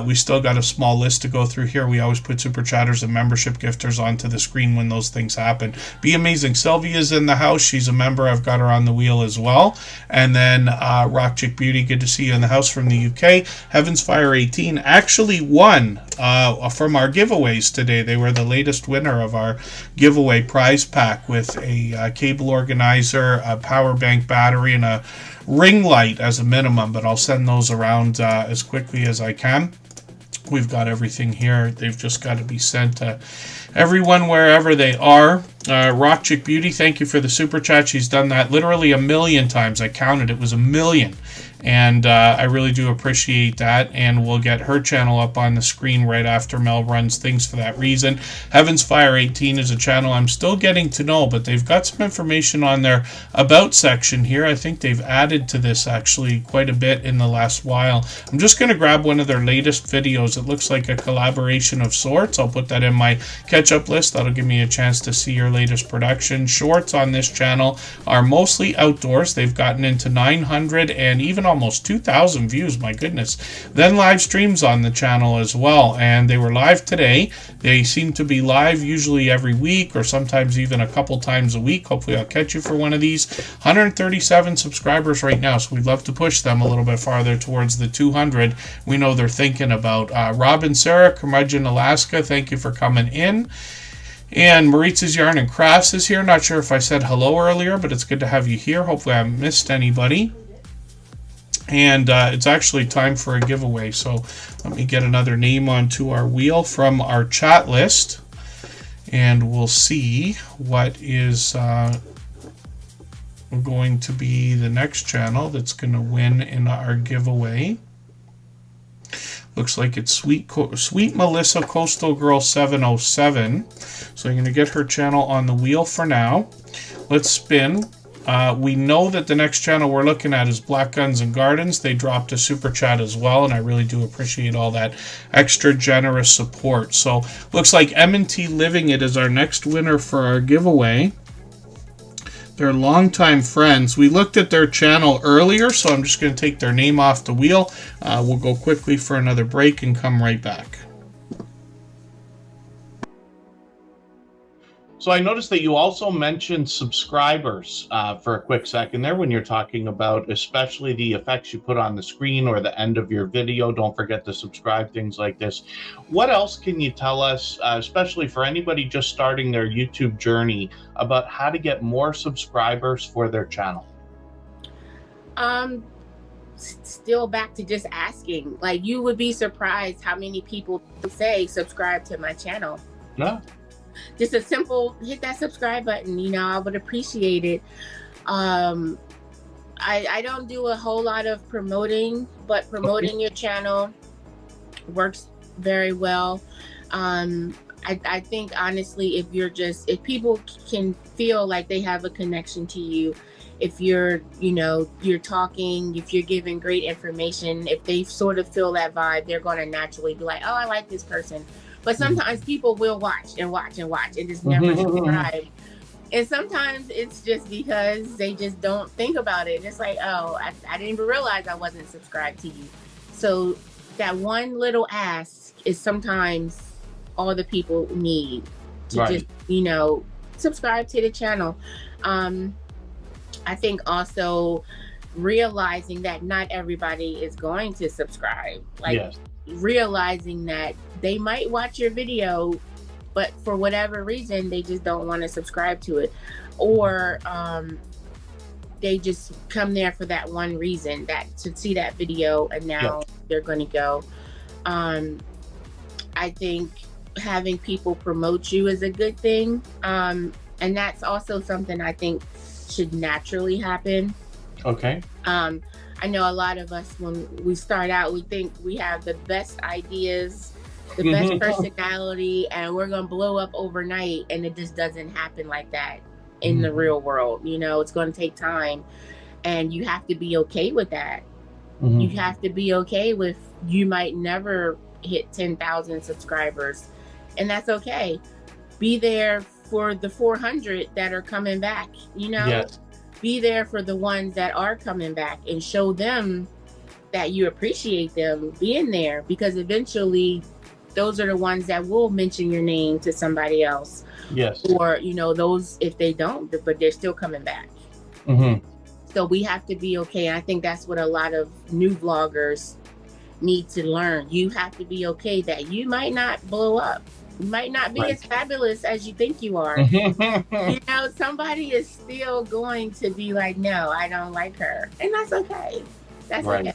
We still got a small list to go through here. We always put super chatters and membership gifters onto the screen when those things happen. Be amazing. Sylvia's in the house. She's a member. I've got her on the wheel as well. And then Rock Chick Beauty, good to see you in the house from the UK. Heavens Fire 18 actually won from our giveaways today. They were the latest winner of our giveaway prize pack with a cable organizer, a power bank battery, and a ring light as a minimum, but I'll send those around as quickly as I can. We've got everything here. They've just got to be sent to everyone wherever they are. Rock Chick Beauty, thank you for the super chat. She's done that literally 1 million times. I counted, it was 1 million. And I really do appreciate that. And we'll get her channel up on the screen right after Mel runs things for that reason. Heavens Fire 18 is a channel I'm still getting to know, but they've got some information on their About section here. I think they've added to this actually quite a bit in the last while. I'm just going to grab one of their latest videos. It looks like a collaboration of sorts. I'll put that in my catch-up list. That'll give me a chance to see your latest production. Shorts on this channel are mostly outdoors. They've gotten into 900 and even almost 2,000 views, my goodness. Then live streams on the channel as well, and they were live today. They seem to be live usually every week or sometimes even a couple times a week. Hopefully I'll catch you for one of these. 137 subscribers right now, so we'd love to push them a little bit farther towards the 200. We know they're thinking about. Rob and Sarah, Curmudgeon, Alaska, thank you for coming in. And Maritz's Yarn and Crafts is here. Not sure if I said hello earlier, but it's good to have you here. Hopefully I haven't missed anybody. And it's actually time for a giveaway. So let me get another name onto our wheel from our chat list. And we'll see what is going to be the next channel that's going to win in our giveaway. Looks like it's Sweet Melissa Coastal Girl 707. So I'm going to get her channel on the wheel for now. Let's spin. We know that the next channel we're looking at is Black Guns and Gardens. They dropped a super chat as well, and I really do appreciate all that extra generous support. So looks like M&T Living It is our next winner for our giveaway. They're longtime friends. We looked at their channel earlier, so I'm just going to take their name off the wheel. We'll go quickly for another break and come right back. So I noticed that you also mentioned subscribers for a quick second there when you're talking about especially the effects you put on the screen or the end of your video. Don't forget to subscribe, things like this. What else can you tell us, especially for anybody just starting their YouTube journey, about how to get more subscribers for their channel? Still back to just asking. Like, you would be surprised how many people say subscribe to my channel. Yeah. Just a simple hit that subscribe button, you know, I would appreciate it. I don't do a whole lot of promoting, but promoting your channel works very well. I think honestly, if people can feel like they have a connection to you, if you're talking, if you're giving great information, if they sort of feel that vibe, they're going to naturally be like, oh, I like this person. But sometimes people will watch and just never subscribe. And sometimes it's just because they just don't think about it. It's like, oh, I didn't even realize I wasn't subscribed to you. So that one little ask is sometimes all the people need to just, subscribe to the channel. I think also realizing that not everybody is going to subscribe. Realizing that they might watch your video, but for whatever reason, they just don't want to subscribe to it. Or they just come there for that one reason, that to see that video, and now they're going to go. I think having people promote you is a good thing. And that's also something I think should naturally happen. Okay. I know a lot of us, when we start out, we think we have the best ideas, the best personality, and we're going to blow up overnight. And it just doesn't happen like that in the real world. You know, it's going to take time, and you have to be okay with that. You have to be okay with, you might never hit 10,000 subscribers, and that's okay. Be there for the 400 that are coming back, Be there for the ones that are coming back and show them that you appreciate them being there, because eventually those are the ones that will mention your name to somebody else. Yes. Or, those, if they don't, but they're still coming back. So we have to be okay. And I think that's what a lot of new vloggers need to learn. You have to be okay that you might not blow up. You might not be as fabulous as you think you are. Somebody is still going to be like, no, I don't like her. And that's okay. That's okay.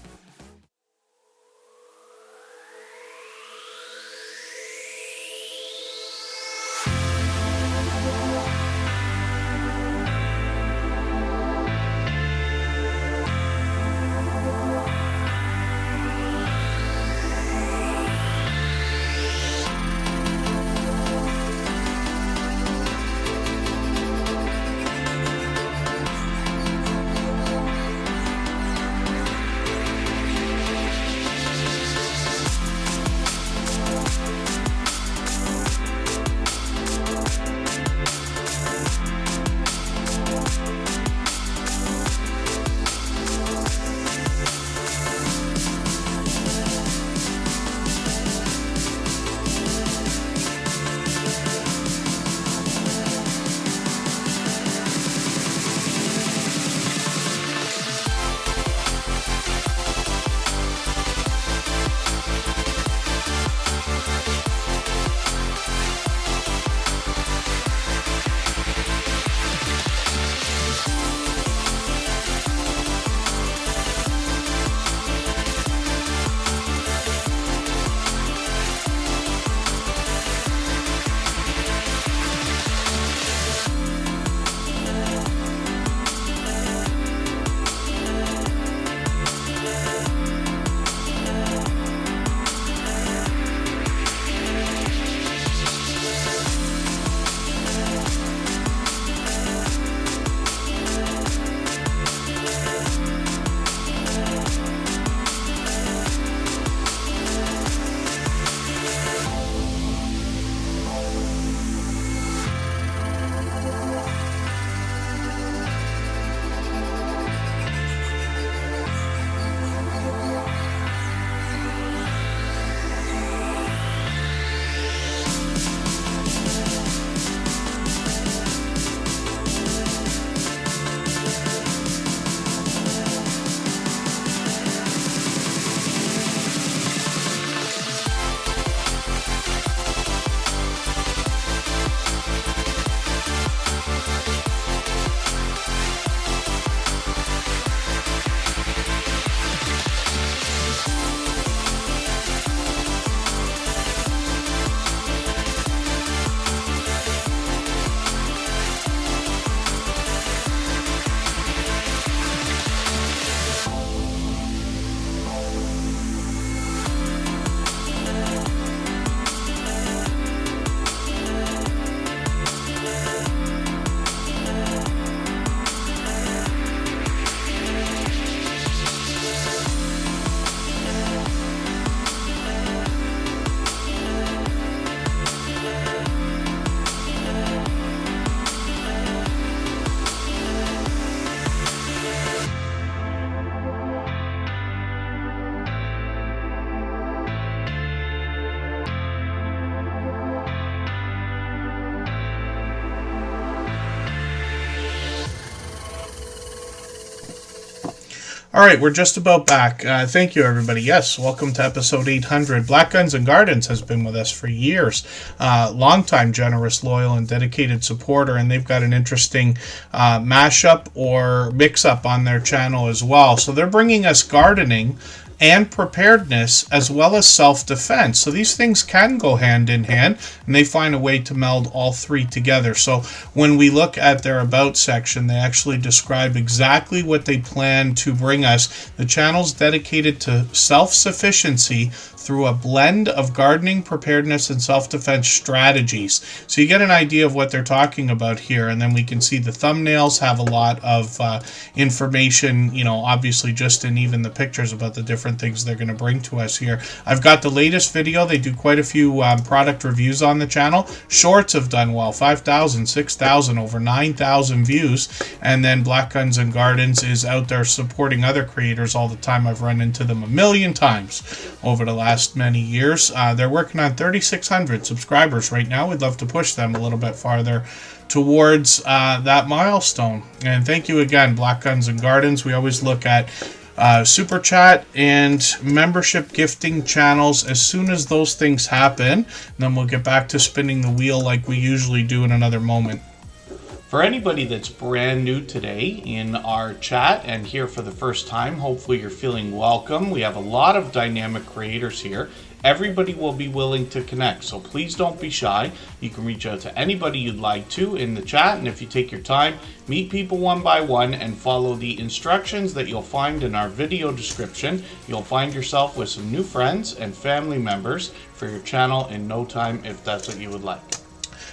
All right, we're just about back. Thank you, everybody. Yes, welcome to episode 800. Black Guns and Gardens has been with us for years. Longtime generous, loyal, and dedicated supporter, and they've got an interesting mashup or mix-up on their channel as well. So they're bringing us gardening and preparedness as well as self-defense. So these things can go hand in hand, and they find a way to meld all three together. So when we look at their about section, they actually describe exactly what they plan to bring us. The channel's dedicated to self-sufficiency through a blend of gardening, preparedness, and self-defense strategies. So you get an idea of what they're talking about here, and then we can see the thumbnails have a lot of information, you know, obviously just in even the pictures about the different things they're going to bring to us here. I've got the latest video. They do quite a few product reviews on the channel. Shorts have done well, 5,000, 6,000, over 9,000 views, and then Black Guns and Gardens is out there supporting other creators all the time. I've run into them a million times over the last many years. They're working on 3,600 subscribers right now. We'd love to push them a little bit farther towards that milestone. And thank you again, Black Guns and Gardens. We always look at super chat and membership gifting channels as soon as those things happen. And then we'll get back to spinning the wheel like we usually do in another moment. For anybody that's brand new today in our chat and here for the first time, hopefully you're feeling welcome. We have a lot of dynamic creators here. Everybody will be willing to connect, so please don't be shy. You can reach out to anybody you'd like to in the chat, and if you take your time, meet people one by one and follow the instructions that you'll find in our video description. You'll find yourself with some new friends and family members for your channel in no time if that's what you would like.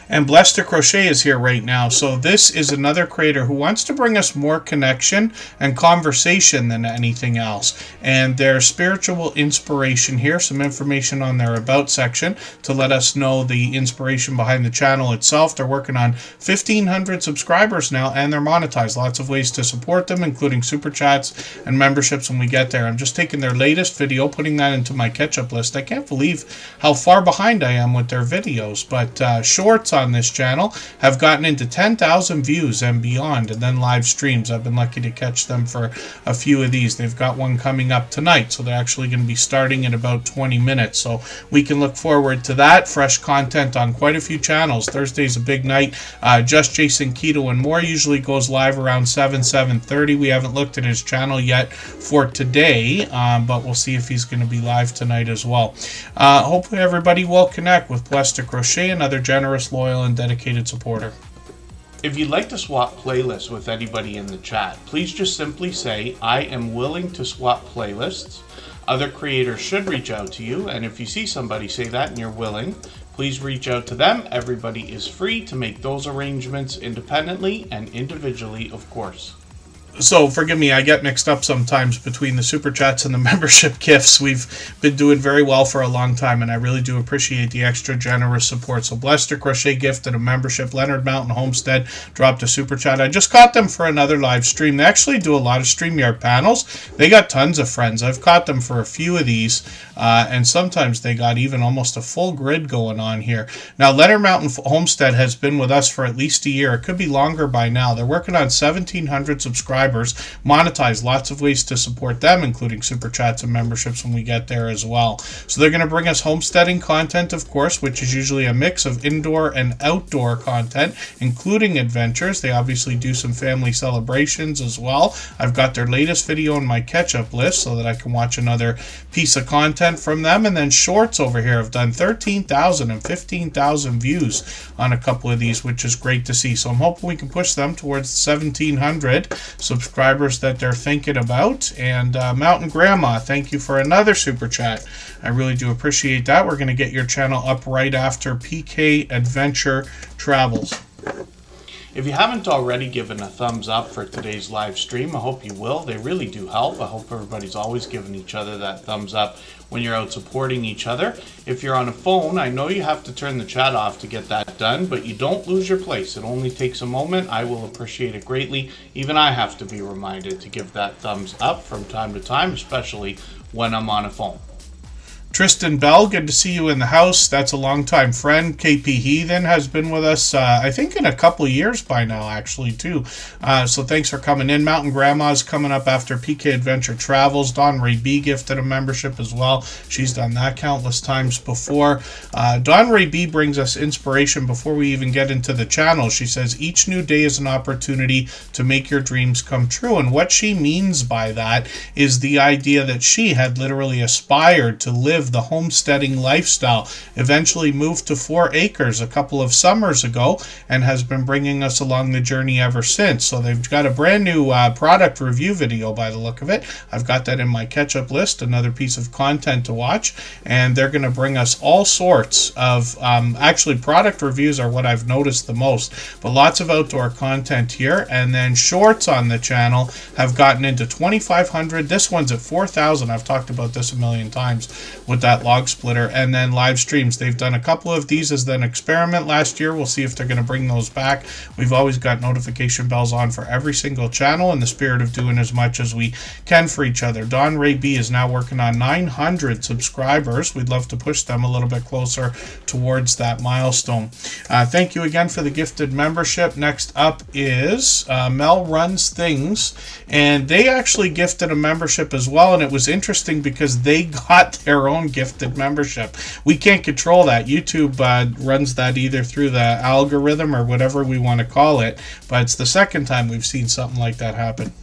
And Blessed to Crochet is here right now. So this is another creator who wants to bring us more connection and conversation than anything else. And their spiritual inspiration here, some information on their about section to let us know the inspiration behind the channel itself. They're working on 1,500 subscribers now, and they're monetized. Lots of ways to support them, including super chats and memberships when we get there. I'm just taking their latest video, putting that into my catch-up list. I can't believe how far behind I am with their videos, but shorts on this channel have gotten into 10,000 views and beyond, and then live streams. I've been lucky to catch them for a few of these. They've got one coming up tonight, so they're actually going to be starting in about 20 minutes, so we can look forward to that. Fresh content on quite a few channels. Thursday's a big night. Just Jason Keto and More usually goes live around 7:30. We haven't looked at his channel yet for today, but we'll see if he's going to be live tonight as well. Hopefully everybody will connect with Blessed to Crochet, another generous, loyal, and dedicated supporter. If you'd like to swap playlists with anybody in the chat, please just simply say, I am willing to swap playlists. Other creators should reach out to you, and if you see somebody say that and you're willing, please reach out to them. Everybody is free to make those arrangements independently and individually, of course. So forgive me, I get mixed up sometimes between the super chats and the membership gifts. We've been doing very well for a long time, and I really do appreciate the extra generous support. So Blessed to Crochet gifted a membership. Leonard Mountain Homestead dropped a super chat. I just caught them for another live stream. They actually do a lot of StreamYard panels. They got tons of friends. I've caught them for a few of these, and sometimes they got even almost a full grid going on here. Now, Leonard Mountain Homestead has been with us for at least a year. It could be longer by now. They're working on 1,700 subscribers. Monetize, lots of ways to support them, including super chats and memberships when we get there as well. So they're going to bring us homesteading content, of course, which is usually a mix of indoor and outdoor content, including adventures. They obviously do some family celebrations as well. I've got their latest video on my catch-up list so that I can watch another piece of content from them. And then shorts over here have done 13,000 and 15,000 views on a couple of these, which is great to see. So I'm hoping we can push them towards 1,700 subscribers that they're thinking about. And Mountain Grandma, thank you for another super chat. I really do appreciate that. We're going to get your channel up right after PK Adventure Travels. If you haven't already given a thumbs up for today's live stream, I hope you will. They really do help. I hope everybody's always giving each other that thumbs up when you're out supporting each other. If you're on a phone, I know you have to turn the chat off to get that done, but you don't lose your place. It only takes a moment. I will appreciate it greatly. Even I have to be reminded to give that thumbs up from time to time, especially when I'm on a phone. Tristan Bell, good to see you in the house. That's a longtime friend. KP Heathen has been with us, I think, in a couple of years by now, actually, too. So thanks for coming in. Mountain Grandma's coming up after PK Adventure Travels. Dawn Ray B gifted a membership as well. She's done that countless times before. Dawn Ray B brings us inspiration before we even get into the channel. She says, each new day is an opportunity to make your dreams come true. And what she means by that is the idea that she had literally aspired to live the homesteading lifestyle, eventually moved to 4 acres a couple of summers ago, and has been bringing us along the journey ever since. So they've got a brand new product review video by the look of it. I've got that in my catch-up list, another piece of content to watch, and they're going to bring us all sorts of, actually product reviews are what I've noticed the most, but lots of outdoor content here. And then shorts on the channel have gotten into 2,500. This one's at 4,000. I've talked about this a million times with that log splitter. And then live streams, they've done a couple of these as an experiment last year. We'll see if they're going to bring those back. We've always got notification bells on for every single channel in the spirit of doing as much as we can for each other. Don Ray B is now working on 900 subscribers. We'd love to push them a little bit closer towards that milestone. Thank you again for the gifted membership. Next up is Mel Runs Things, and they actually gifted a membership as well, and it was interesting because they got their own gifted membership. We can't control that. YouTube runs that either through the algorithm or whatever we want to call it, but it's the second time we've seen something like that happen.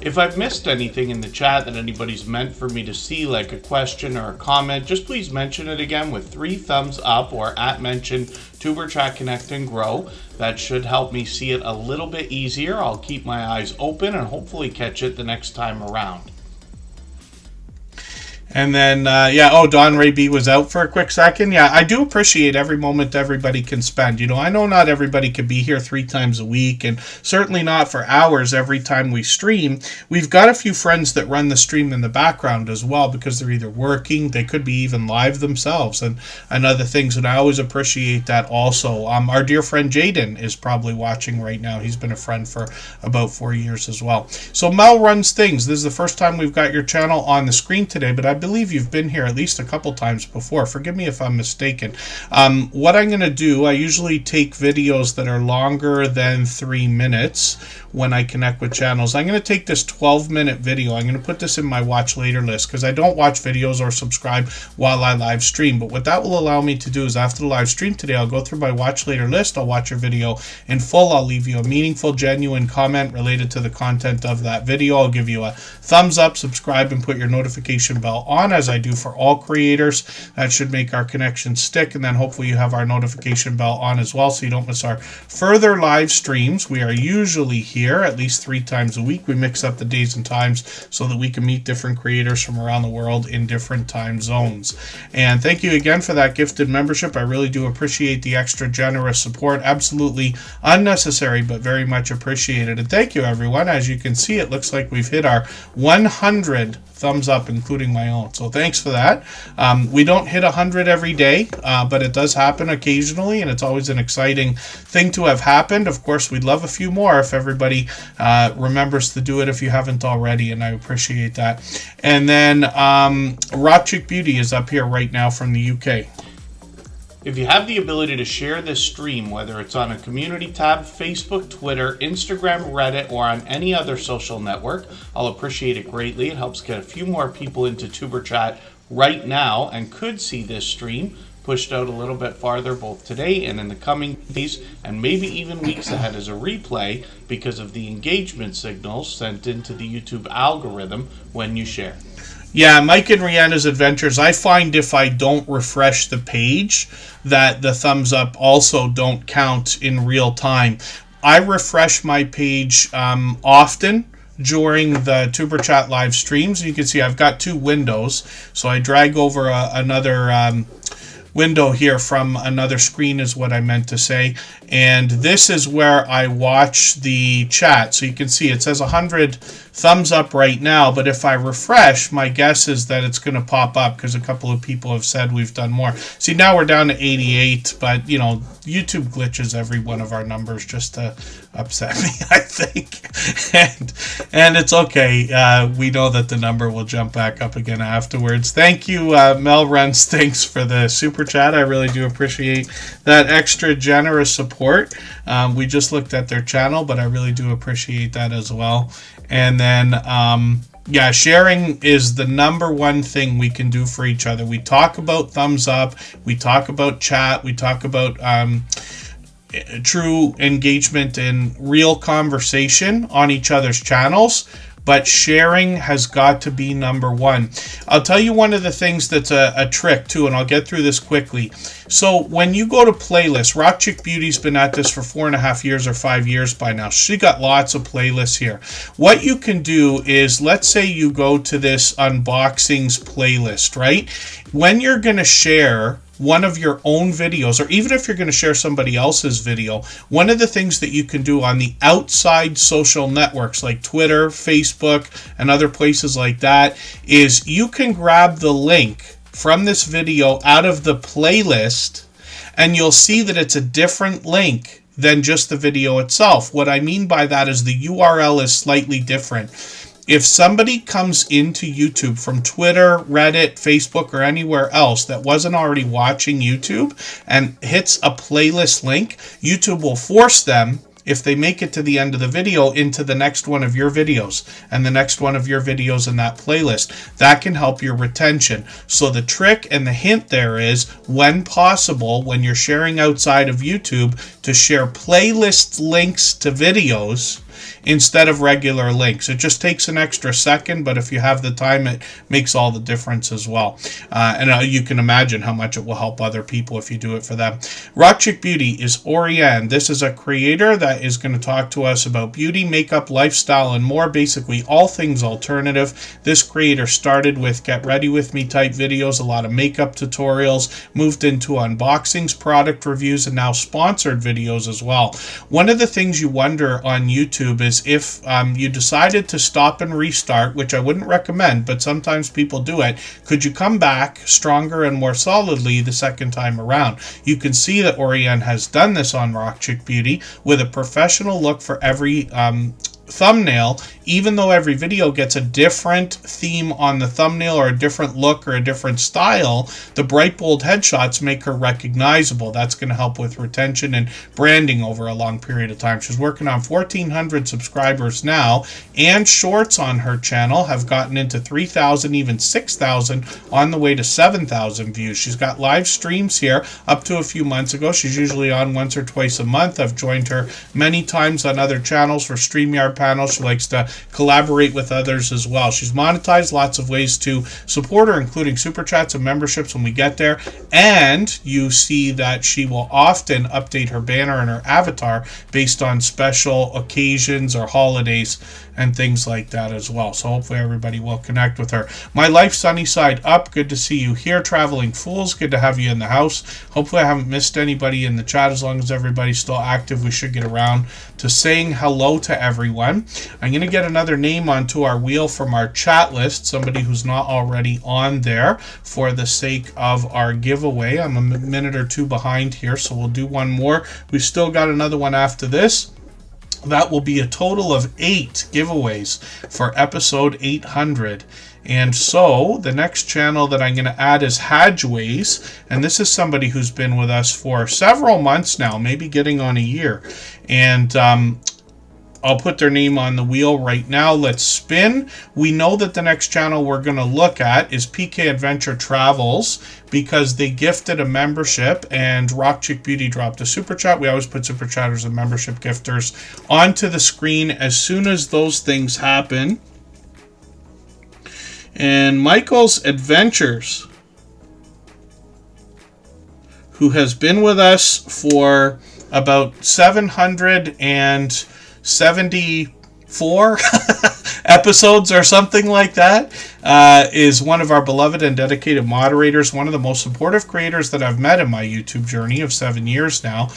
If I've missed anything in the chat that anybody's meant for me to see, like a question or a comment, just please mention it again with 3 thumbs up or @mention Tuberchat Connect and Grow. That should help me see it a little bit easier. I'll keep my eyes open and hopefully catch it the next time around. And then, Don Ray B was out for a quick second. Yeah, I do appreciate every moment everybody can spend. You know, I know not everybody could be here 3 times a week, and certainly not for hours every time we stream. We've got a few friends that run the stream in the background as well, because they're either working, they could be even live themselves, and other things, and I always appreciate that also. Our dear friend Jaden is probably watching right now. He's been a friend for about 4 years as well. So Mel Runs Things. This is the first time we've got your channel on the screen today, but I believe you've been here at least a couple times before. Forgive me if I'm mistaken. What I'm going to do, I usually take videos that are longer than 3 minutes when I connect with channels. I'm going to take this 12-minute video. I'm going to put this in my watch later list because I don't watch videos or subscribe while I live stream. But what that will allow me to do is after the live stream today, I'll go through my watch later list. I'll watch your video in full. I'll leave you a meaningful, genuine comment related to the content of that video. I'll give you a thumbs up, subscribe, and put your notification bell on, as I do for all creators. That should make our connection stick, and then hopefully you have our notification bell on as well so you don't miss our further live streams. We are usually here at least 3 times a week. We mix up the days and times so that we can meet different creators from around the world in different time zones. And thank you again for that gifted membership. I really do appreciate the extra generous support. Absolutely unnecessary, but very much appreciated. And thank you, everyone. As you can see, it looks like we've hit our 100 thumbs up, including my own. So thanks for that. We don't hit 100 every day, but it does happen occasionally, and it's always an exciting thing to have happened. Of course, we'd love a few more if everybody remembers to do it if you haven't already, and I appreciate that. And then Rock Beauty is up here right now from the UK. If you have the ability to share this stream, whether it's on a community tab, Facebook, Twitter, Instagram, Reddit, or on any other social network, I'll appreciate it greatly. It helps get a few more people into Tuberchat right now and could see this stream pushed out a little bit farther both today and in the coming days, and maybe even weeks ahead as a replay because of the engagement signals sent into the YouTube algorithm when you share. Yeah, Mike and Rihanna's Adventures, I find if I don't refresh the page that the thumbs up also don't count in real time. I refresh my page often during the Tuberchat live streams. You can see I've got 2 windows, so I drag over another window here from another screen is what I meant to say. And this is where I watch the chat. So you can see it says 100 thumbs up right now, but if I refresh, my guess is that it's going to pop up because a couple of people have said we've done more. See, now we're down to 88, but you know, YouTube glitches every one of our numbers just to upset me, I think. And it's okay. We know that the number will jump back up again afterwards. Thank you, Mel Runs. Thanks for the super chat. I really do appreciate that extra generous support. We just looked at their channel, but I really do appreciate that as well. And then, yeah, sharing is the number one thing we can do for each other. We talk about thumbs up, we talk about chat, we talk about true engagement and real conversation on each other's channels, but sharing has got to be number one. I'll tell you one of the things that's a trick too, and I'll get through this quickly. So when you go to playlists, Rock Chick Beauty's been at this for 4.5 years or 5 years by now. She got lots of playlists here. What you can do is, let's say you go to this unboxings playlist, right? When you're going to share one of your own videos, or even if you're going to share somebody else's video, one of the things that you can do on the outside social networks like Twitter, Facebook, and other places like that is you can grab the link from this video out of the playlist, and you'll see that it's a different link than just the video itself. What I mean by that is the URL is slightly different. If somebody comes into YouTube from Twitter, Reddit, Facebook, or anywhere else that wasn't already watching YouTube and hits a playlist link, YouTube will force them, if they make it to the end of the video, into the next one of your videos and the next one of your videos in that playlist. That can help your retention. So the trick and the hint there is, when possible, when you're sharing outside of YouTube, to share playlist links to videos instead of regular links. It just takes an extra second, but if you have the time, it makes all the difference as well. And you can imagine how much it will help other people if you do it for them. Rock Chick Beauty is Oriane. This is a creator that is going to talk to us about beauty, makeup, lifestyle, and more, basically all things alternative. This creator started with get ready with me type videos, a lot of makeup tutorials, moved into unboxings, product reviews, and now sponsored videos as well. One of the things you wonder on YouTube is if you decided to stop and restart, which I wouldn't recommend, but sometimes people do it, could you come back stronger and more solidly the second time around? You can see that Oriane has done this on Rock Chick Beauty with a professional look for every thumbnail, even though every video gets a different theme on the thumbnail or a different look or a different style. The bright bold headshots make her recognizable. That's going to help with retention and branding over a long period of time. She's working on 1,400 subscribers now, and shorts on her channel have gotten into 3,000, even 6,000, on the way to 7,000 views. She's got live streams here up to a few months ago. She's usually on once or twice a month. I've joined her many times on other channels for StreamYard panels. She likes to collaborate with others as well. She's monetized, lots of ways to support her, including super chats and memberships when we get there. And you see that she will often update her banner and her avatar based on special occasions or holidays and things like that as well. So hopefully everybody will connect with her. My Life Sunny Side Up, good to see you here. Traveling Fools, good to have you in the house. Hopefully I haven't missed anybody in the chat. As long as everybody's still active, we should get around to saying hello to everyone. I'm going to get another name onto our wheel from our chat list, somebody who's not already on there, for the sake of our giveaway. I'm a minute or two behind here, so we'll do one more. We've still got another one after this. That will be a total of 8 giveaways for episode 800. And so the next channel that I'm going to add is Hadgeways, and this is somebody who's been with us for several months now, maybe getting on a year. And I'll put their name on the wheel right now. Let's spin. We know that the next channel we're going to look at is PK Adventure Travels, because they gifted a membership and Rock Chick Beauty dropped a super chat. We always put super chatters and membership gifters onto the screen as soon as those things happen. And Michael's Adventures, who has been with us for about 775 4 episodes or something like that, is one of our beloved and dedicated moderators, one of the most supportive creators that I've met in my YouTube journey of 7 years now.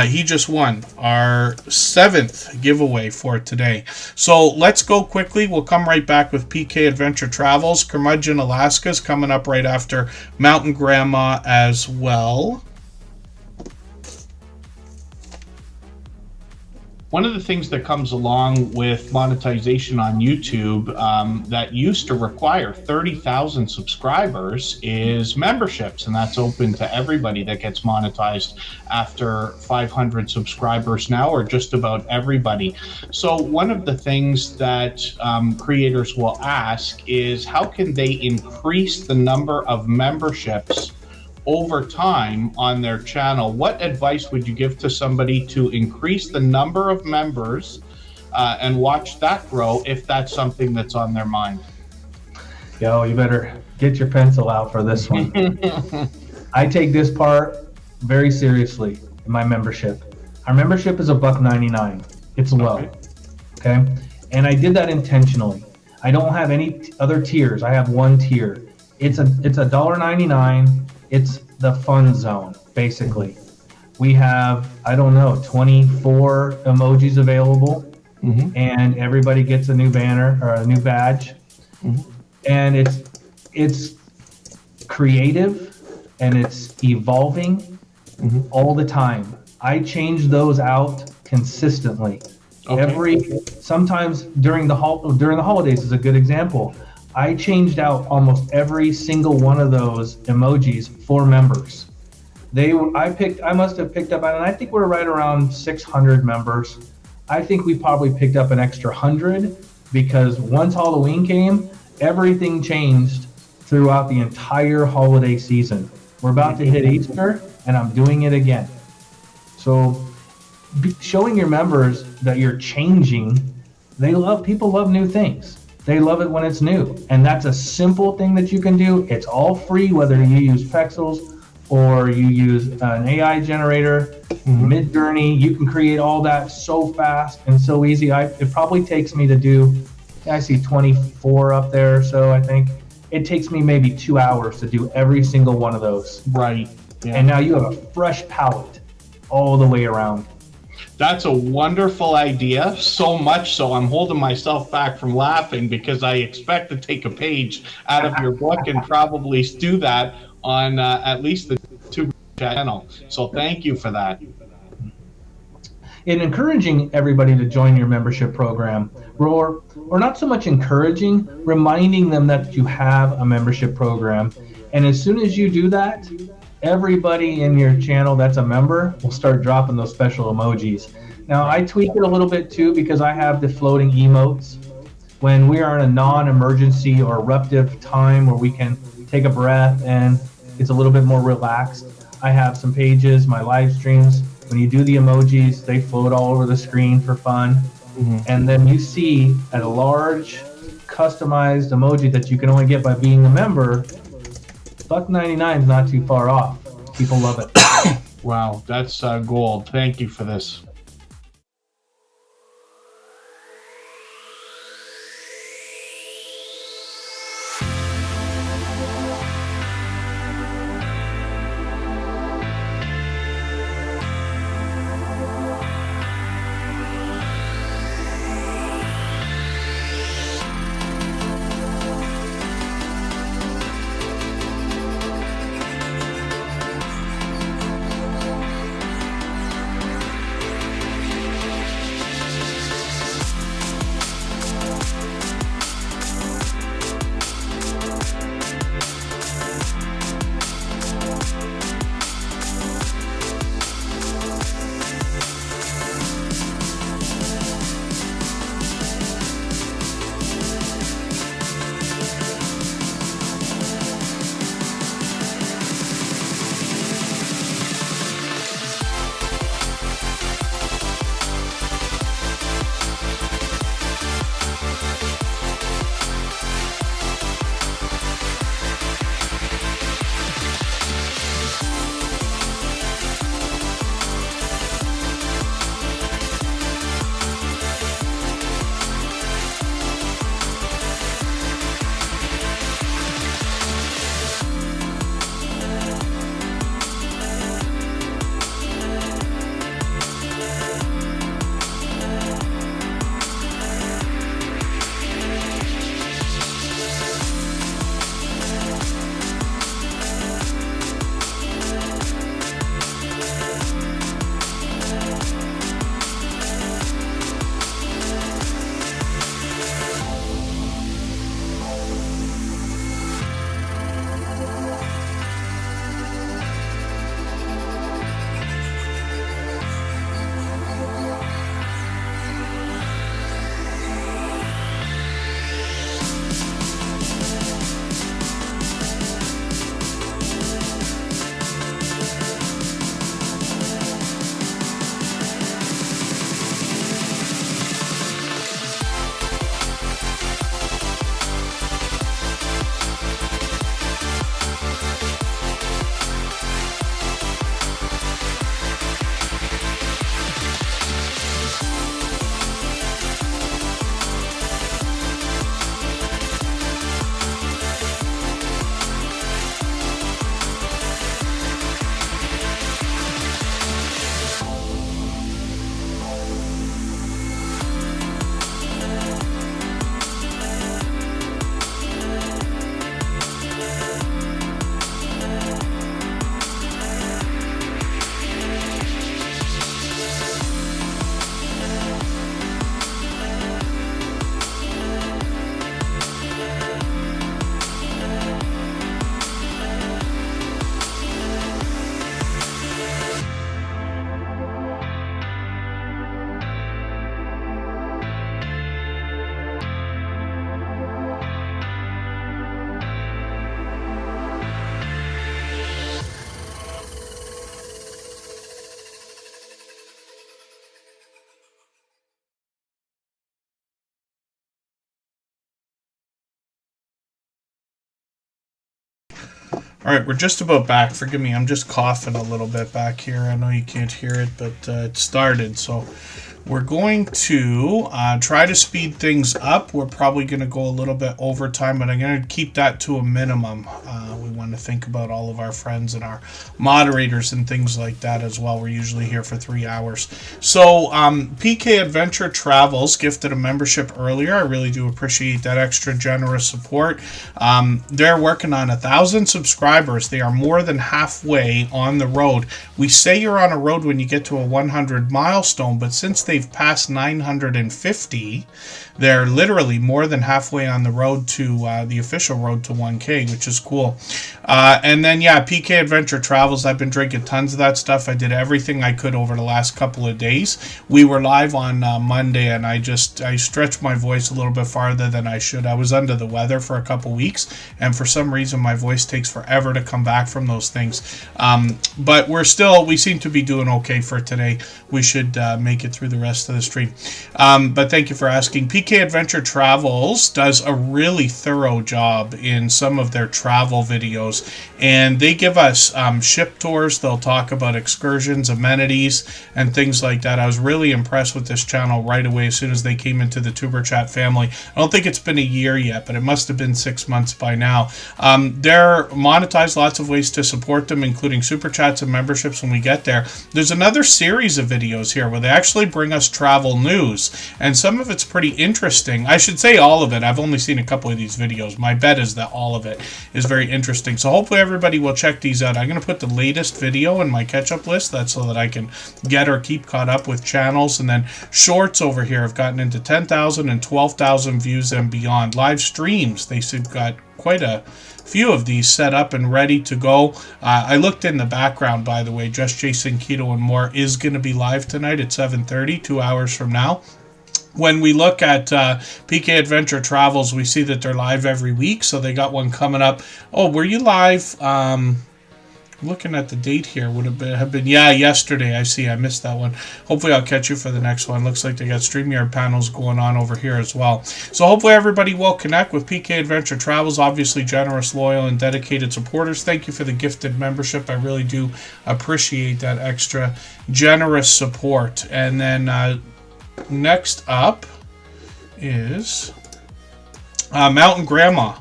He just won our 7th giveaway for today. So let's go quickly. We'll come right back with PK Adventure Travels. Curmudgeon, Alaska is coming up right after Mountain Grandma as well. One of the things that comes along with monetization on YouTube that used to require 30,000 subscribers is memberships, and that's open to everybody that gets monetized after 500 subscribers now, or just about everybody. So one of the things that creators will ask is, how can they increase the number of memberships over time on their channel? What advice would you give to somebody to increase the number of members and watch that grow, if that's something that's on their mind? Yo, you better get your pencil out for this one. I take this part very seriously in my membership. Our membership is $1.99. It's low. Okay. And I did that intentionally. I don't have any other tiers. I have one tier. It's $1.99. It's the fun zone, basically. We have, I don't know, 24 emojis available, and everybody gets a new banner or a new badge. And it's creative and it's evolving all the time. I change those out consistently. Sometimes during the holidays is a good example. I changed out almost every single one of those emojis for members. I must have picked up, and I think we're right around 600 members. I think we probably picked up an extra 100 because once Halloween came, everything changed throughout the entire holiday season. We're about to hit Easter, and I'm doing it again. So showing your members that you're changing, people love new things. They love it when it's new. And that's a simple thing that you can do. It's all free, whether you use Pexels or you use an AI generator, Midjourney. You can create all that so fast and so easy. It probably takes me to do, I see 24 up there, so I think. It takes me maybe 2 hours to do every single one of those. Right. Yeah. And now you have a fresh palette all the way around. That's a wonderful idea, so much so I'm holding myself back from laughing because I expect to take a page out of your book and probably do that on at least the YouTube channel. So thank you for that. In encouraging everybody to join your membership program, or not so much encouraging, reminding them that you have a membership program. And as soon as you do that, everybody in your channel that's a member will start dropping those special emojis. Now, I tweak it a little bit too because I have the floating emotes. When we are in a non-emergency or eruptive time where we can take a breath and it's a little bit more relaxed, I have some pages, my live streams. When you do the emojis, they float all over the screen for fun. And then you see a large customized emoji that you can only get by being a member. $1.99 is not too far off. People love it. Wow, that's gold. Thank you for this. All right, we're just about back. Forgive me, I'm just coughing a little bit back here. I know you can't hear it, but it started. So we're going to try to speed things up. We're probably going to go a little bit over time, but I'm going to keep that to a minimum. We want to think about all of our friends and our moderators and things like that as well. We're usually here for 3 hours. So PK Adventure Travels gifted a membership earlier. I really do appreciate that extra generous support. They're working on 1,000 subscribers. They are more than halfway on the road. We say you're on a road when you get to a 100 milestone, but since they've passed 950, they're literally more than halfway on the road to the official road to 1K, which is cool. And then, yeah, PK Adventure Travels, I've been drinking tons of that stuff. I did everything I could over the last couple of days. We were live on Monday, and I stretched my voice a little bit farther than I should. I was under the weather for a couple weeks, and for some reason, my voice takes forever to come back from those things. But we seem to be doing okay for today. We should make it through the rest of the stream. But thank you for asking. PK Adventure Travels does a really thorough job in some of their travel videos, and they give us ship tours. They'll talk about excursions, amenities, and things like that. I was really impressed with this channel right away as soon as they came into the Superchat family. I don't think it's been a year yet, but it must have been 6 months by now. They're monetized, lots of ways to support them, including super chats and memberships when we get there. There's another series of videos here where they actually bring us travel news, and some of it's pretty interesting. I should say all of it. I've only seen a couple of these videos. My bet is that all of it is very interesting. So hopefully everybody will check these out. I'm going to put the latest video in my catch-up list. That's so that I can get or keep caught up with channels. And then shorts over here have gotten into 10,000 and 12,000 views and beyond. Live streams, they've got quite a few of these set up and ready to go. I looked in the background, by the way. Just Jason Keto and More is going to be live tonight at 7:30, 2 hours from now. When we look at PK Adventure Travels, we see that they're live every week, so they got one coming up. Oh, were you live? Looking at the date here, would have been yeah, yesterday. I see, I missed that one. Hopefully I'll catch you for the next one. Looks like they got StreamYard panels going on over here as well. So hopefully everybody will connect with PK Adventure Travels. Obviously generous, loyal, and dedicated supporters. Thank you for the gifted membership. I really do appreciate that extra generous support. And then next up is Mountain Grandma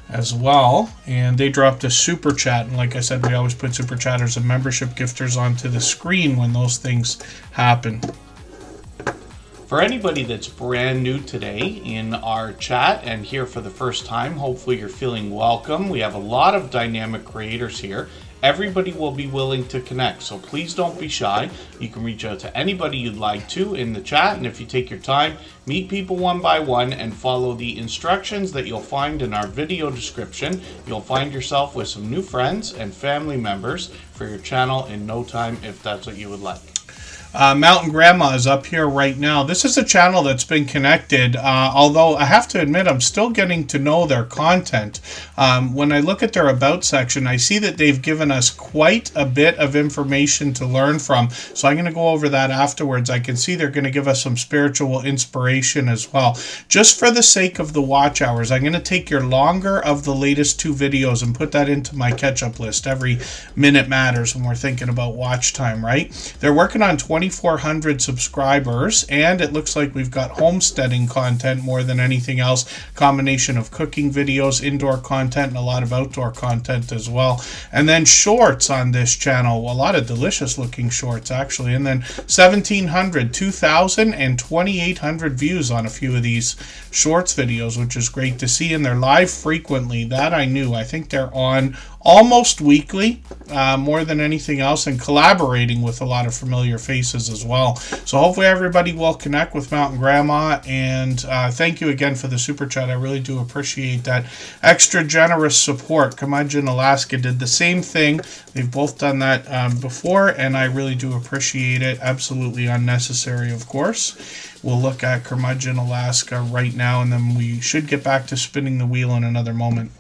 as well, and they dropped a super chat, and like I said, we always put super chatters and membership gifters onto the screen when those things happen. For anybody that's brand new today in our chat and here for the first time, hopefully you're feeling welcome. We have a lot of dynamic creators here. Everybody will be willing to connect, so please don't be shy. You can reach out to anybody you'd like to in the chat, and if you take your time, meet people one by one and follow the instructions that you'll find in our video description. You'll find yourself with some new friends and family members for your channel in no time if that's what you would like. Mountain Grandma is up here right now. This is a channel that's been connected, although I have to admit I'm still getting to know their content. When I look at their About section, I see that they've given us quite a bit of information to learn from, so I'm going to go over that afterwards. I can see they're going to give us some spiritual inspiration as well. Just for the sake of the watch hours, I'm going to take your longer of the latest 2 videos and put that into my catch-up list. Every minute matters when we're thinking about watch time, right? They're working on 2,400 subscribers, and it looks like we've got homesteading content more than anything else. Combination of cooking videos, indoor content, and a lot of outdoor content as well. And then shorts on this channel, a lot of delicious looking shorts actually. And then 1,700, 2,000, and 2,800 views on a few of these shorts videos, which is great to see. And they're live frequently. That I knew. I think they're on almost weekly, more than anything else, and collaborating with a lot of familiar faces as well. So hopefully everybody will connect with Mountain Grandma, and thank you again for the super chat. I really do appreciate that extra generous support. Curmudgeon Alaska did the same thing. They've both done that before, and I really do appreciate it. Absolutely unnecessary, of course. We'll look at Curmudgeon Alaska right now, and then we should get back to spinning the wheel in another moment.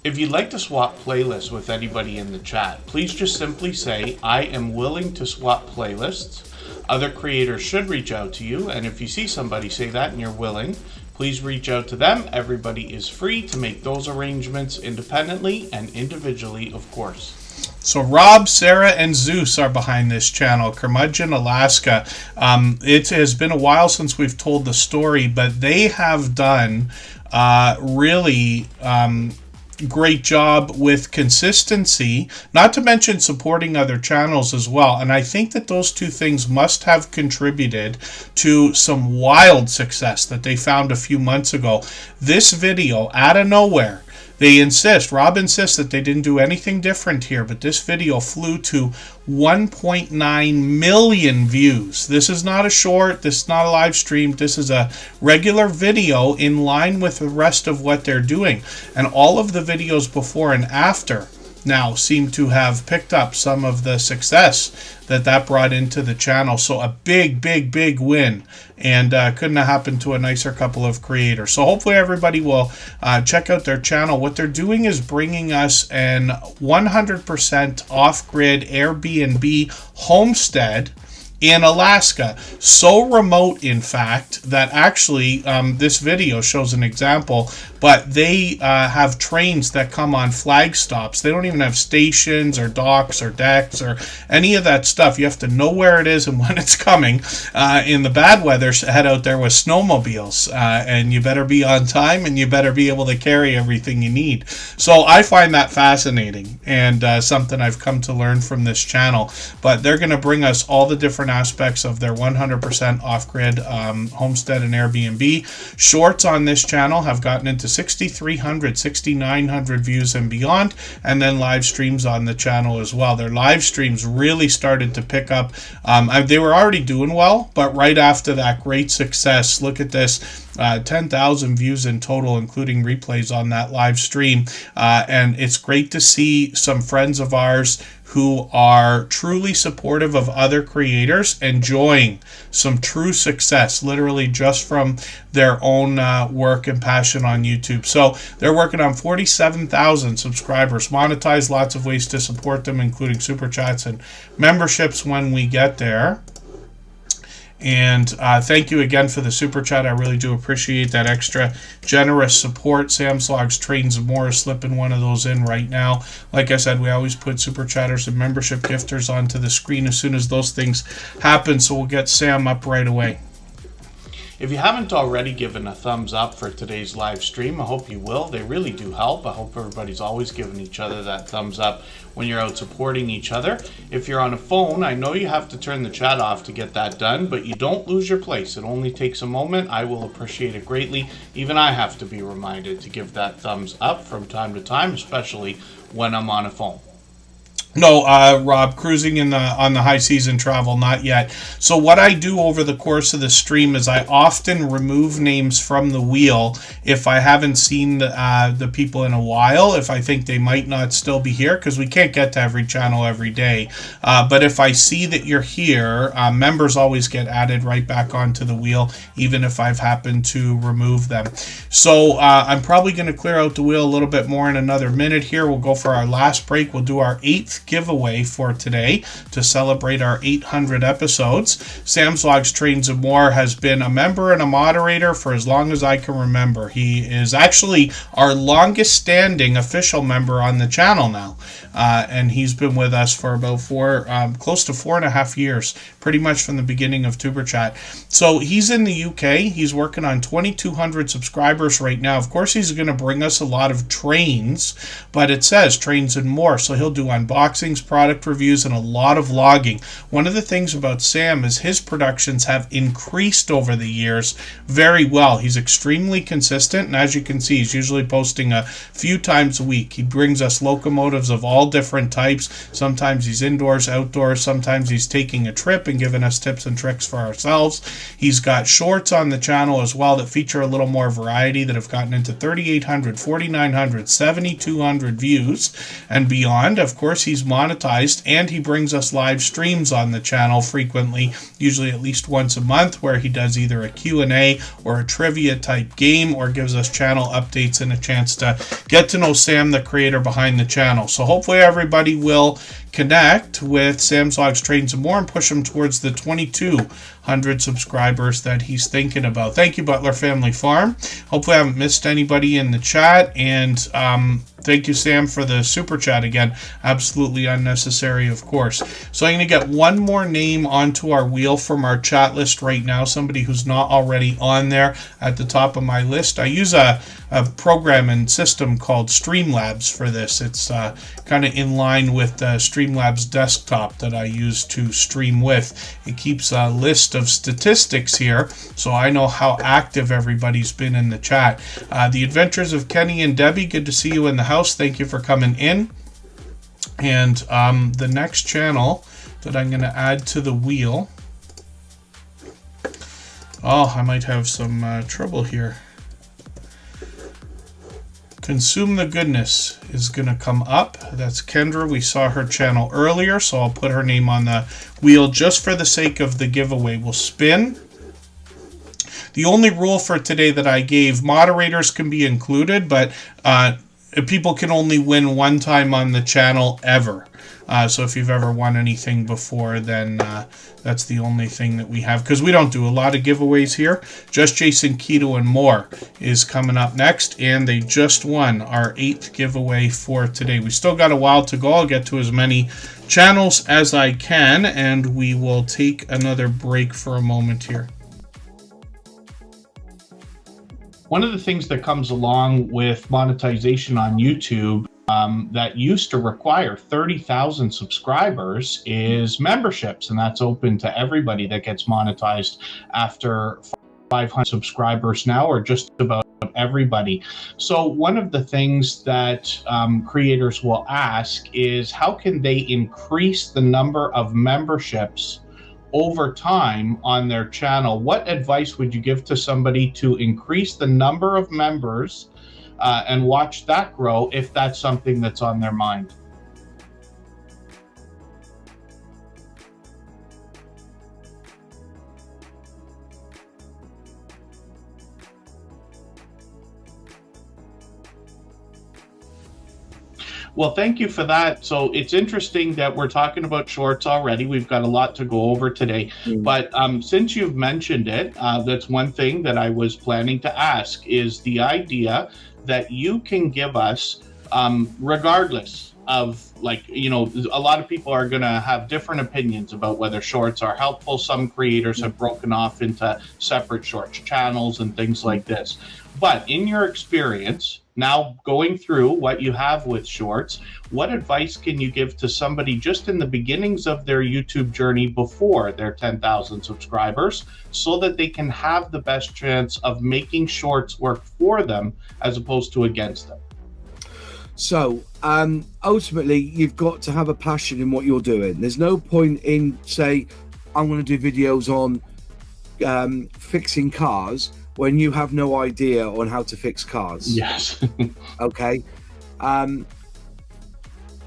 If you'd like to swap playlists with anybody in the chat, please just simply say, I am willing to swap playlists. Other creators should reach out to you, and if you see somebody say that and you're willing, please reach out to them. Everybody is free to make those arrangements independently and individually, of course. So Rob, Sarah, and Zeus are behind this channel, Curmudgeon, Alaska. It has been a while since we've told the story, but they have done really great job with consistency, not to mention supporting other channels as well. And I think that those two things must have contributed to some wild success that they found a few months ago. This video, out of nowhere, Rob insists that they didn't do anything different here, but this video flew to 1.9 million views. This is not a short, this is not a live stream, this is a regular video in line with the rest of what they're doing. And all of the videos before and after now seem to have picked up some of the success that brought into the channel. So a big win, and couldn't have happened to a nicer couple of creators. So hopefully everybody will check out their channel. What they're doing is bringing us an 100% off-grid Airbnb homestead in Alaska. So remote, in fact, that actually this video shows an example, but they have trains that come on flag stops. They don't even have stations or docks or decks or any of that stuff. You have to know where it is and when it's coming. In the bad weather, head out there with snowmobiles, and you better be on time and you better be able to carry everything you need. So I find that fascinating, and something I've come to learn from this channel. But they're going to bring us all the different aspects of their 100% off-grid homestead and Airbnb. Shorts on this channel have gotten into 6,300, 6,900 views and beyond, and then live streams on the channel as well. Their live streams really started to pick up. They were already doing well, but right after that great success, look at this, 10,000 views in total, including replays on that live stream. And it's great to see some friends of ours who are truly supportive of other creators enjoying some true success, literally just from their own work and passion on YouTube. So they're working on 47,000 subscribers, monetized, lots of ways to support them, including super chats and memberships when we get there. And thank you again for the super chat. I really do appreciate that extra generous support. Sam's Logs Trains and More is slipping one of those in right now. Like I said, we always put super chatters and membership gifters onto the screen as soon as those things happen, so we'll get Sam up right away. If you haven't already given a thumbs up for today's live stream, I hope you will. They really do help. I hope everybody's always giving each other that thumbs up when you're out supporting each other. If you're on a phone, I know you have to turn the chat off to get that done, but you don't lose your place. It only takes a moment. I will appreciate it greatly. Even I have to be reminded to give that thumbs up from time to time, especially when I'm on a phone. No, Rob, cruising on the high season travel, not yet. So what I do over the course of the stream is I often remove names from the wheel if I haven't seen the people in a while, if I think they might not still be here, because we can't get to every channel every day. But if I see that you're here, members always get added right back onto the wheel, even if I've happened to remove them. So I'm probably going to clear out the wheel a little bit more in another minute here. We'll go for our last break. We'll do our 8th giveaway for today to celebrate our 800 episodes. Sam's Logs Trains and More has been a member and a moderator for as long as I can remember. He is actually our longest standing official member on the channel now. And he's been with us for about close to 4.5 years, pretty much from the beginning of Superchat. So he's in the UK. He's working on 2,200 subscribers right now. Of course, he's going to bring us a lot of trains, but it says trains and more. So he'll do unboxings, product reviews, and a lot of vlogging. One of the things about Sam is his productions have increased over the years very well. He's extremely consistent, and as you can see, he's usually posting a few times a week. He brings us locomotives of all different types. Sometimes he's indoors, outdoors. Sometimes he's taking a trip and giving us tips and tricks for ourselves. He's got shorts on the channel as well that feature a little more variety that have gotten into 3,800, 4,900, 7,200 views and beyond. Of course, he's he's monetized, and he brings us live streams on the channel frequently, usually at least once a month, where he does either a Q&A or a trivia type game, or gives us channel updates and a chance to get to know Sam, the creator behind the channel. So hopefully everybody will connect with Sam's Vlogs, Trades, and More and push him towards the 2,200 subscribers that he's thinking about. Thank you, Butler Family Farm. Hopefully I haven't missed anybody in the chat, and thank you, Sam, for the super chat again. Absolutely unnecessary, of course. So I'm going to get one more name onto our wheel from our chat list right now, somebody who's not already on there at the top of my list. I use a program and system called Streamlabs for this. It's kind of in line with Streamlabs desktop that I use to stream with. It keeps a list of statistics here, so I know how active everybody's been in the chat. The Adventures of Kenny and Debbie, good to see you in the house. Thank you for coming in. And the next channel that I'm going to add to the wheel. Oh, I might have some trouble here. Consume the Goodness is going to come up. That's Kendra. We saw her channel earlier, so I'll put her name on the wheel just for the sake of the giveaway. We'll spin. The only rule for today that I gave, moderators can be included, but people can only win one time on the channel ever. So if you've ever won anything before, then that's the only thing that we have, because we don't do a lot of giveaways here. Just Jason Keto and More is coming up next, and they just won our 8th giveaway for today. We still got a while to go. I'll get to as many channels as I can, and we will take another break for a moment here. One of the things that comes along with monetization on YouTube that used to require 30,000 subscribers is memberships, and that's open to everybody that gets monetized after 500 subscribers now, or just about everybody. So one of the things that creators will ask is, how can they increase the number of memberships over time on their channel? What advice would you give to somebody to increase the number of members and watch that grow, if that's something that's on their mind? Well, thank you for that. So it's interesting that we're talking about shorts already. We've got a lot to go over today. But since you've mentioned it, that's one thing that I was planning to ask, is the idea that you can give us, regardless of, like, you know, a lot of people are going to have different opinions about whether shorts are helpful. Some creators have broken off into separate shorts channels and things like this. But in your experience, now going through what you have with shorts, what advice can you give to somebody just in the beginnings of their YouTube journey before their 10,000 subscribers, so that they can have the best chance of making shorts work for them as opposed to against them? So ultimately, you've got to have a passion in what you're doing. There's no point in, say, I'm going to do videos on fixing cars when you have no idea on how to fix cars. Yes. Okay. I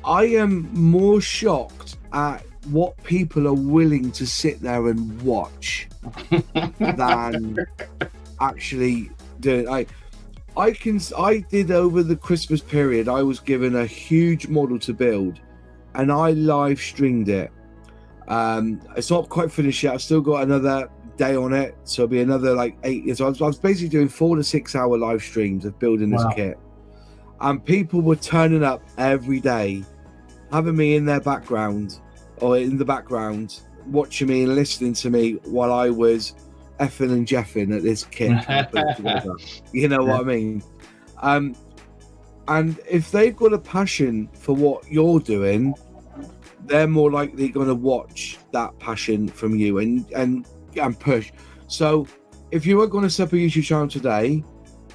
am more shocked at what people are willing to sit there and watch than actually do it. I did over the Christmas period, I was given a huge model to build, and I live streamed it. It's not quite finished yet. I've still got another day on it, so it'll be another like 8 years. So I was basically doing 4 to 6 hour live streams of building this kit, and people were turning up every day, having me in their background or in the background, watching me and listening to me while I was effing and jeffing at this kit. You know what I mean? And if they've got a passion for what you're doing, they're more likely going to watch that passion from you and push. So if you are going to set up a YouTube channel today,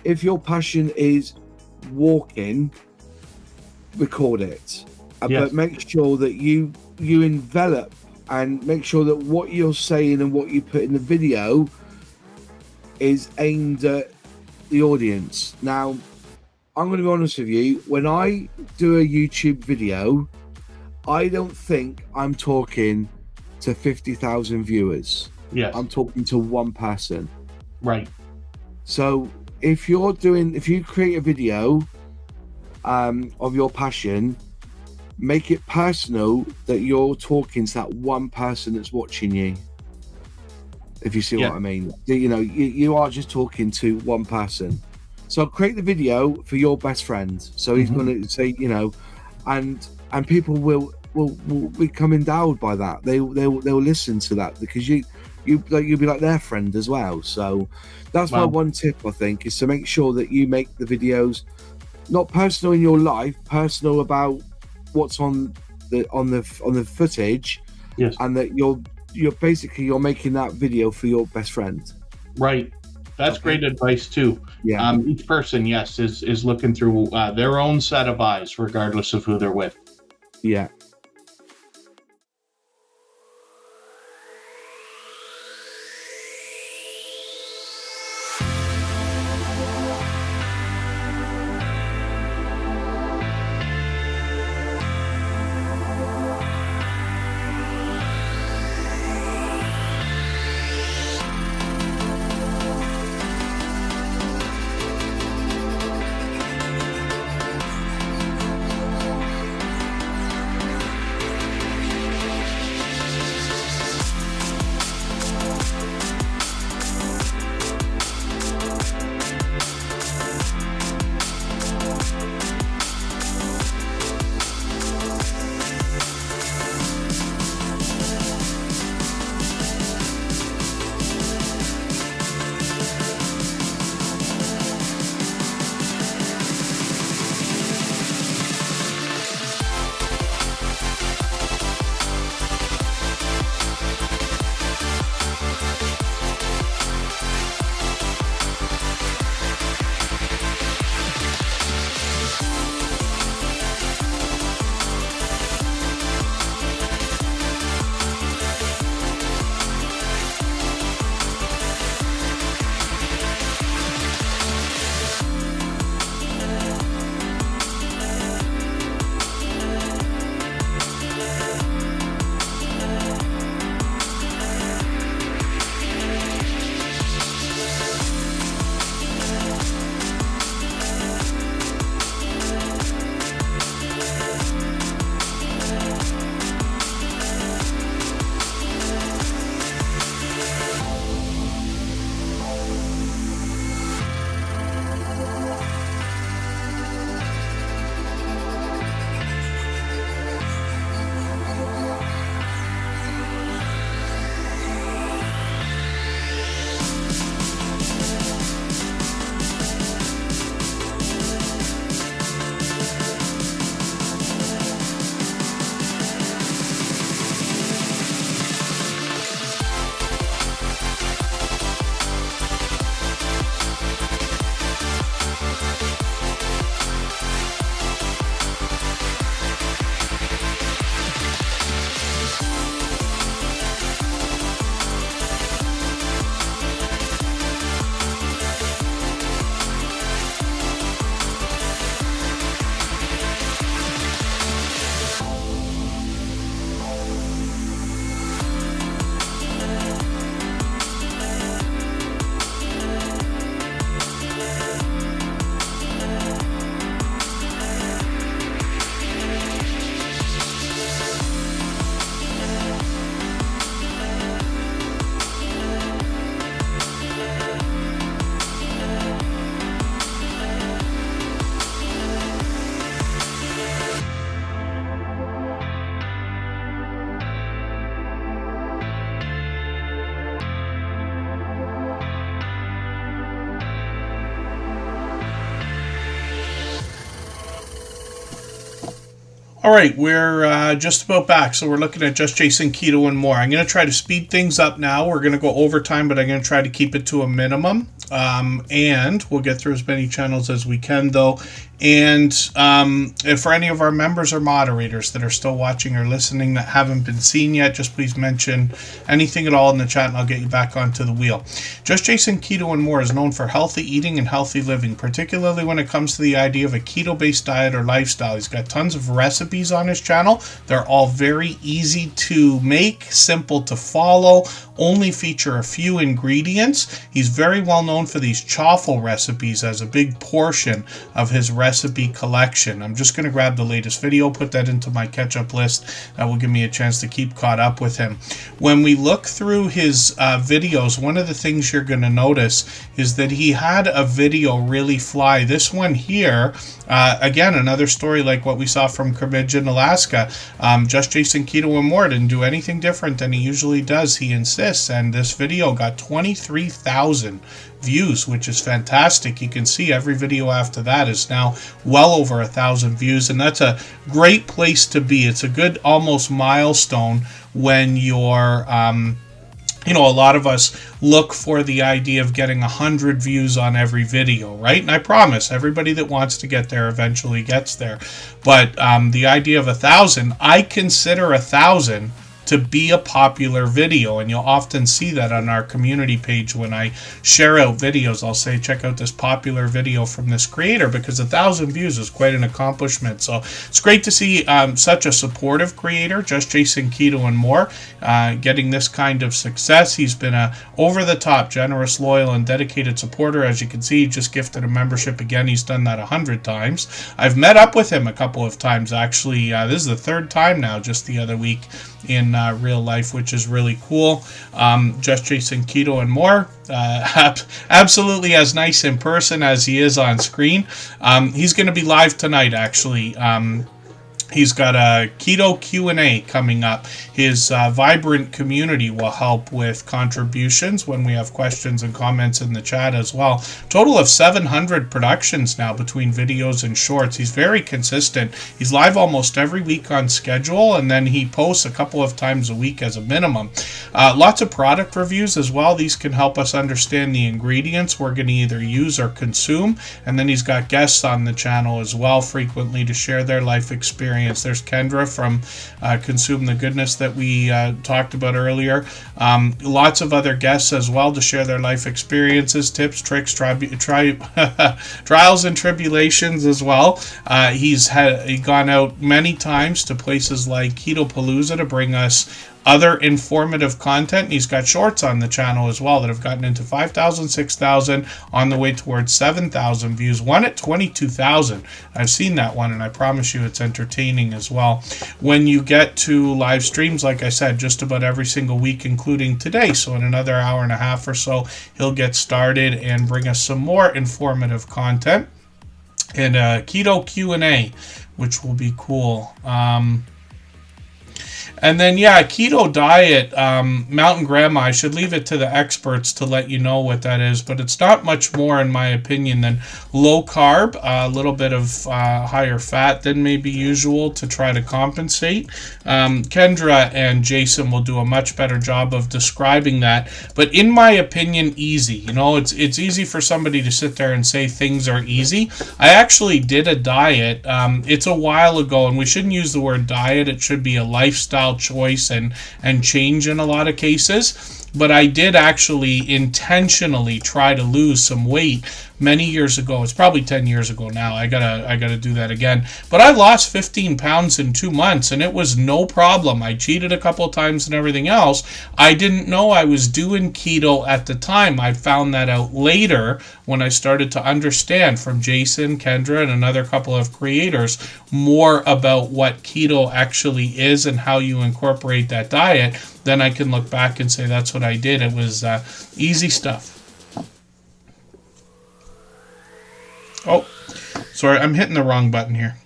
if your passion is walking, record it. But make sure that you envelop and make sure that what you're saying and what you put in the video is aimed at the audience. Now, I'm going to be honest with you, when I do a YouTube video, I don't think I'm talking to 50,000 viewers. Yes. I'm talking to one person. Right. So if you create a video of your passion, make it personal, that you're talking to that one person that's watching you. If you see what I mean, you are just talking to one person. So create the video for your best friend. So he's going to say, and people will become endowed by that. They'll listen to that because you'll be like their friend as well. So that's my one tip, I think, is to make sure that you make the videos not personal in your life, personal about what's on the footage, yes, and that you're making that video for your best friend. Right. That's great advice too. Yeah. Each person, yes, is looking through their own set of eyes, regardless of who they're with. Yeah. All right, we're just about back, so we're looking at Just Jason Keto and more. I'm going to try to speed things up now. We're going to go overtime, but I'm going to try to keep it to a minimum. and we'll get through as many channels as we can, though. And if for any of our members or moderators that are still watching or listening that haven't been seen yet, just please mention anything at all in the chat and I'll get you back onto the wheel. Just Jason Keto and More is known for healthy eating and healthy living, particularly when it comes to the idea of a keto-based diet or lifestyle. He's got tons of recipes on his channel. They're all very easy to make, simple to follow, only feature a few ingredients. He's very well known for these chaffle recipes as a big portion of his recipe collection. I'm just going to grab the latest video, put that into my catch-up list. That will give me a chance to keep caught up with him. When we look through his videos, one of the things you're going to notice is that he had a video really fly. This one here, again, another story like what we saw from Curmidgeon, Alaska. Just Jason Keto and More didn't do anything different than he usually does. He insists, and this video got 23,000 views, which is fantastic. You can see every video after that is now well over 1,000 views, and that's a great place to be. It's a good almost milestone when you're you know, a lot of us look for the idea of getting 100 views on every video, right? And I promise everybody that wants to get there eventually gets there. But the idea of 1,000, I consider 1,000 to be a popular video, and you'll often see that on our community page when I share out videos. I'll say, check out this popular video from this creator, because 1,000 views is quite an accomplishment. So it's great to see such a supportive creator, Just Jason Keto and More, getting this kind of success. He's been a over-the-top, generous, loyal, and dedicated supporter. As you can see, he just gifted a membership again. He's done that 100 times. I've met up with him a couple of times, actually. This is the third time now, just the other week in real life, which is really cool. Just Jason Keto and More, absolutely as nice in person as he is on screen. He's going to be live tonight, actually. He's got a Keto Q&A coming up. His vibrant community will help with contributions when we have questions and comments in the chat as well. Total of 700 productions now between videos and shorts. He's very consistent. He's live almost every week on schedule, and then he posts a couple of times a week as a minimum. Lots of product reviews as well. These can help us understand the ingredients we're going to either use or consume. And then he's got guests on the channel as well frequently to share their life experience. There's Kendra from Consume the Goodness that we talked about earlier. Lots of other guests as well to share their life experiences, tips, tricks, trials and tribulations as well. He's gone out many times to places like Ketopalooza to bring us other informative content. And he's got shorts on the channel as well that have gotten into 5,000, 6,000, on the way towards 7,000 views. One at 22,000. I've seen that one, and I promise you it's entertaining as well. When you get to live streams, like I said, just about every single week, including today, so in another hour and a half or so, he'll get started and bring us some more informative content and a Keto Q&A, which will be cool. And then, yeah, keto diet, Mountain Grandma, I should leave it to the experts to let you know what that is, but it's not much more, in my opinion, than low carb, a little bit of higher fat than maybe usual to try to compensate. Kendra and Jason will do a much better job of describing that, but in my opinion, easy. You know, it's easy for somebody to sit there and say things are easy. I actually did a diet. It's a while ago, and we shouldn't use the word diet. It should be a lifestyle choice and change in a lot of cases. But I did actually intentionally try to lose some weight many years ago. It's probably 10 years ago now. I gotta do that again. But I lost 15 pounds in 2 months, and it was no problem. I cheated a couple of times and everything else. I didn't know I was doing keto at the time. I found that out later when I started to understand from Jason, Kendra, and another couple of creators more about what keto actually is and how you incorporate that diet. Then I can look back and say that's what I did. It was easy stuff. Oh, sorry, I'm hitting the wrong button here.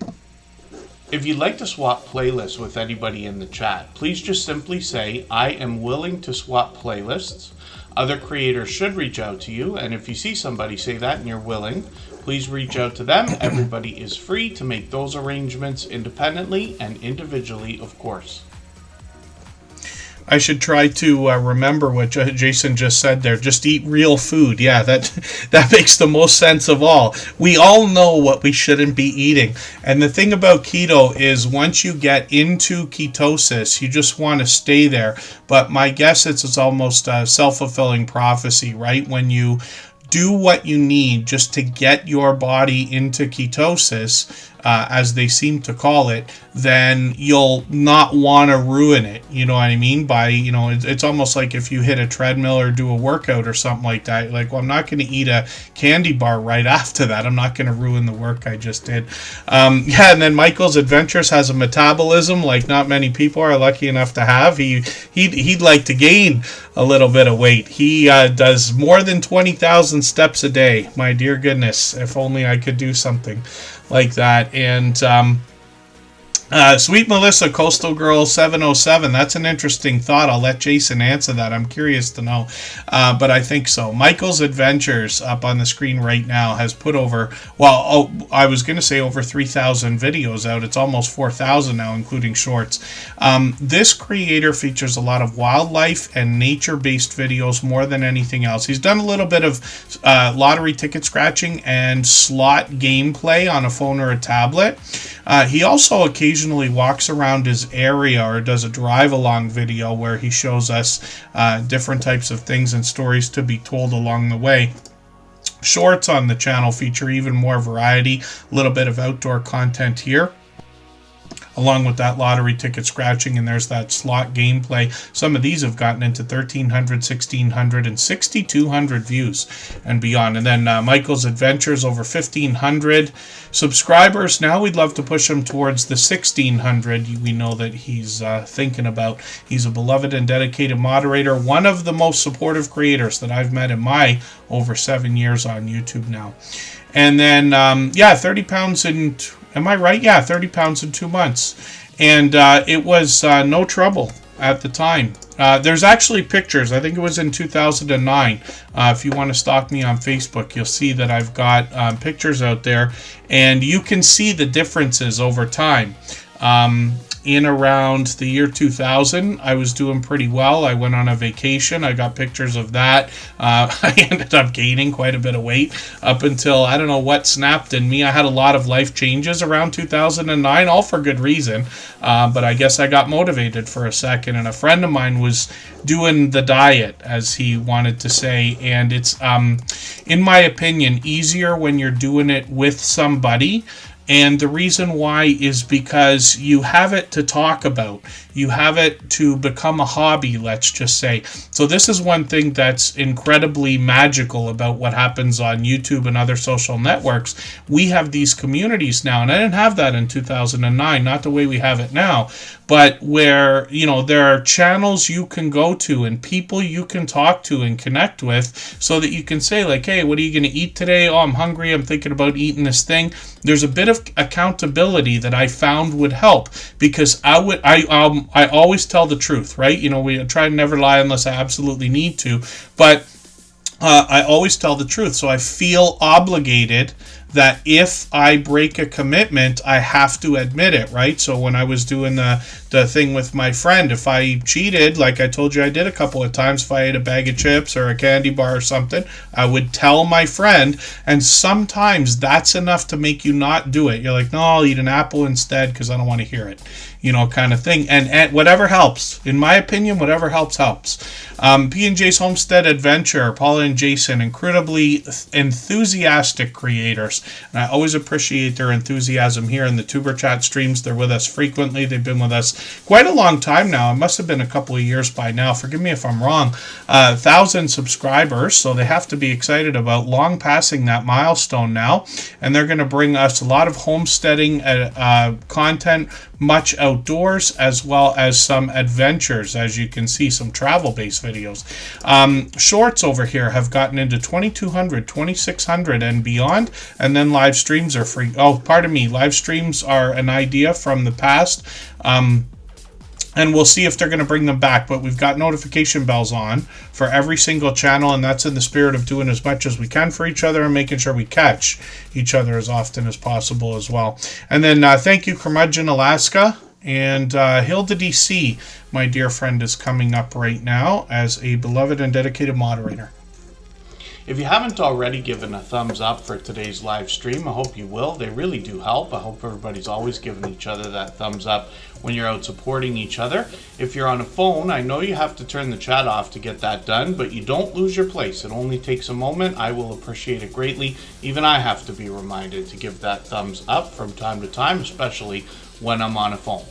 If you'd like to swap playlists with anybody in the chat, please just simply say, I am willing to swap playlists. Other creators should reach out to you, and if you see somebody say that and you're willing, please reach out to them. Everybody is free to make those arrangements independently and individually, of course. I should try to remember what Jason just said there. Just eat real food. Yeah, that makes the most sense of all. We all know what we shouldn't be eating. And the thing about keto is once you get into ketosis, you just want to stay there. But my guess is it's almost a self-fulfilling prophecy, right? When you do what you need just to get your body into ketosis, as they seem to call it, then you'll not want to ruin it. You know what I mean? By, it's almost like if you hit a treadmill or do a workout or something like that, like, well, I'm not going to eat a candy bar right after that. I'm not going to ruin the work I just did. And then Michael's Adventures has a metabolism like not many people are lucky enough to have. He'd like to gain a little bit of weight. He does more than 20,000 steps a day. My dear goodness, if only I could do something like that. And Sweet Melissa, Coastal Girl 707. That's an interesting thought. I'll let Jason answer that. I'm curious to know. But I think so. Michael's Adventures up on the screen right now has put over, I was going to say over 3,000 videos out. It's almost 4,000 now, including shorts. This creator features a lot of wildlife and nature-based videos more than anything else. He's done a little bit of lottery ticket scratching and slot gameplay on a phone or a tablet. He also occasionally walks around his area or does a drive-along video where he shows us different types of things and stories to be told along the way. Shorts on the channel feature even more variety, a little bit of outdoor content here, along with that lottery ticket scratching, and there's that slot gameplay. Some of these have gotten into 1,300, 1,600, and 6,200 views and beyond. And then Michael's Adventures, over 1,500 subscribers. Now we'd love to push him towards the 1,600 we know that he's thinking about. He's a beloved and dedicated moderator, one of the most supportive creators that I've met in my over 7 years on YouTube now. And then, 30 pounds in... Am I right? Yeah, 30 pounds in 2 months. And it was no trouble at the time. There's actually pictures. I think it was in 2009. If you want to stalk me on Facebook, you'll see that I've got pictures out there. And you can see the differences over time. In around the year 2000, I was doing pretty well. I went on a vacation. I got pictures of that. I ended up gaining quite a bit of weight up until, I don't know what snapped in me. I had a lot of life changes around 2009, all for good reason. But I guess I got motivated for a second. And a friend of mine was doing the diet, as he wanted to say. And it's, in my opinion, easier when you're doing it with somebody. And the reason why is because you have it to talk about. You have it to become a hobby, let's just say. So this is one thing that's incredibly magical about what happens on YouTube and other social networks. We have these communities now, and I didn't have that in 2009, not the way we have it now, but where, there are channels you can go to and people you can talk to and connect with so that you can say, like, hey, what are you going to eat today? Oh, I'm hungry. I'm thinking about eating this thing. There's a bit of accountability that I found would help, because I always tell the truth, right? We try to never lie unless I absolutely need to, but I always tell the truth. So I feel obligated that if I break a commitment, I have to admit it, right? So when I was doing the thing with my friend, if I cheated, like I told you I did a couple of times, if I ate a bag of chips or a candy bar or something, I would tell my friend, and sometimes that's enough to make you not do it. You're like, no, I'll eat an apple instead because I don't want to hear it, kind of thing. And whatever helps. In my opinion, whatever helps. P&J's Homestead Adventure, Paula and Jason, incredibly enthusiastic creators. And I always appreciate their enthusiasm here in the Tuber Chat streams. They're with us frequently. They've been with us quite a long time now. It must have been a couple of years by now. Forgive me if I'm wrong. 1,000 subscribers, so they have to be excited about long passing that milestone now. And they're going to bring us a lot of homesteading content, much outdoors, as well as some adventures, as you can see, some travel-based videos. Shorts over here have gotten into 2,200, 2,600 and beyond, and then live streams are free. Oh, pardon me, live streams are an idea from the past, and we'll see if they're going to bring them back, but we've got notification bells on for every single channel, and that's in the spirit of doing as much as we can for each other and making sure we catch each other as often as possible as well. And then thank you, Curmudgeon Alaska And Hilda DC, my dear friend, is coming up right now as a beloved and dedicated moderator. If you haven't already given a thumbs up for today's live stream, I hope you will. They really do help. I hope everybody's always giving each other that thumbs up when you're out supporting each other. If you're on a phone, I know you have to turn the chat off to get that done, but you don't lose your place. It only takes a moment. I will appreciate it greatly. Even I have to be reminded to give that thumbs up from time to time, especially when I'm on a phone.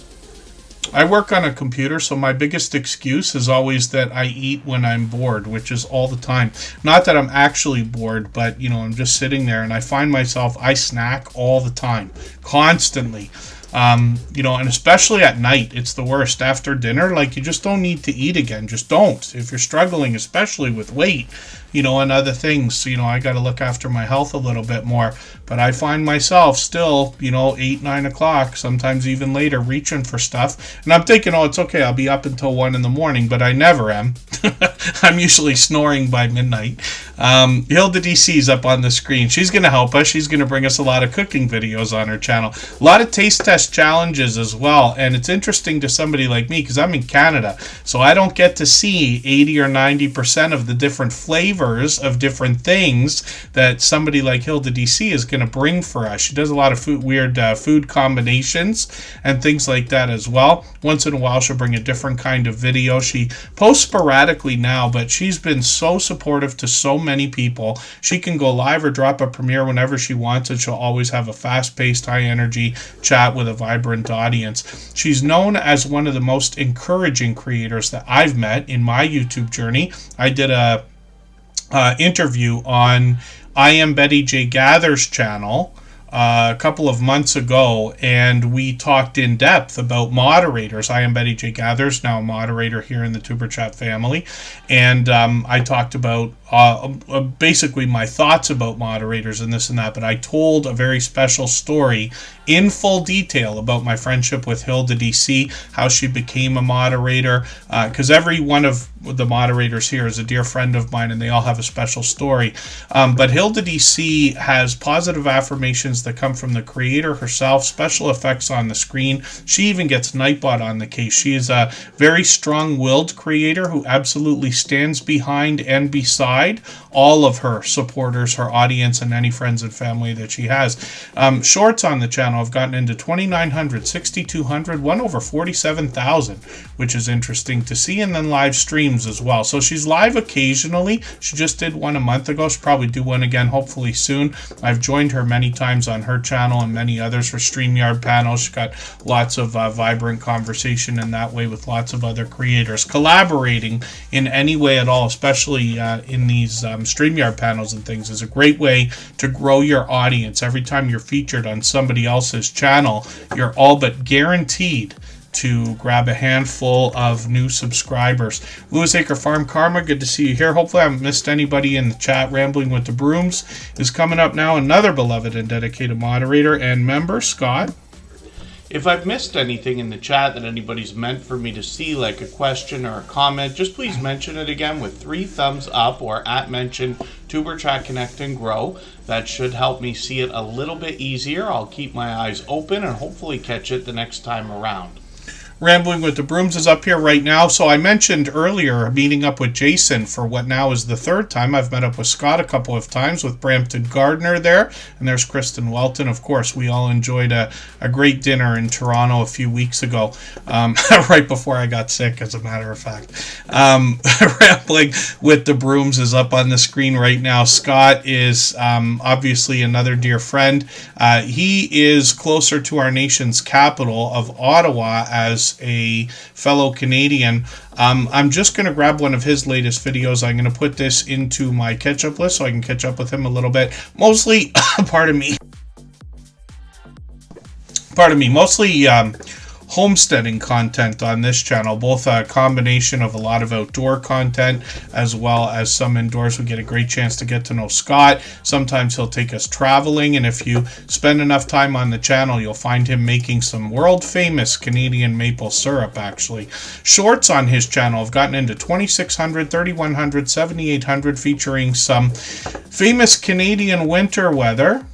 I work on a computer, so my biggest excuse is always that I eat when I'm bored, which is all the time. Not that I'm actually bored, but, you know, I'm just sitting there and I find myself, I snack all the time, constantly. You know, and especially at night, it's the worst. After dinner, like, you just don't need to eat again. Just don't. If you're struggling, especially with weight, you know, and other things, you know, I got to look after my health a little bit more. But I find myself still, you know, 8, 9 o'clock, sometimes even later, reaching for stuff. And I'm thinking, oh, it's okay, I'll be up until 1 in the morning, but I never am. I'm usually snoring by midnight. Hilda DC's up on the screen. She's going to help us. She's going to bring us a lot of cooking videos on her channel. A lot of taste test challenges as well. And it's interesting to somebody like me because I'm in Canada. So I don't get to see 80 or 90% of the different flavors of different things that somebody like Hilda DC is going to bring for us. She does a lot of weird food combinations and things like that as well. Once in a while, she'll bring a different kind of video. She posts sporadically now, but she's been so supportive to so many people. She can go live or drop a premiere whenever she wants, and she'll always have a fast-paced, high-energy chat with a vibrant audience. She's known as one of the most encouraging creators that I've met in my YouTube journey. I did a interview on I Am Betty J Gather's channel a couple of months ago, and we talked in depth about moderators. I Am Betty J Gather's now a moderator here in the Tuber Chat family, and I talked about basically my thoughts about moderators and this and that, but I told a very special story in full detail about my friendship with Hilda DC, how she became a moderator, because every one of the moderators here is a dear friend of mine, and they all have a special story. But Hilda DC has positive affirmations that come from the creator herself, special effects on the screen. She even gets Nightbot on the case. She is a very strong-willed creator who absolutely stands behind and beside all of her supporters, her audience, and any friends and family that she has. Shorts on the channel have gotten into 2,900, 6,200, one over 47,000, which is interesting to see, and then live streams as well. So she's live occasionally. She just did one a month ago. She'll probably do one again hopefully soon. I've joined her many times on her channel and many others for StreamYard panels. She's got lots of vibrant conversation in that way with lots of other creators. Collaborating in any way at all, especially in these StreamYard panels and things, is a great way to grow your audience. Every time you're featured on somebody else's channel, you're all but guaranteed to grab a handful of new subscribers. Lewis Acre Farm Karma, good to see you here. Hopefully I haven't missed anybody in the chat. Rambling with the Brooms is coming up now. Another beloved and dedicated moderator and member, Scott. If I've missed anything in the chat that anybody's meant for me to see, like a question or a comment, just please mention it again with 3 thumbs up or @mention Tuber Chat Connect and Grow. That should help me see it a little bit easier. I'll keep my eyes open and hopefully catch it the next time around. Rambling with the Brooms is up here right now. So I mentioned earlier meeting up with Jason for what now is the 3rd time. I've met up with Scott a couple of times, with Brampton Gardner there. And there's Kristen Welton. Of course, we all enjoyed a great dinner in Toronto a few weeks ago, right before I got sick, as a matter of fact. Rambling with the Brooms is up on the screen right now. Scott is obviously another dear friend. He is closer to our nation's capital of Ottawa as a fellow Canadian. I'm just going to grab one of his latest videos. I'm going to put this into my catch-up list so I can catch up with him a little bit. Mostly, mostly homesteading content on this channel, both a combination of a lot of outdoor content as well as some indoors. We get a great chance to get to know Scott. Sometimes he'll take us traveling, and if you spend enough time on the channel, you'll find him making some world famous Canadian maple syrup, actually. Shorts on his channel have gotten into 2,600, 3,100, 7,800, featuring some famous Canadian winter weather.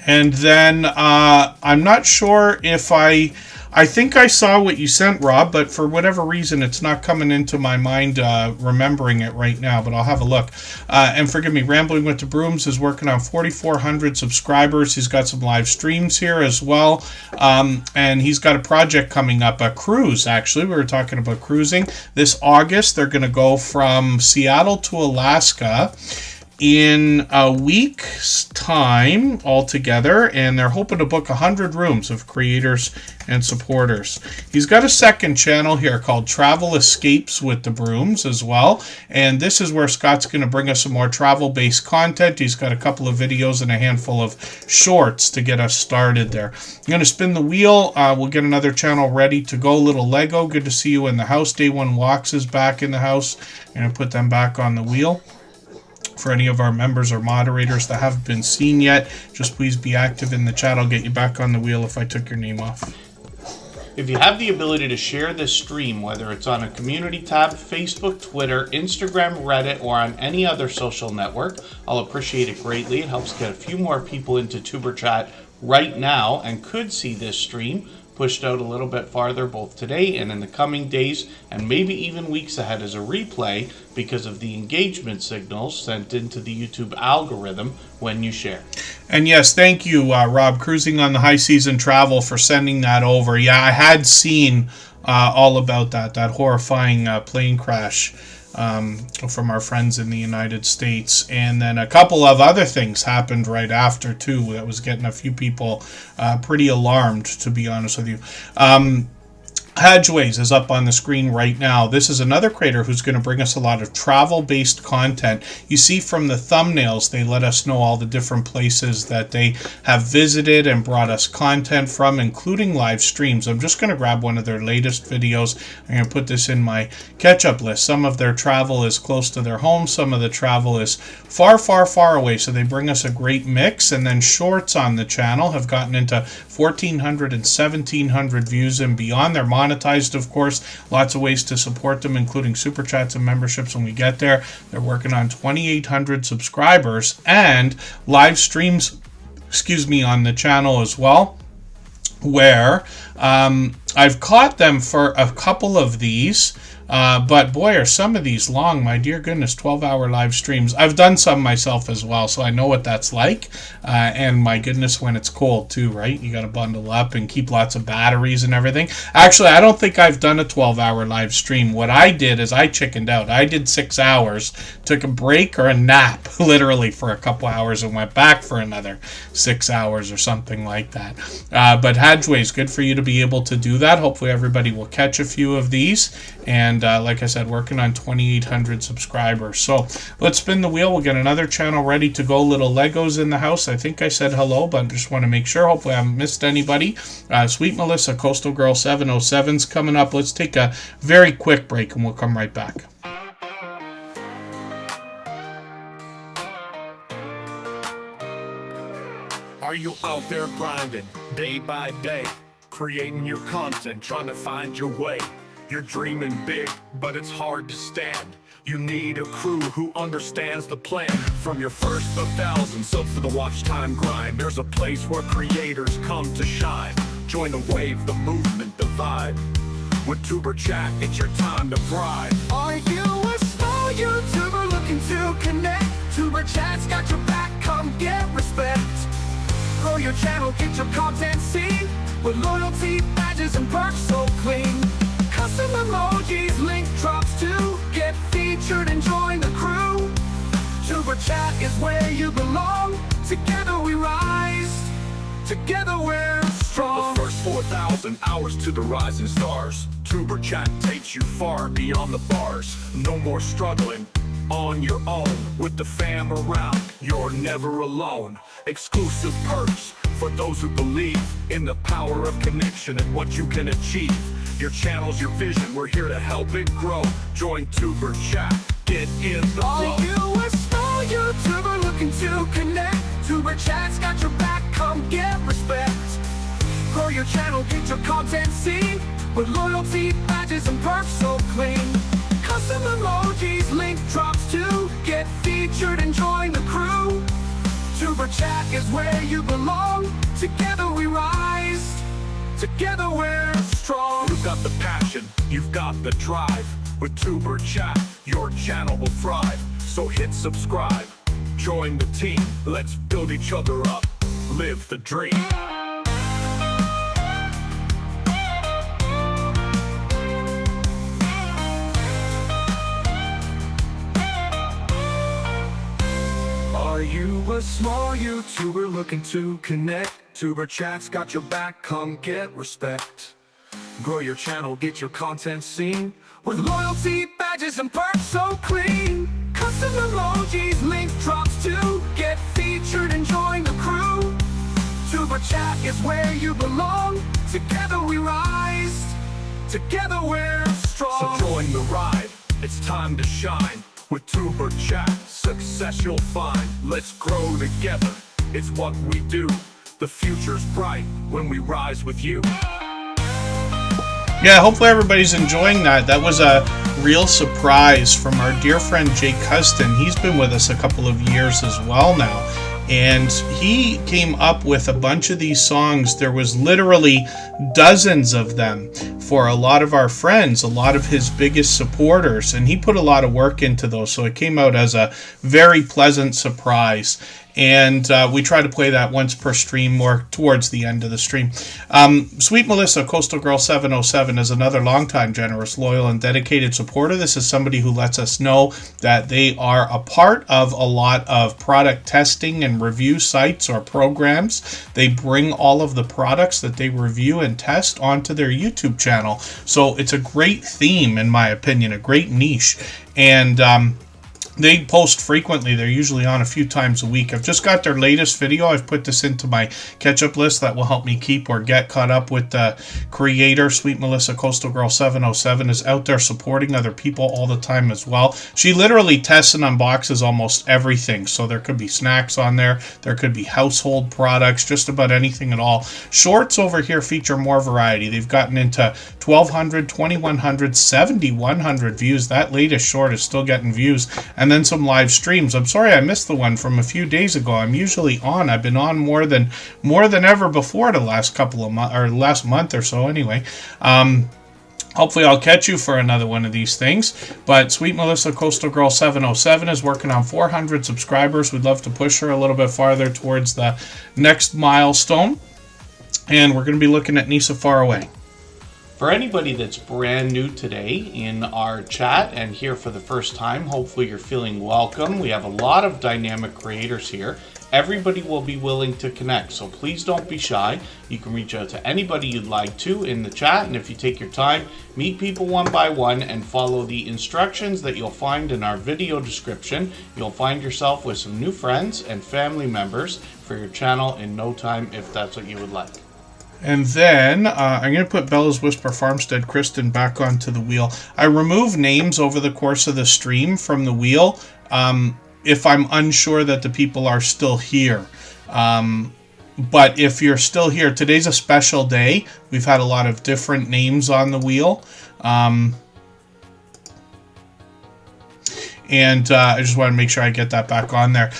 And then I'm not sure if I think I saw what you sent, Rob, but for whatever reason, it's not coming into my mind remembering it right now, but I'll have a look. And forgive me, Rambling with the Brooms is working on 4,400 subscribers. He's got some live streams here as well. And he's got a project coming up, a cruise, actually. We were talking about cruising. This August, they're going to go from Seattle to Alaska in a week's time altogether, and they're hoping to book 100 rooms of creators and supporters. He's got a second channel here called Travel Escapes with the Brooms as well, and this is where Scott's going to bring us some more travel-based content. He's got a couple of videos and a handful of shorts to get us started there. I'm going to spin the wheel. We'll get another channel ready to go. Little Lego, good to see you in the house. Day One Walks is back in the house. I'm going to put them back on the wheel. For any of our members or moderators that haven't been seen yet, just please be active in the chat. I'll get you back on the wheel if I took your name off. If you have the ability to share this stream, whether it's on a community tab, Facebook, Twitter, Instagram, Reddit, or on any other social network, I'll appreciate it greatly. It helps get a few more people into Tuber Chat right now and could see this stream pushed out a little bit farther both today and in the coming days and maybe even weeks ahead as a replay because of the engagement signals sent into the YouTube algorithm when you share. And yes, thank you, Rob, Cruising on the High Season Travel, for sending that over. Yeah, I had seen all about that horrifying plane crash from our friends in the United States, and then a couple of other things happened right after too that was getting a few people pretty alarmed, to be honest with you. Hadgeways is up on the screen right now. This is another creator who's going to bring us a lot of travel-based content. You see from the thumbnails, they let us know all the different places that they have visited and brought us content from, including live streams. I'm just going to grab one of their latest videos. I'm going to put this in my catch-up list. Some of their travel is close to their home. Some of the travel is far, far, far away. So they bring us a great mix. And then shorts on the channel have gotten into 1,400 and 1,700 views and beyond. They're monetized, of course. Lots of ways to support them, including super chats and memberships when we get there. They're working on 2,800 subscribers and live streams, on the channel as well, where I've caught them for a couple of these. But boy, are some of these long, my dear goodness, 12-hour live streams. I've done some myself as well, so I know what that's like. And my goodness, when it's cold too, right? You got to bundle up and keep lots of batteries and everything. Actually, I don't think I've done a 12-hour live stream. What I did is I chickened out. I did 6 hours, took a break or a nap, literally, for a couple hours and went back for another 6 hours or something like that. But Hadgeways, good for you to be able to do that. Hopefully everybody will catch a few of these. And like I said, working on 2,800 subscribers. So let's spin the wheel. We'll get another channel ready to go. Little Legos in the house. I think I said hello, but just want to make sure. Hopefully I haven't missed anybody. Sweet Melissa, Coastal Girl 707's coming up. Let's take a very quick break and we'll come right back. Are you out there grinding day by day, creating your content, trying to find your way? You're dreaming big, but it's hard to stand. You need a crew who understands the plan. From your first of thousands up to the watch time grind, there's a place where creators come to shine. Join the wave, the movement, the vibe. With Tuber Chat, it's your time to thrive. Are you a small YouTuber looking to connect? Tuber Chat's got your back, come get respect. Grow your channel, get your content seen, with loyalty, badges, and perks so clean. Custom emojis, link drops to get featured and join the crew. Tuber Chat is where you belong. Together we rise, together we're strong. The first 4,000 hours to the rising stars. Tuber Chat takes you far beyond the bars. No more struggling on your own. With the fam around, you're never alone. Exclusive perks for those who believe in the power of connection and what you can achieve. Your channel's your vision, we're here to help it grow. Join Tuber Chat, get in the flow. Are you a small YouTuber looking to connect? Tuber Chat's got your back, come get respect. Grow your channel, get your content seen, with loyalty, badges, and perks so clean. Custom emojis, link drops to get featured and join the crew. Tuber Chat is where you belong. Together we rise. Together we're strong. You've got the passion, you've got the drive. With Tuber Chat, your channel will thrive. So hit subscribe, join the team. Let's build each other up, live the dream. Are you a small YouTuber looking to connect? Tuber Chat's got your back, come get respect. Grow your channel, get your content seen. With loyalty, badges, and perks so clean. Custom emojis, link drops too. Get featured and join the crew. Tuber Chat is where you belong. Together we rise. Together we're strong. So join the ride, it's time to shine. With Tuber Chat, success you'll find. Let's grow together, it's what we do. The future's bright when we rise with you. Yeah, hopefully everybody's enjoying that. That was a real surprise from our dear friend Jake Huston. He's been with us a couple of years as well now. And he came up with a bunch of these songs. There was literally dozens of them for a lot of our friends, a lot of his biggest supporters. And he put a lot of work into those. So it came out as a very pleasant surprise. And we try to play that once per stream, more towards the end of the stream. Sweet Melissa, Coastal Girl 707, is another longtime generous, loyal, and dedicated supporter. This is somebody who lets us know that they are a part of a lot of product testing and review sites or programs. They bring all of the products that they review and test onto their YouTube channel. So it's a great theme, in my opinion, a great niche. And they post frequently. They're usually on a few times a week. I've just got their latest video. I've put this into my catch-up list that will help me keep or get caught up with the creator. Sweet Melissa Coastal Girl 707 is out there supporting other people all the time as well. She literally tests and unboxes almost everything. So there could be snacks on there. There could be household products, just about anything at all. Shorts over here feature more variety. They've gotten into 1,200, 2,100, 7,100 views. That latest short is still getting views. And then some live streams. I'm sorry I missed the one from a few days ago. I'm usually on. I've been on more than ever before the last couple of months, or last month or so anyway. Hopefully I'll catch you for another one of these things. But Sweet Melissa Coastal Girl 707 is working on 400 subscribers. We'd love to push her a little bit farther towards the next milestone. And we're going to be looking at Nisa Far Away. For anybody that's brand new today in our chat and here for the first time, hopefully you're feeling welcome. We have a lot of dynamic creators here. Everybody will be willing to connect, so please don't be shy. You can reach out to anybody you'd like to in the chat, and if you take your time, meet people one by one and follow the instructions that you'll find in our video description. You'll find yourself with some new friends and family members for your channel in no time, if that's what you would like. And then I'm going to put Bella's Whisper Farmstead Kristen back onto the wheel. I remove names over the course of the stream from the wheel if I'm unsure that the people are still here. But if you're still here, today's a special day. We've had a lot of different names on the wheel. And I just want to make sure I get that back on there.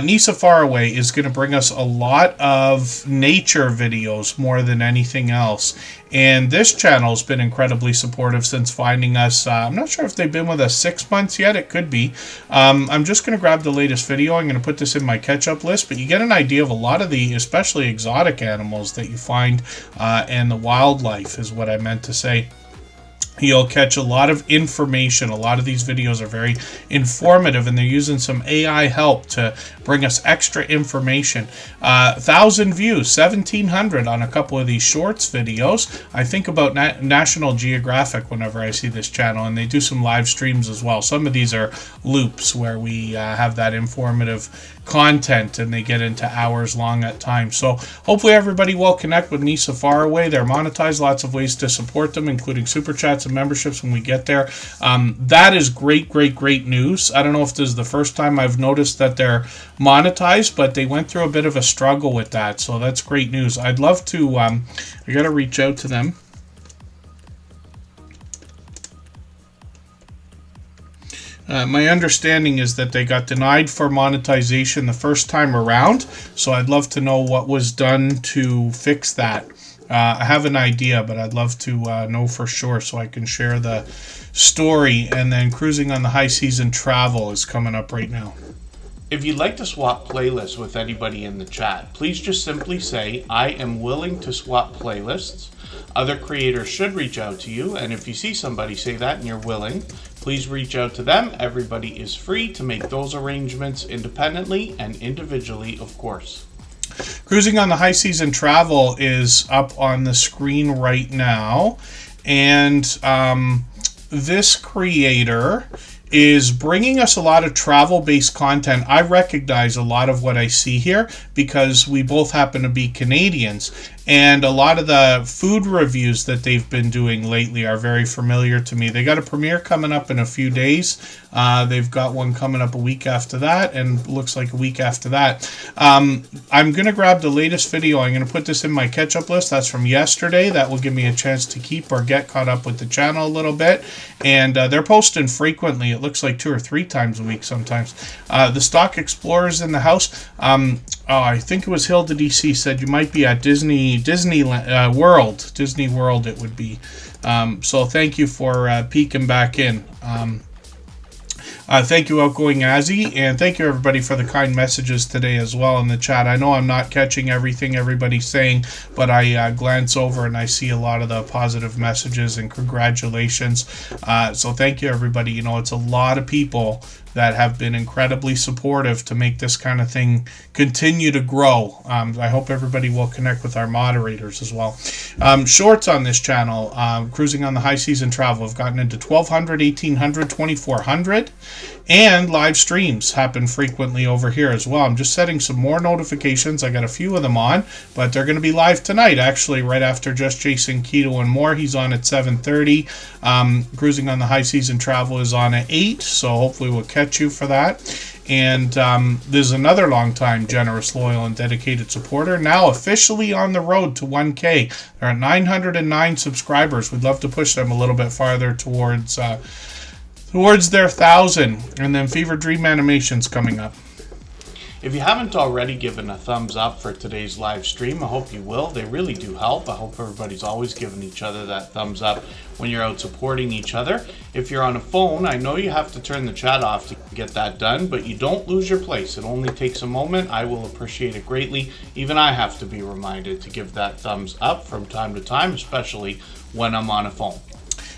Nisa Far Away is going to bring us a lot of nature videos more than anything else. And this channel has been incredibly supportive since finding us. I'm not sure if they've been with us 6 months yet. It could be. I'm just going to grab the latest video. I'm going to put this in my catch-up list. But you get an idea of a lot of the, especially exotic animals that you find and the wildlife is what I meant to say. You'll catch a lot of information. A lot of these videos are very informative, and they're using some AI help to bring us extra information. 1,000 views, 1,700 on a couple of these shorts videos. I think about National Geographic whenever I see this channel, and they do some live streams as well. Some of these are loops where we have that informative content, and they get into hours long at times. So hopefully everybody will connect with Nisa Far Away. They're monetized, lots of ways to support them, including super chats and memberships when we get there. That is great news. I don't know if this is the first time I've noticed that they're monetized, but they went through a bit of a struggle with that, so that's great news. I'd love to I gotta reach out to them. My understanding is that they got denied for monetization the first time around, so I'd love to know what was done to fix that. I have an idea, but I'd love to know for sure so I can share the story. And then Cruising on the High Season Travel is coming up right now. If you'd like to swap playlists with anybody in the chat, please just simply say, I am willing to swap playlists. Other creators should reach out to you, and if you see somebody say that and you're willing, please reach out to them. Everybody is free to make those arrangements independently and individually, of course. Cruising on the High Season Travel is up on the screen right now, and this creator is bringing us a lot of travel-based content. I recognize a lot of what I see here because we both happen to be Canadians, and a lot of the food reviews that they've been doing lately are very familiar to me. They got a premiere coming up in a few days. They've got one coming up a week after that, and looks like a week after that. I'm going to grab the latest video. I'm going to put this in my catch-up list. That's from yesterday. That will give me a chance to keep or get caught up with the channel a little bit. And they're posting frequently. It looks like 2 or 3 times a week sometimes. The Stock Explorers in the house. I think it was Hilda DC said you might be at Disney World. Disney World it would be. So thank you for peeking back in. Thank you, Outgoing Azzy, and thank you, everybody, for the kind messages today as well in the chat. I know I'm not catching everything everybody's saying, but I glance over and I see a lot of the positive messages and congratulations. So thank you, everybody. You know, it's a lot of people that have been incredibly supportive to make this kind of thing continue to grow. I hope everybody will connect with our moderators as well. Shorts on this channel, Cruising on the High Season Travel, have gotten into 1,200, 1,800, 2,400, and live streams happen frequently over here as well. I'm just setting some more notifications. I got a few of them on, but they're going to be live tonight, actually, right after Just Jason Keto and More. He's on at 7:30. Cruising on the High Season Travel is on at 8, so hopefully we'll catch you for that. And there's another long-time generous, loyal, and dedicated supporter, now officially on the road to 1K. There are 909 subscribers. We'd love to push them a little bit farther towards their 1,000. And then Fever Dream Animation's coming up. If you haven't already given a thumbs up for today's live stream, I hope you will. They really do help. I hope everybody's always giving each other that thumbs up when you're out supporting each other. If you're on a phone, I know you have to turn the chat off to get that done, but you don't lose your place. It only takes a moment. I will appreciate it greatly. Even I have to be reminded to give that thumbs up from time to time, especially when I'm on a phone.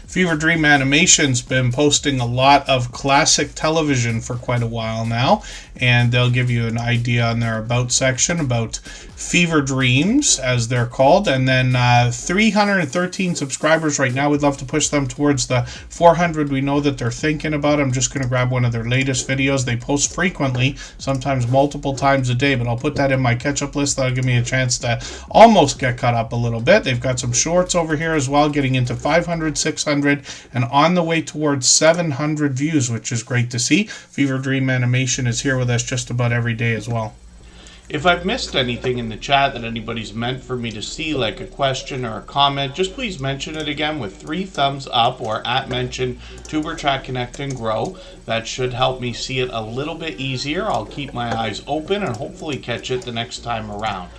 Fever Dream Animation's been posting a lot of classic television for quite a while now, and they'll give you an idea on their About section about Fever Dreams, as they're called. And then 313 subscribers right now. We'd love to push them towards the 400 we know that they're thinking about. I'm just going to grab one of their latest videos. They post frequently, sometimes multiple times a day, but I'll put that in my catch-up list. That'll give me a chance to almost get caught up a little bit. They've got some shorts over here as well, getting into 500, 600, and on the way towards 700 views, which is great to see. Fever Dream Animation is here with us just about every day as well. If I've missed anything in the chat that anybody's meant for me to see, like a question or a comment, just please mention it again with 3 thumbs up or @mention Tuberchat Connect and Grow. That should help me see it a little bit easier. I'll keep my eyes open and hopefully catch it the next time around.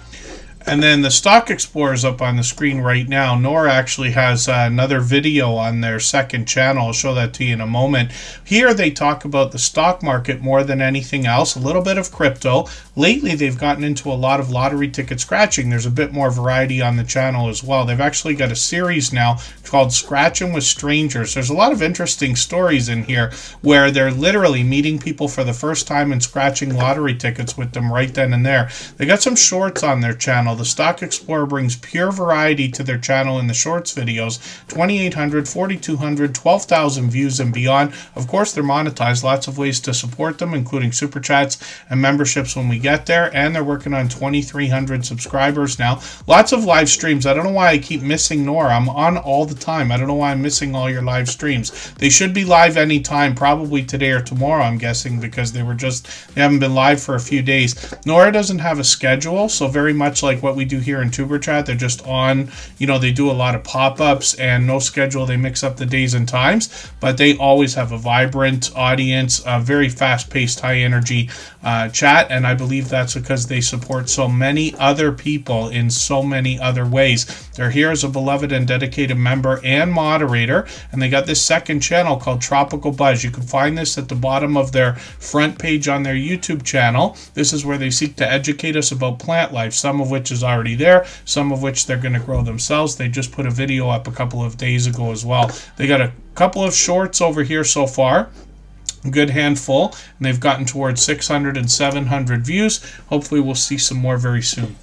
And then the Stock Explorers up on the screen right now. Nora actually has another video on their second channel. I'll show that to you in a moment. Here they talk about the stock market more than anything else, a little bit of crypto. Lately they've gotten into a lot of lottery ticket scratching. There's a bit more variety on the channel as well. They've actually got a series now called Scratching with Strangers. There's a lot of interesting stories in here where they're literally meeting people for the first time and scratching lottery tickets with them right then and there. They got some shorts on their channel. The Stock Explorer brings pure variety to their channel in the shorts videos. 2,800, 4,200, 12,000 views and beyond. Of course, they're monetized. Lots of ways to support them, including super chats and memberships when we get there. And they're working on 2,300 subscribers now. Lots of live streams. I don't know why I keep missing Nora. I'm on all the time. I don't know why I'm missing all your live streams. They should be live anytime, probably today or tomorrow, I'm guessing, because they haven't been live for a few days. Nora doesn't have a schedule, so very much like like what we do here in Tuber Chat. They're just on, you know, they do a lot of pop-ups and no schedule. They mix up the days and times, but they always have a vibrant audience, a very fast-paced, high-energy chat, and I believe that's because they support so many other people in so many other ways. They're here as a beloved and dedicated member and moderator, and they got this second channel called Tropical Buzz. You can find this at the bottom of their front page on their YouTube channel. This is where they seek to educate us about plant life, some of which is already there, some of which they're going to grow themselves. They just put a video up a couple of days ago as well. They got a couple of shorts over here so far, a good handful, and they've gotten towards 600 and 700 views. Hopefully we'll see some more very soon.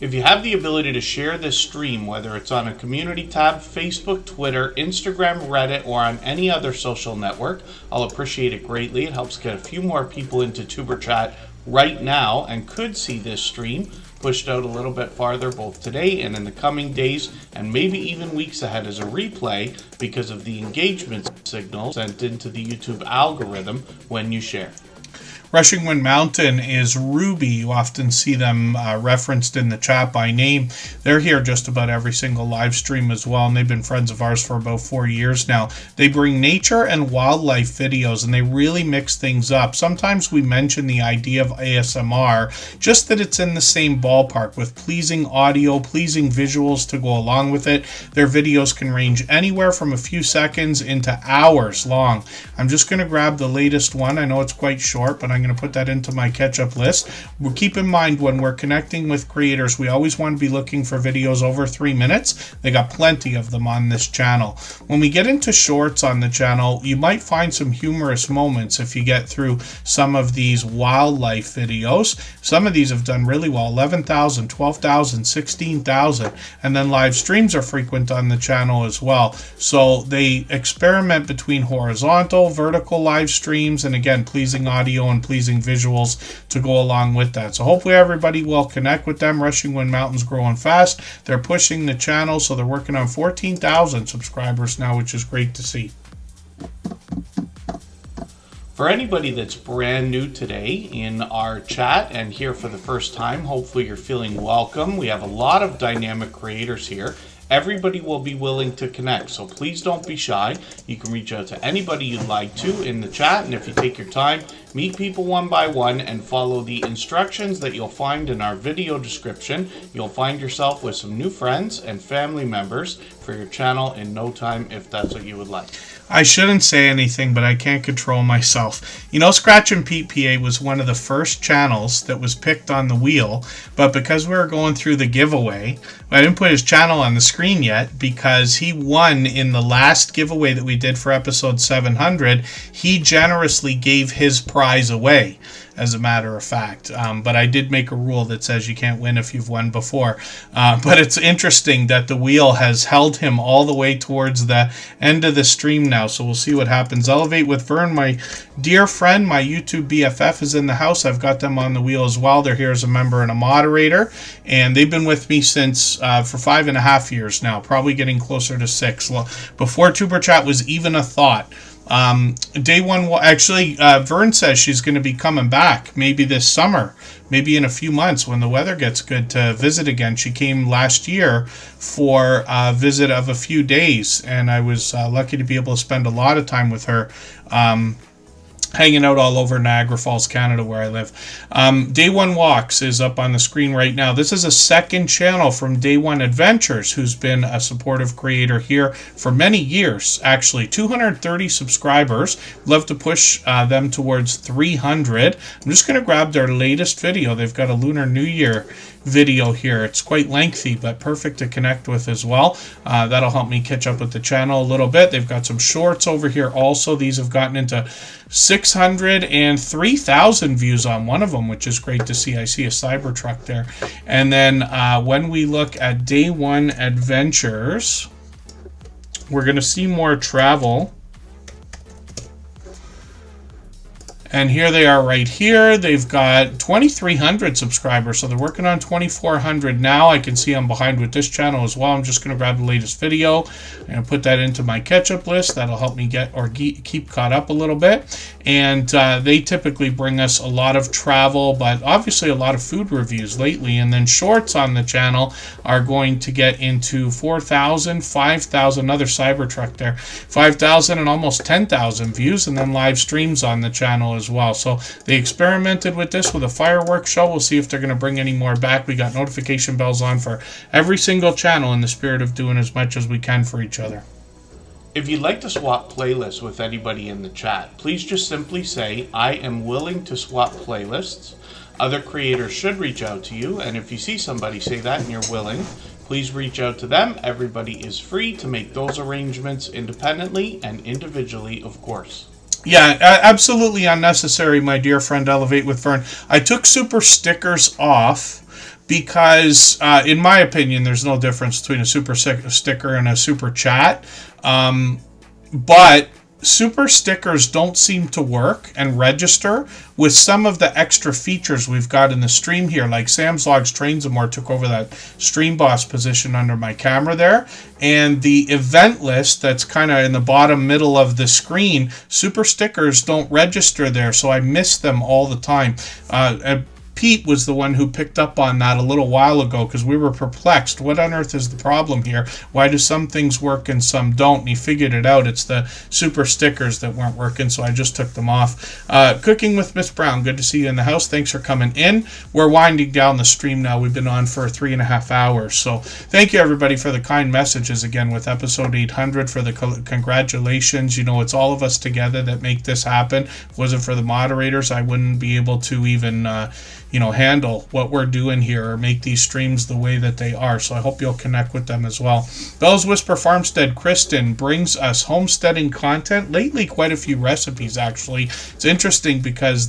If you have the ability to share this stream, whether it's on a community tab, Facebook, Twitter, Instagram, Reddit, or on any other social network, I'll appreciate it greatly. It helps get a few more people into Tuber Chat right now and could see this stream pushed out a little bit farther both today and in the coming days and maybe even weeks ahead as a replay because of the engagement signal sent into the YouTube algorithm when you share. Rushing Wind Mountain is Ruby. You often see them referenced in the chat by name. They're here just about every single live stream as well, and they've been friends of ours for about 4 years now. They bring nature and wildlife videos, and they really mix things up. Sometimes we mention the idea of ASMR, just that it's in the same ballpark with pleasing audio, pleasing visuals to go along with it. Their videos can range anywhere from a few seconds into hours long. I'm just going to grab the latest one. I know it's quite short, but I'm going to put that into my catch-up list. We'll keep in mind when we're connecting with creators, we always want to be looking for videos over 3 minutes. They got plenty of them on this channel. When we get into shorts on the channel, you might find some humorous moments if you get through some of these wildlife videos. Some of these have done really well, 11,000, 12,000, 16,000, and then live streams are frequent on the channel as well. So they experiment between horizontal, vertical live streams, and again, pleasing audio and pleasing visuals to go along with that. So hopefully everybody will connect with them. Rushing Wind Mountain's growing fast. They're pushing the channel, so they're working on 14,000 subscribers now, which is great to see. For anybody that's brand new today in our chat and here for the first time, hopefully you're feeling welcome. We have a lot of dynamic creators here. Everybody will be willing to connect, so please don't be shy. You can reach out to anybody you'd like to in the chat, and if you take your time, meet people one by one and follow the instructions that you'll find in our video description. You'll find yourself with some new friends and family members for your channel in no time if that's what you would like. I shouldn't say anything, but I can't control myself. You know, Scratch and Pete PA was one of the first channels that was picked on the wheel, but because we were going through the giveaway, I didn't put his channel on the screen yet because he won in the last giveaway that we did for episode 700. He generously gave his prize away, as a matter of fact. But I did make a rule that says you can't win if you've won before. But it's interesting that the wheel has held him all the way towards the end of the stream now. So we'll see what happens. Elevate with Vern, my dear friend, my YouTube BFF is in the house. I've got them on the wheel as well. They're here as a member and a moderator. And they've been with me since for 5.5 years now, probably getting closer to 6. Well, before Tuber Chat was even a thought. Day one, actually, Vern says she's going to be coming back maybe this summer, maybe in a few months when the weather gets good to visit again. She came last year for a visit of a few days, and I was lucky to be able to spend a lot of time with her. Hanging out all over Niagara Falls, Canada, where I live. Day One Walks is up on the screen right now. This is a second channel from Day One Adventures, who's been a supportive creator here for many years, actually. 230 subscribers. Love to push them towards 300. I'm just going to grab their latest video. They've got a Lunar New Year video here. It's quite lengthy, but perfect to connect with as well. That'll help me catch up with the channel a little bit. They've got some shorts over here also. These have gotten into 600 and 3,000 views on one of them, which is great to see. I see a Cybertruck there. And then when we look at Day One Adventures, we're going to see more travel. And here they are right here. They've got 2,300 subscribers, so they're working on 2,400 now. I can see I'm behind with this channel as well. I'm just going to grab the latest video and put that into my catch-up list. That'll help me get or keep caught up a little bit. And they typically bring us a lot of travel, but obviously a lot of food reviews lately. And then shorts on the channel are going to get into 4,000, 5,000, another Cybertruck there, 5,000 and almost 10,000 views, and then live streams on the channel as well. So they experimented with this with a fireworks show. We'll see if they're going to bring any more back. We got notification bells on for every single channel in the spirit of doing as much as we can for each other. If you'd like to swap playlists with anybody in the chat, please just simply say, I am willing to swap playlists. Other creators should reach out to you, and if you see somebody say that and you're willing, please reach out to them. Everybody is free to make those arrangements independently and individually, of course. Yeah, absolutely unnecessary, my dear friend Elevate with Vern. I took super stickers off because, in my opinion, there's no difference between a super sticker and a super chat. But super stickers don't seem to work and register with some of the extra features we've got in the stream here. Like Sam's Logs Trains and More took over that stream boss position under my camera there. And the event list that's kind of in the bottom middle of the screen, super stickers don't register there. So I miss them all the time. Pete was the one who picked up on that a little while ago because we were perplexed. What on earth is the problem here? Why do some things work and some don't? And he figured it out. It's the super stickers that weren't working, so I just took them off. Cooking with Miss Brown, good to see you in the house. Thanks for coming in. We're winding down the stream now. We've been on for 3.5 hours. So thank you, everybody, for the kind messages again with episode 800, for the congratulations. You know, it's all of us together that make this happen. If it wasn't for the moderators, I wouldn't be able to even handle what we're doing here or make these streams the way that they are. So I hope you'll connect with them as well. Bell's Whisper Farmstead, Kristen brings us homesteading content. Lately, quite a few recipes, actually. It's interesting because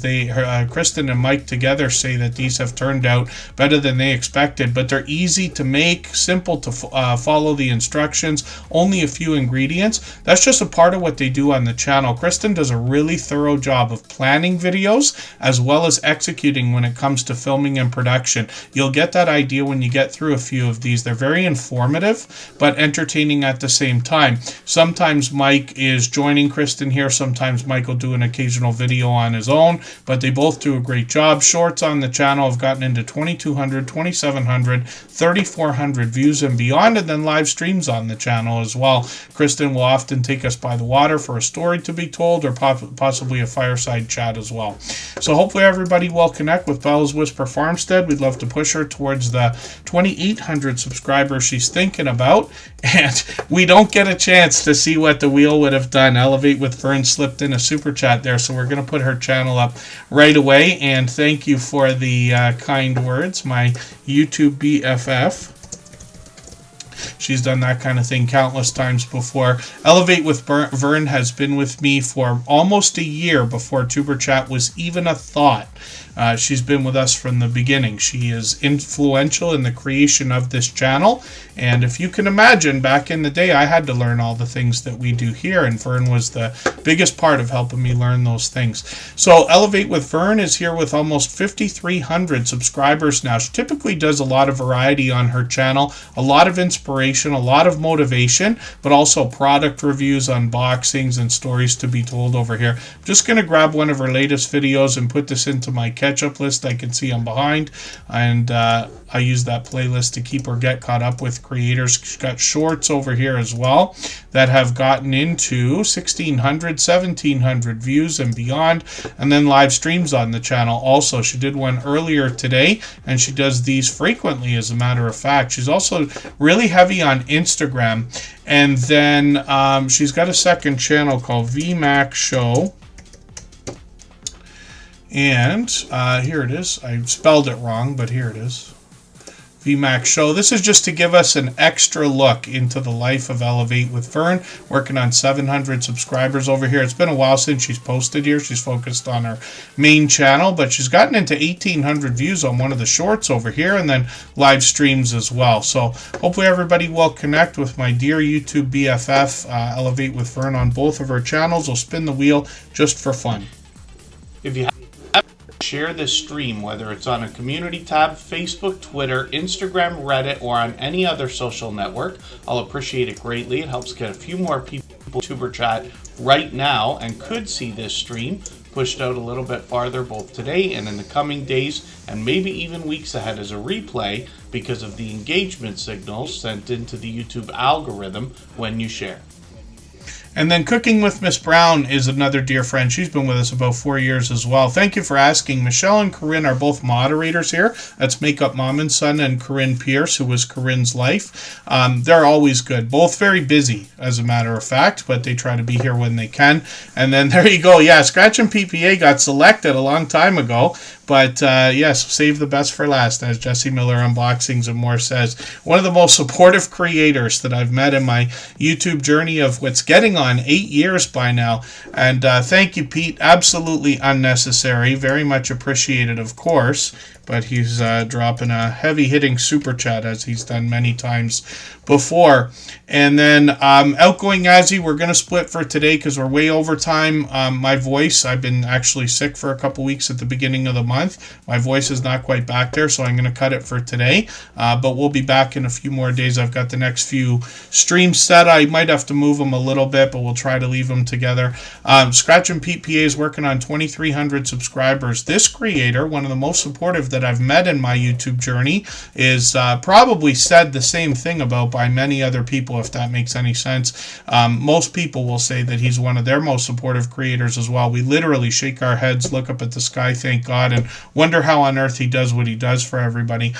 Kristen and Mike together say that these have turned out better than they expected, but they're easy to make, simple to follow the instructions, only a few ingredients. That's just a part of what they do on the channel. Kristen does a really thorough job of planning videos as well as executing when it comes to filming and production. You'll get that idea when you get through a few of these. They're very informative, but entertaining at the same time. Sometimes Mike is joining Kristen here. Sometimes Mike will do an occasional video on his own, but they both do a great job. Shorts on the channel have gotten into 2,200, 2,700, 3,400 views and beyond, and then live streams on the channel as well. Kristen will often take us by the water for a story to be told or possibly a fireside chat as well. So hopefully everybody will connect with Bell's Whisper Farmstead. We'd love to push her towards the 2,800 subscribers she's thinking about, and we don't get a chance to see what the wheel would have done. Elevate with Vern slipped in a super chat there, so we're going to put her channel up right away. And thank you for the kind words, my YouTube BFF. She's done that kind of thing countless times before. Elevate with Vern has been with me for almost a year before Tuber Chat was even a thought. She's been with us from the beginning. She is influential in the creation of this channel. And if you can imagine, back in the day, I had to learn all the things that we do here. And Vern was the biggest part of helping me learn those things. So Elevate with Vern is here with almost 5,300 subscribers now. She typically does a lot of variety on her channel, a lot of inspiration, a lot of motivation, but also product reviews, unboxings, and stories to be told over here. I'm just going to grab one of her latest videos and put this into my catch-up list. I can see I'm behind, and I use that playlist to keep or get caught up with creators. She's got shorts over here as well that have gotten into 1,600, 1,700 views and beyond, and then live streams on the channel also. She did one earlier today, and she does these frequently, as a matter of fact. She's also really heavy on Instagram, and then she's got a second channel called VMAX Show. And here it is. I spelled it wrong, but here it is. VMAX Show. This is just to give us an extra look into the life of Elevate with Vern, working on 700 subscribers over here. It's been a while since she's posted here. She's focused on her main channel, but she's gotten into 1,800 views on one of the shorts over here, and then live streams as well. So hopefully everybody will connect with my dear YouTube BFF, Elevate with Vern, on both of her channels. We'll spin the wheel just for fun. If you have, share this stream, whether it's on a community tab, Facebook, Twitter, Instagram, Reddit, or on any other social network. I'll appreciate it greatly. It helps get a few more people to Tuber Chat right now and could see this stream pushed out a little bit farther both today and in the coming days and maybe even weeks ahead as a replay because of the engagement signals sent into the YouTube algorithm when you share. And then Cooking with Miss Brown is another dear friend. She's been with us about 4 years as well. Thank you for asking. Michelle and Corinne are both moderators here. That's Makeup Mom and Son and Corinne Pierce, who was Corinne's life. They're always good. Both very busy, as a matter of fact, but they try to be here when they can. And then there you go. Yeah, Scratch and PPA got selected a long time ago. But yes, save the best for last, as Jesse Miller Unboxings and More says. One of the most supportive creators that I've met in my YouTube journey of what's getting on 8 years by now. And thank you, Pete. Absolutely unnecessary. Very much appreciated, of course. But he's dropping a heavy-hitting super chat, as he's done many times before. And then Outgoing Azzy, we're going to split for today because we're way over time. My voice, I've been actually sick for a couple weeks at the beginning of the month. My voice is not quite back there, so I'm going to cut it for today. But we'll be back in a few more days. I've got the next few streams set. I might have to move them a little bit, but we'll try to leave them together. Scratch and Pete PA is working on 2,300 subscribers. This creator, one of the most supportive that I've met in my YouTube journey, is probably said the same thing about by many other people, if that makes any sense. Most people will say that he's one of their most supportive creators as well. We literally shake our heads, look up at the sky, thank God, and wonder how on earth he does what he does for everybody.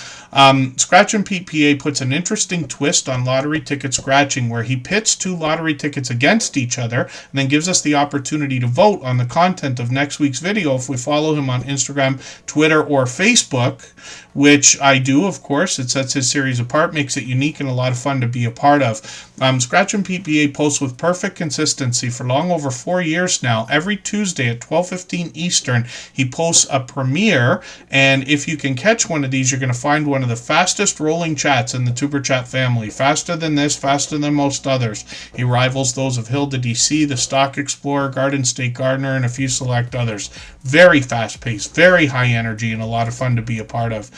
Scratch and Pete PA puts an interesting twist on lottery ticket scratching, where he pits 2 lottery tickets against each other and then gives us the opportunity to vote on the content of next week's video if we follow him on Instagram, Twitter, or Facebook, which I do, of course. It sets his series apart, makes it unique and a lot of fun to be a part of. Scratch and PPA posts with perfect consistency for long over 4 years now. Every Tuesday at 12:15 Eastern, he posts a premiere, and if you can catch one of these, you're going to find one of the fastest rolling chats in the Tuber Chat family. Faster than this, faster than most others. He rivals those of Hilda DC, the Stock Explorer, Garden State Gardener, and a few select others. Very fast-paced, very high energy, and a lot of fun to be a part of.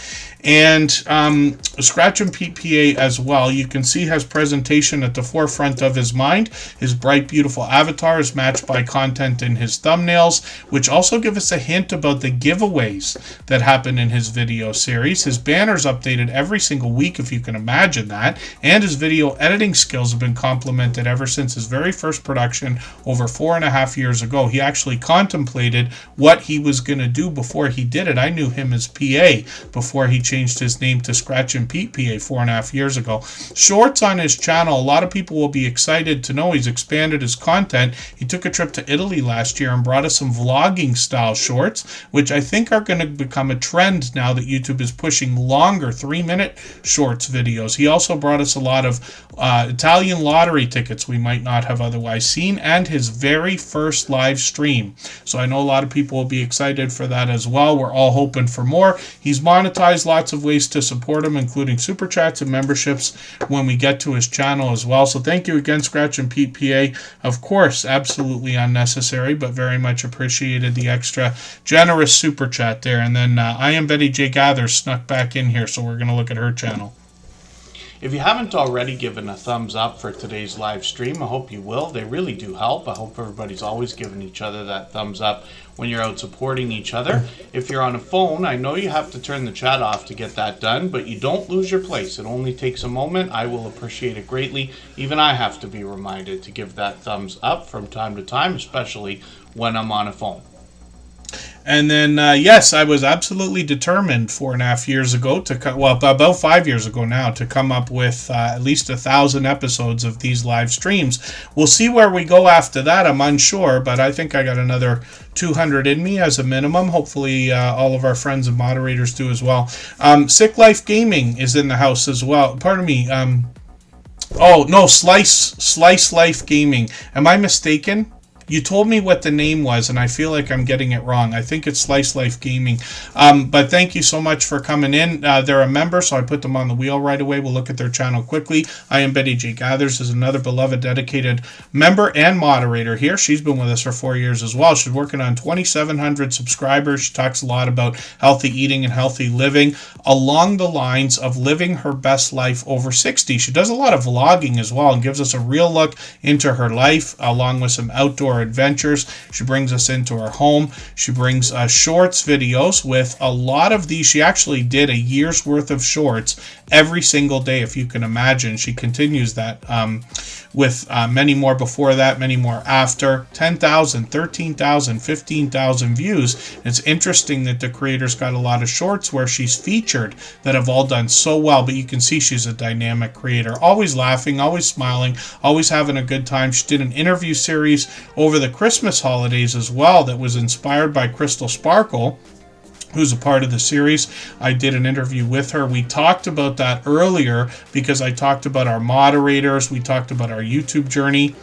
And Scratch and PPA as well, you can see, has presentation at the forefront of his mind. His bright, beautiful avatar is matched by content in his thumbnails, which also give us a hint about the giveaways that happen in his video series. His banner's updated every single week, if you can imagine that, and his video editing skills have been complimented ever since his very first production over 4.5 years ago. He actually contemplated what he was going to do before he did it. I knew him as PA before he changed his name to Scratch and Pete PA 4.5 years ago. Shorts on his channel, a lot of people will be excited to know he's expanded his content. He took a trip to Italy last year and brought us some vlogging style shorts, which I think are going to become a trend now that YouTube is pushing longer 3-minute shorts videos. He also brought us a lot of Italian lottery tickets we might not have otherwise seen, and his very first live stream. So I know a lot of people will be excited for that as well. We're all hoping for more. He's monetized lots of ways to support him, including super chats and memberships when we get to his channel as well. So thank you again, Scratch and Pete PA. Of course, absolutely unnecessary, but very much appreciated the extra generous super chat there. And then I am Betty J. Gathers snuck back in here, so we're going to look at her channel. If you haven't already given a thumbs up for today's live stream, I hope you will. They really do help. I hope everybody's always giving each other that thumbs up when you're out supporting each other. If you're on a phone, I know you have to turn the chat off to get that done, but you don't lose your place. It only takes a moment. I will appreciate it greatly. Even I have to be reminded to give that thumbs up from time to time, especially when I'm on a phone. And then, yes, I was absolutely determined 4.5 years ago to about 5 years ago now, to come up with at least 1,000 episodes of these live streams. We'll see where we go after that. I'm unsure, but I think I got another 200 in me as a minimum. Hopefully, all of our friends and moderators do as well. Sick Life Gaming is in the house as well. Pardon me. Oh no, Slice Life Gaming. Am I mistaken? You told me what the name was, and I feel like I'm getting it wrong. I think it's Slice Life Gaming. But thank you so much for coming in. They're a member, so I put them on the wheel right away. We'll look at their channel quickly. I am Betty J. Gathers, is another beloved, dedicated member and moderator here. She's been with us for 4 years as well. She's working on 2,700 subscribers. She talks a lot about healthy eating and healthy living along the lines of living her best life over 60. She does a lot of vlogging as well and gives us a real look into her life along with some outdoor adventures. She brings us into her home. She brings shorts videos with a lot of these. She actually did a year's worth of shorts every single day, if you can imagine. She continues that with many more before that, many more after. 10,000, 13,000, 15,000 views. It's interesting that the creator's got a lot of shorts where she's featured that have all done so well, but you can see she's a dynamic creator. Always laughing, always smiling, always having a good time. She did an interview series over the Christmas holidays as well that was inspired by Crystal Sparkle, who's a part of the series. I did an interview with her. We talked about that earlier because I talked about our moderators. We talked about our YouTube journey.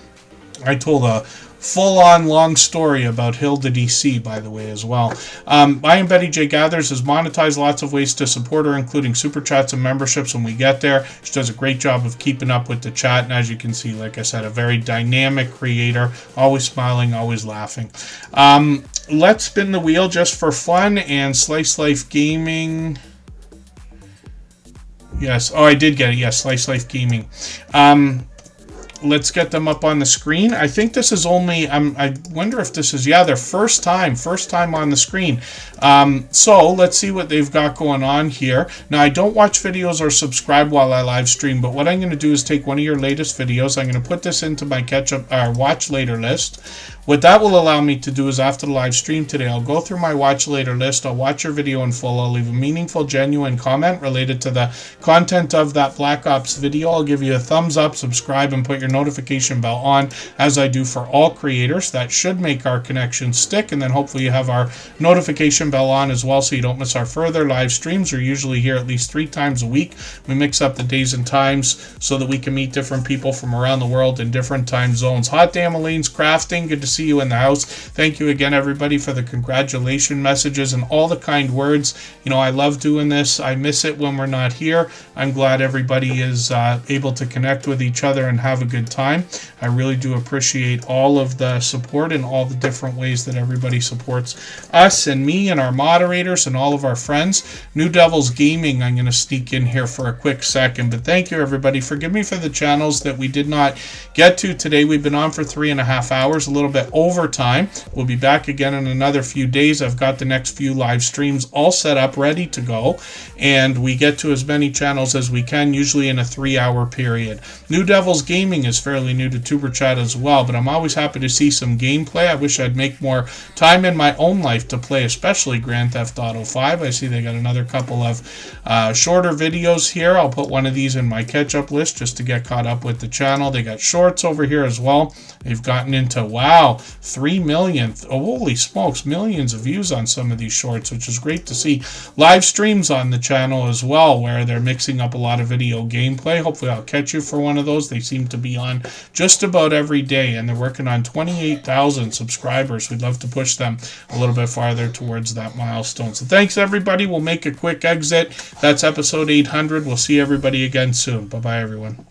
I told a full-on long story about Hilda DC, by the way, as well. I am Betty J. Gathers has monetized lots of ways to support her, including super chats and memberships when we get there. She does a great job of keeping up with the chat, and as you can see, like I said, a very dynamic creator, always smiling, always laughing. Let's spin the wheel just for fun, and Slice Life Gaming. Yes, oh, I did get it. Yes, Slice Life Gaming. Let's get them up on the screen. I think this is only, I wonder if this is, yeah, their first time on the screen. So let's see what they've got going on here. Now, I don't watch videos or subscribe while I live stream, but what I'm going to do is take one of your latest videos. I'm going to put this into my watch later list. What that will allow me to do is after the live stream today, I'll go through my watch later list. I'll watch your video in full. I'll leave a meaningful, genuine comment related to the content of that Black Ops video. I'll give you a thumbs up, subscribe, and put your notification bell on, as I do for all creators. That should make our connection stick, and then hopefully you have our notification bell on as well so you don't miss our further live streams. We're usually here at least 3 times a week. We mix up the days and times so that we can meet different people from around the world in different time zones. Hot Damn Elaine's Crafting, good to see you in the house. Thank you again, everybody, for the congratulation messages and all the kind words. You know, I love doing this. I miss it when we're not here. I'm glad everybody is able to connect with each other and have a good time. I really do appreciate all of the support and all the different ways that everybody supports us and me and our moderators and all of our friends. New Devils Gaming, I'm going to sneak in here for a quick second, but thank you, everybody. Forgive me for the channels that we did not get to today. We've been on for 3.5 hours, a little bit over time. We'll be back again in another few days. I've got the next few live streams all set up, ready to go, and we get to as many channels as we can, usually in a 3-hour period. New Devils Gaming is fairly new to Superchat as well, but I'm always happy to see some gameplay. I wish I'd make more time in my own life to play, especially Grand Theft Auto 5. I see they got another couple of shorter videos here. I'll put one of these in my catch-up list just to get caught up with the channel. They got shorts over here as well. They've gotten into, wow, 3 million. Oh, holy smokes, millions of views on some of these shorts, which is great to see. Live streams on the channel as well, where they're mixing up a lot of video gameplay. Hopefully I'll catch you for one of those. They seem to be on just about every day, and they're working on 28,000 subscribers. We'd love to push them a little bit farther towards that milestone. So thanks, everybody. We'll make a quick exit. That's episode 800. We'll see everybody again soon. Bye-bye, everyone.